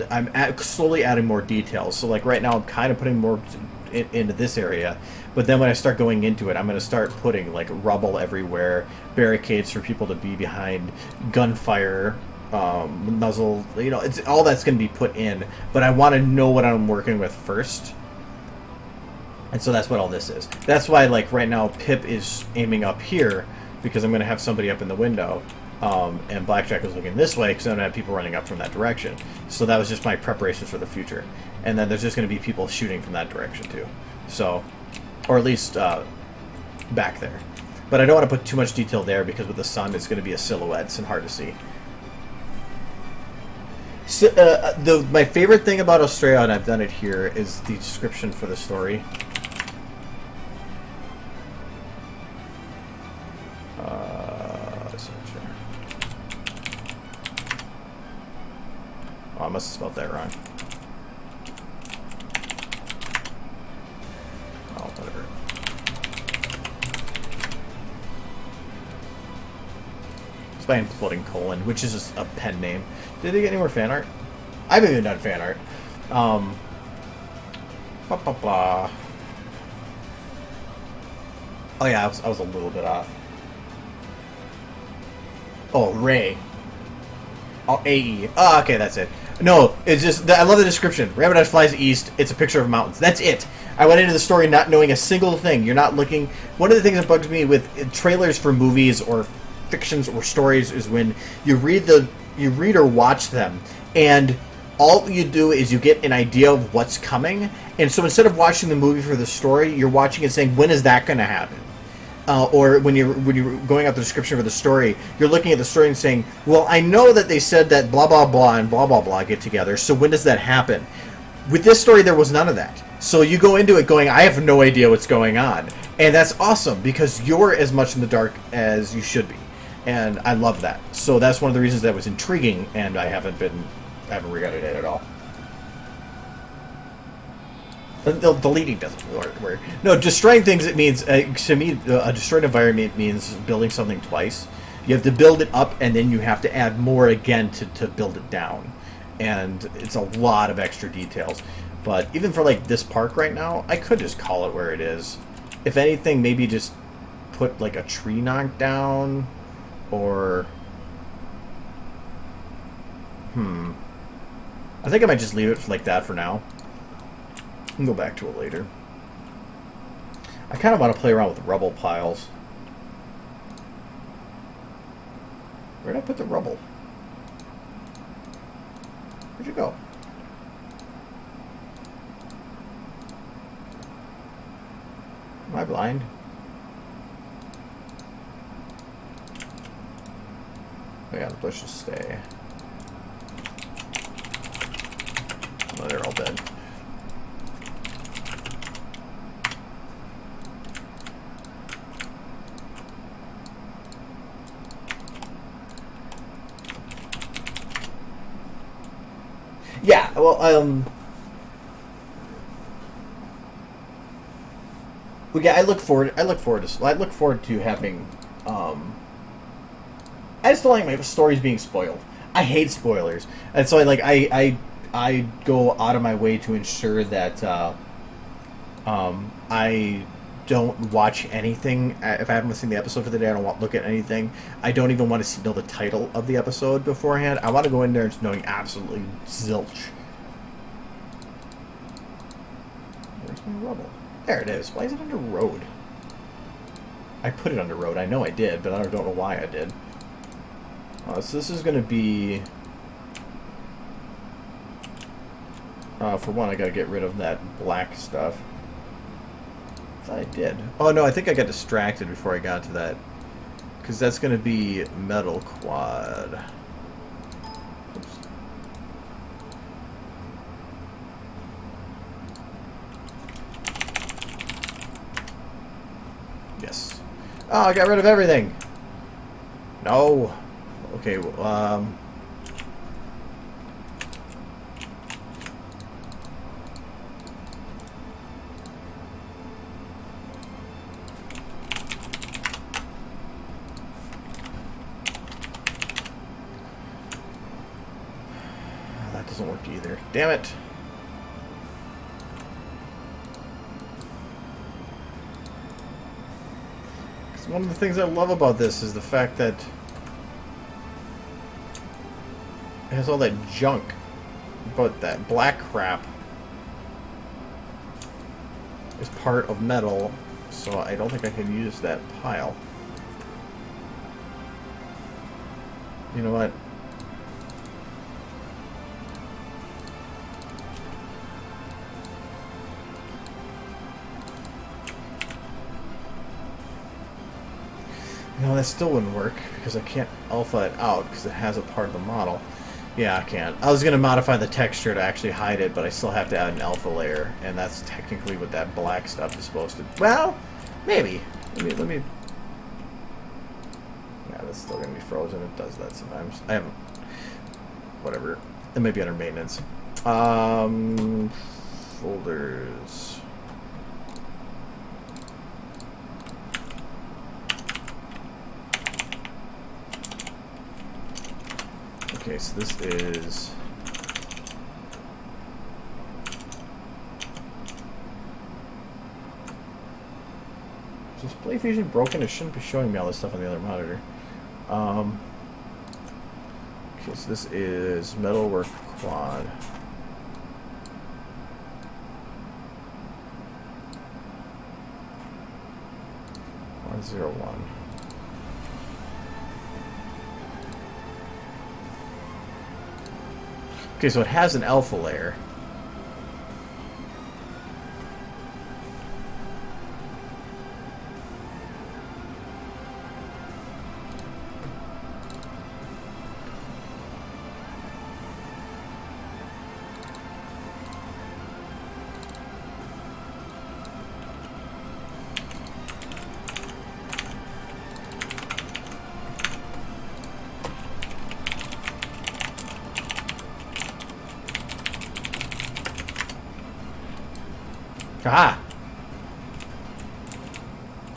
slowly adding more details. So like right now, I'm kind of putting more into this area, but then when I start going into it, I'm going to start putting like rubble everywhere, barricades for people to be behind, gunfire, muzzle, it's all that's going to be put in, but I want to know what I'm working with first. And so that's what all this is. That's why, like, right now Pip is aiming up here because I'm going to have somebody up in the window, and Blackjack is looking this way because I'm going to have people running up from that direction. So that was just my preparations for the future. And then there's just going to be people shooting from that direction too. So, or at least back there. But I don't want to put too much detail there because with the sun it's going to be a silhouette and hard to see. So, my favorite thing about Australia, and I've done it here, is the description for the story. Oh, I must have spelled that wrong. Oh, whatever. It's by imploding colon, which is just a pen name. Did they get any more fan art? I haven't even done fan art. Blah, blah, blah. Oh yeah, I was a little bit off. Oh, Ray. Oh, AE. Oh, okay, that's it. No, it's just... I love the description. Rabbit flies east. It's a picture of mountains. That's it. I went into the story not knowing a single thing. You're not looking... One of the things that bugs me with trailers for movies or fictions or stories is when you read or watch them, and all you do is you get an idea of what's coming, and so instead of watching the movie for the story, you're watching it saying, when is that going to happen? Or when you're going out the description for the story, you're looking at the story and saying, well, I know that they said that blah, blah, blah, and blah, blah, blah get together, so when does that happen? With this story, there was none of that. So you go into it going, I have no idea what's going on. And that's awesome because you're as much in the dark as you should be, and I love that. So that's one of the reasons that was intriguing, and I haven't regretted it at all. The deleting doesn't work. No, destroying things, it means, to me, a destroyed environment means building something twice. You have to build it up, and then you have to add more again to build it down. And it's a lot of extra details. But even for, like, this park right now, I could just call it where it is. If anything, maybe just put, like, a tree knocked down, or... I think I might just leave it like that for now. We can go back to it later. I kind of want to play around with rubble piles. Where did I put the rubble? Where'd you go? Am I blind? Oh yeah, the bushes stay. Oh, they're all dead. Yeah, well, yeah, I look forward to having, I just don't like my stories being spoiled. I hate spoilers. And so I go out of my way to ensure that, I don't watch anything. If I haven't seen the episode for the day, I don't want to look at anything. I don't even want to know the title of the episode beforehand. I want to go in there just knowing absolutely zilch. Where's my rubble? There it is. Why is it under road? I put it under road. I know I did, but I don't know why I did. So this is going to be... for one, I got to get rid of that black stuff. I thought I did. Oh, no, I think I got distracted before I got to that. Because that's going to be metal quad. Oops. Yes. Oh, I got rid of everything. No. Okay, well, that doesn't work either. Damn it. Because one of the things I love about this is the fact that it has all that junk, but that black crap is part of metal, so I don't think I can use that pile. You know what? No, that still wouldn't work, because I can't alpha it out, because it has a part of the model. Yeah, I can't. I was going to modify the texture to actually hide it, but I still have to add an alpha layer, and that's technically what that black stuff is supposed to... Well, maybe. Let me... Yeah, that's still going to be frozen. It does that sometimes. I haven't... Whatever. It might be under maintenance. Folders... Okay, so this is... Is Display Fusion broken? It shouldn't be showing me all this stuff on the other monitor. Okay, so this is Metalwork Quad. $101. Okay, so it has an alpha layer. Ah!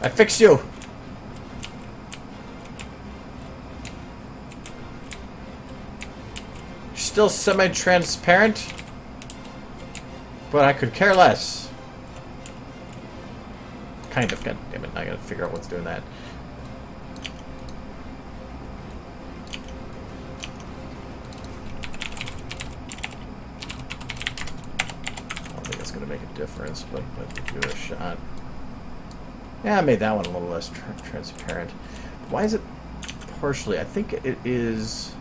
I fixed you! Still semi-transparent? But I could care less. Kind of, god damn it, I gotta figure out what's doing that. I don't think that's gonna make a difference, but let's give it a shot. Yeah, I made that one a little less transparent. Why is it partially? I think it is...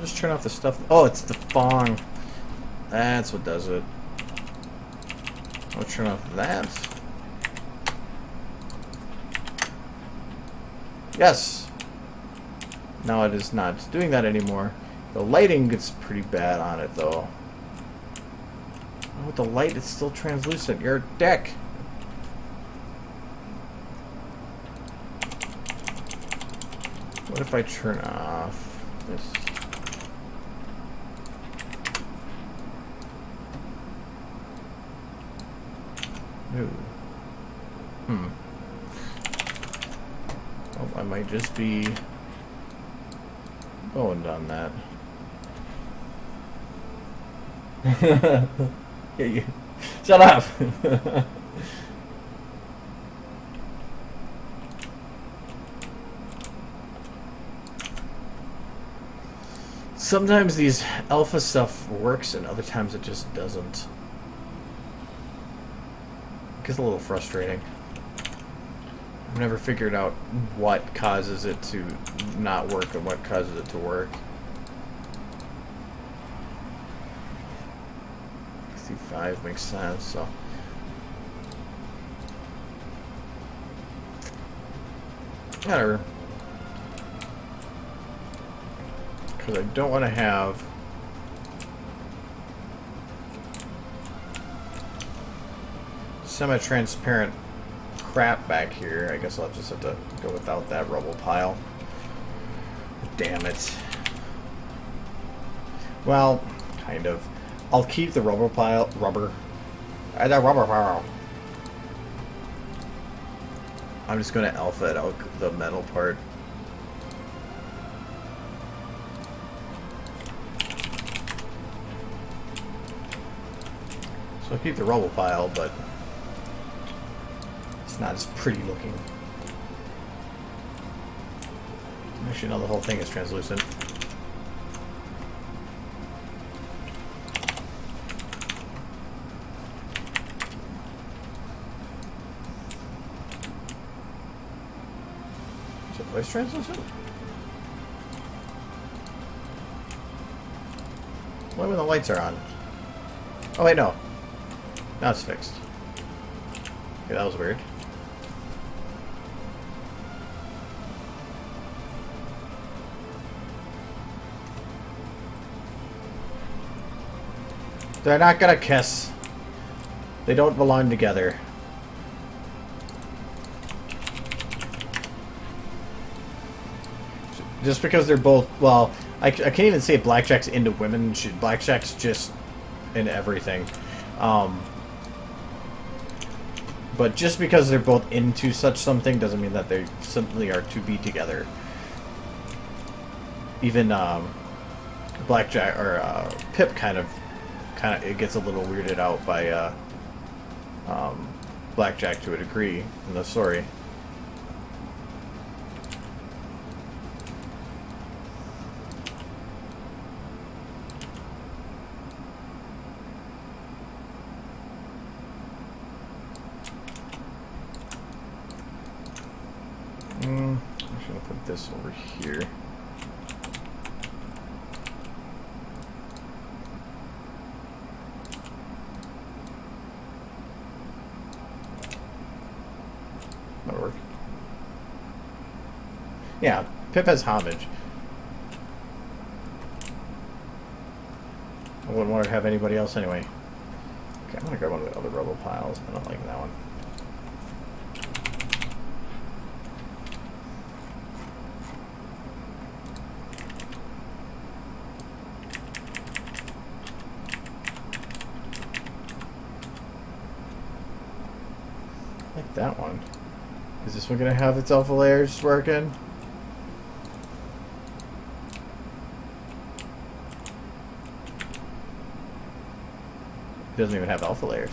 Just turn off the stuff. Oh, it's the Fong. That's what does it. I'll turn off that. Yes. Now it is not doing that anymore. The lighting gets pretty bad on it, though. Oh, with the light, it's still translucent. You're a dick. What if I turn off this? Ooh. Oh, I might just be going down that. Yeah, you shut up. Sometimes these alpha stuff works and other times it just doesn't. It gets a little frustrating. I've never figured out what causes it to not work and what causes it to work. C5 makes sense, so. Whatever. Because I don't want to have semi-transparent crap back here. I guess I'll just have to go without that rubble pile. Damn it. Well, kind of. I'll keep the rubber pile. I'm just going to alpha it out the metal part. So I'll keep the rubble pile, but it's not as pretty looking. Actually, no, the whole thing is translucent. Is it voice translucent? Why when the lights are on? Oh wait, no. Now it's fixed. Okay, that was weird. They're not gonna kiss. They don't belong together. Just because they're both, well, I can't even say Blackjack's into women. Blackjack's just into everything. But just because they're both into such something doesn't mean that they simply are to be together. Even Blackjack or Pip kind of it gets a little weirded out by Blackjack to a degree in the story. I'm just gonna put this over here. That'll work. Yeah, Pip has homage. I wouldn't want to have anybody else anyway. Okay, I'm gonna grab one of the other rubble piles. I don't like that one. that one. Is this one gonna have its alpha layers working? It doesn't even have alpha layers.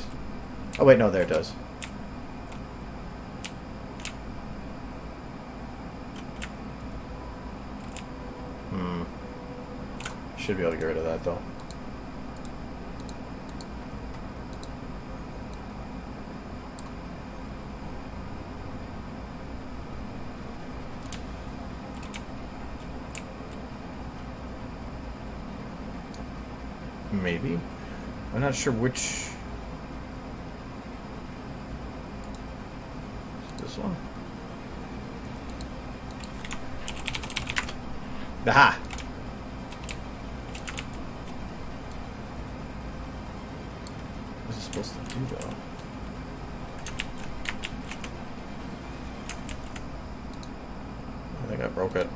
Oh wait, no, there it does. Should be able to get rid of that though. Maybe. I'm not sure which. Is this one? Aha! What's it supposed to do though? I think I broke it.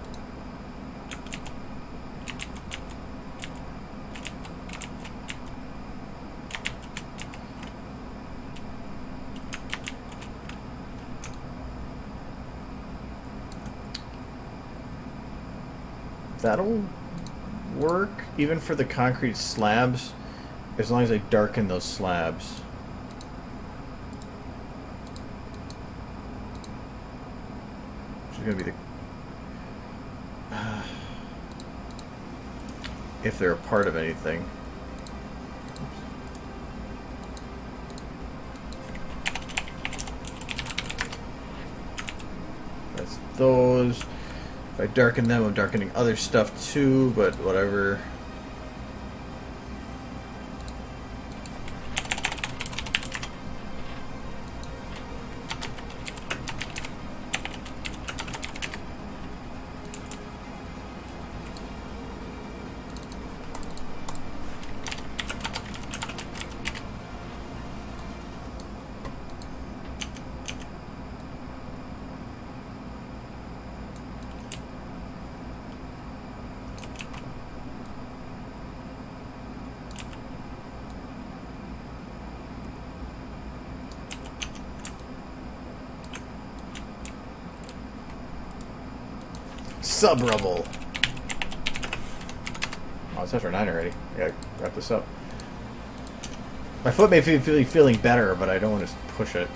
That'll work even for the concrete slabs, as long as I darken those slabs. Which is gonna be the if they're a part of anything. That's those. If I darken them, I'm darkening other stuff too, but whatever. Sub-rubble. Oh, it's after 9 already. I gotta wrap this up. My foot may be feeling better, but I don't want to push it.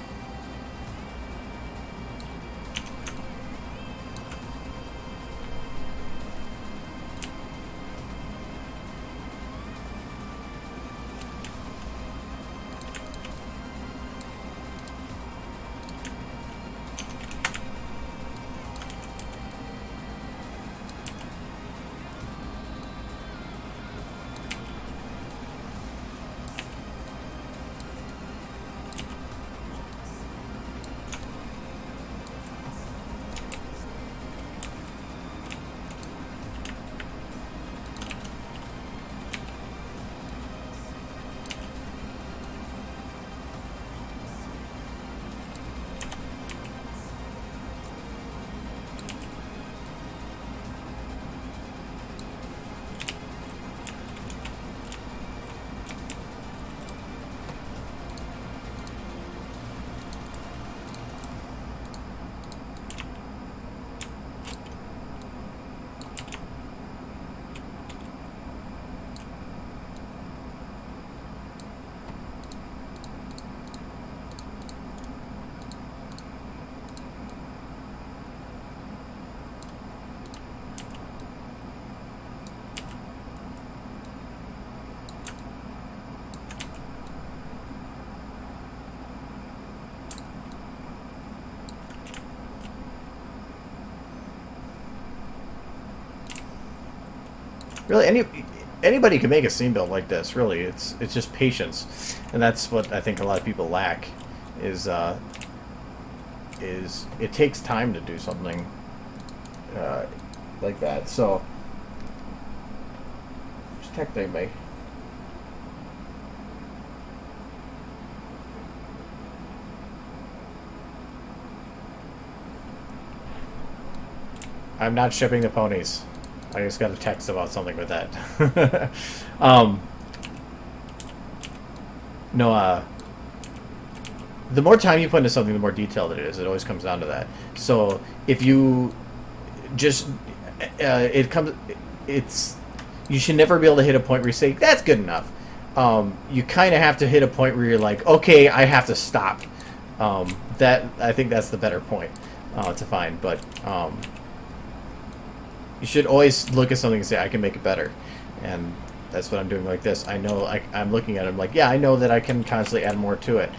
Really, anybody can make a seam build like this. Really, it's just patience, and that's what I think a lot of people lack. Is it takes time to do something like that. So, just texting me. I'm not shipping the ponies. I just got a text about something with that. No, the more time you put into something, the more detailed it is. It always comes down to that. So if you just it's you should never be able to hit a point where you say that's good enough. You kind of have to hit a point where you're like, okay, I have to stop. That I think that's the better point to find. But you should always look at something and say, I can make it better. And that's what I'm doing like this. I know I'm looking at it, I'm like, yeah, I know that I can constantly add more to it.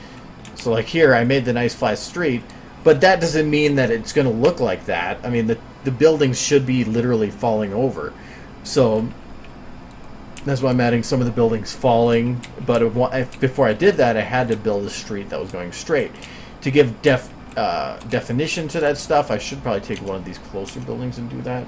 So like here, I made the nice flat street, but that doesn't mean that it's going to look like that. I mean, the buildings should be literally falling over. So that's why I'm adding some of the buildings falling. But before I did that, I had to build a street that was going straight. To give definition to that stuff, I should probably take one of these closer buildings and do that.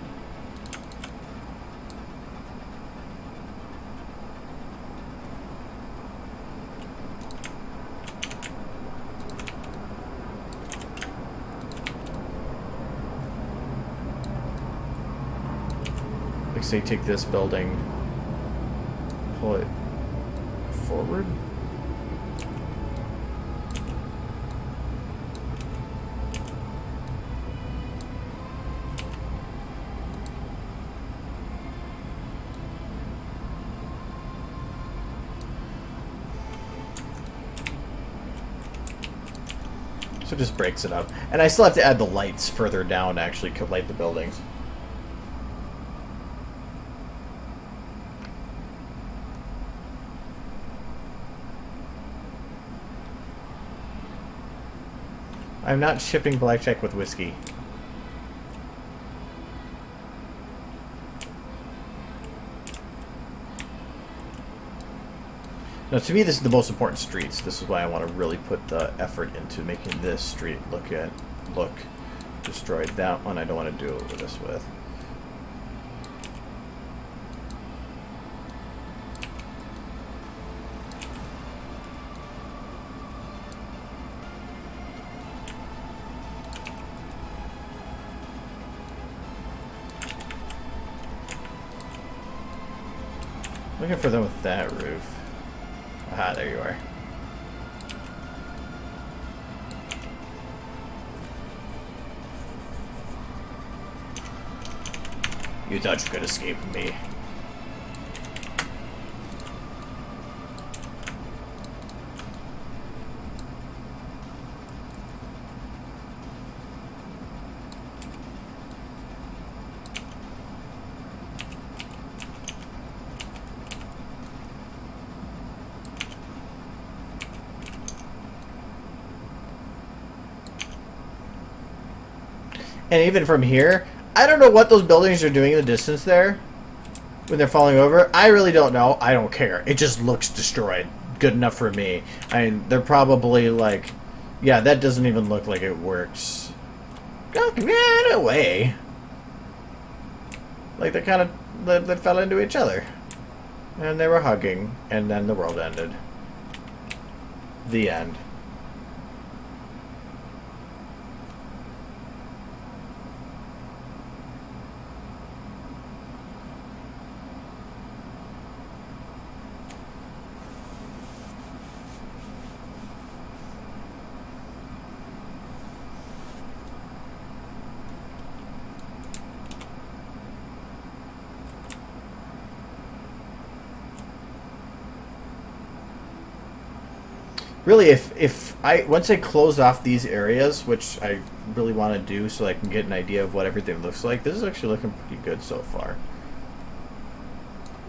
Like say take this building, pull it forward. So it just breaks it up. And I still have to add the lights further down to actually light the buildings. I'm not shipping blackjack with whiskey. Now, to me, this is the most important streets. This is why I want to really put the effort into making this street look destroyed. That one I don't want to do this with. Looking for them with that roof. Aha, there you are. You thought you could escape me. And even from here, I don't know what those buildings are doing in the distance there when they're falling over. I really don't know. I don't care. It just looks destroyed. Good enough for me. I mean, they're probably like, yeah, that doesn't even look like it works. Yeah, in a way. Like they kind of they fell into each other. And they were hugging. And then the world ended. The end. Really, if I once I close off these areas, which I really want to do so I can get an idea of what everything looks like, this is actually looking pretty good so far.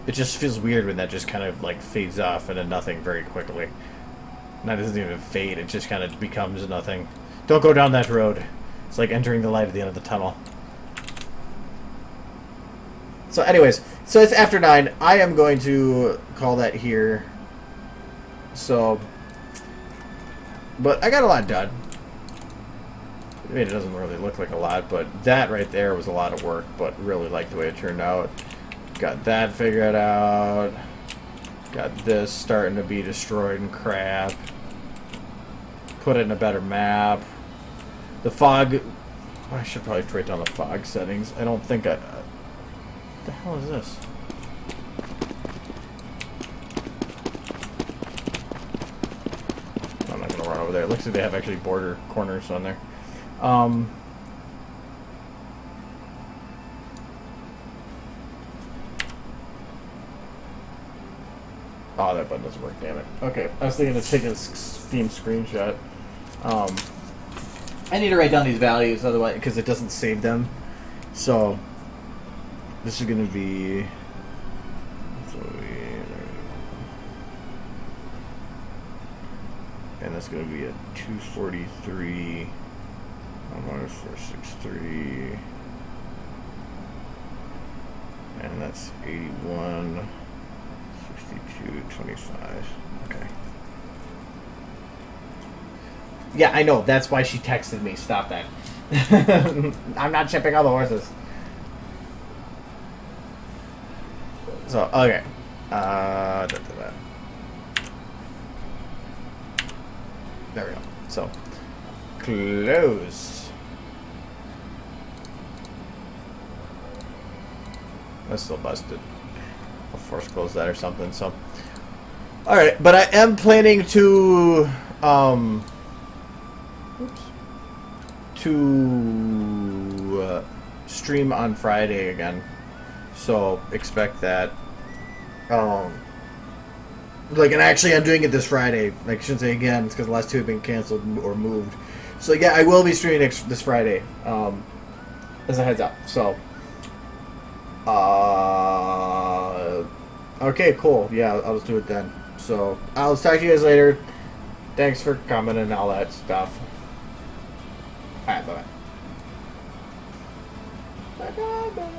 It just feels weird when that just kind of like fades off into nothing very quickly. And that doesn't even fade, it just kind of becomes nothing. Don't go down that road. It's like entering the light at the end of the tunnel. So anyways, so it's after 9. I am going to call that here. So... But I got a lot done. I mean, it doesn't really look like a lot, but that right there was a lot of work, but really like the way it turned out. Got that figured out. Got this starting to be destroyed and crap. Put it in a better map. The fog... I should probably write down the fog settings. I don't think I... What the hell is this? there. It looks like they have actually border corners on there. Oh, that button doesn't work, damn it. Okay, I was thinking of taking a Steam screenshot. I need to write down these values, otherwise, because it doesn't save them. So, this is going to be... And that's going to be a 243 minus 463. And that's 81, 62, 25. Okay. Yeah, I know. That's why she texted me. Stop that. I'm not shipping all the horses. So, okay. There we go. So, close. That's still busted. I'll force close that or something. So, all right. But I am planning to stream on Friday again. So expect that. Like, and actually, I'm doing it this Friday. Like, I shouldn't say again, it's because the last two have been canceled or moved. So, yeah, I will be streaming this Friday, as a heads up. So, okay, cool. Yeah, I'll just do it then. So, I'll talk to you guys later. Thanks for coming and all that stuff. Alright, bye-bye. Bye-bye.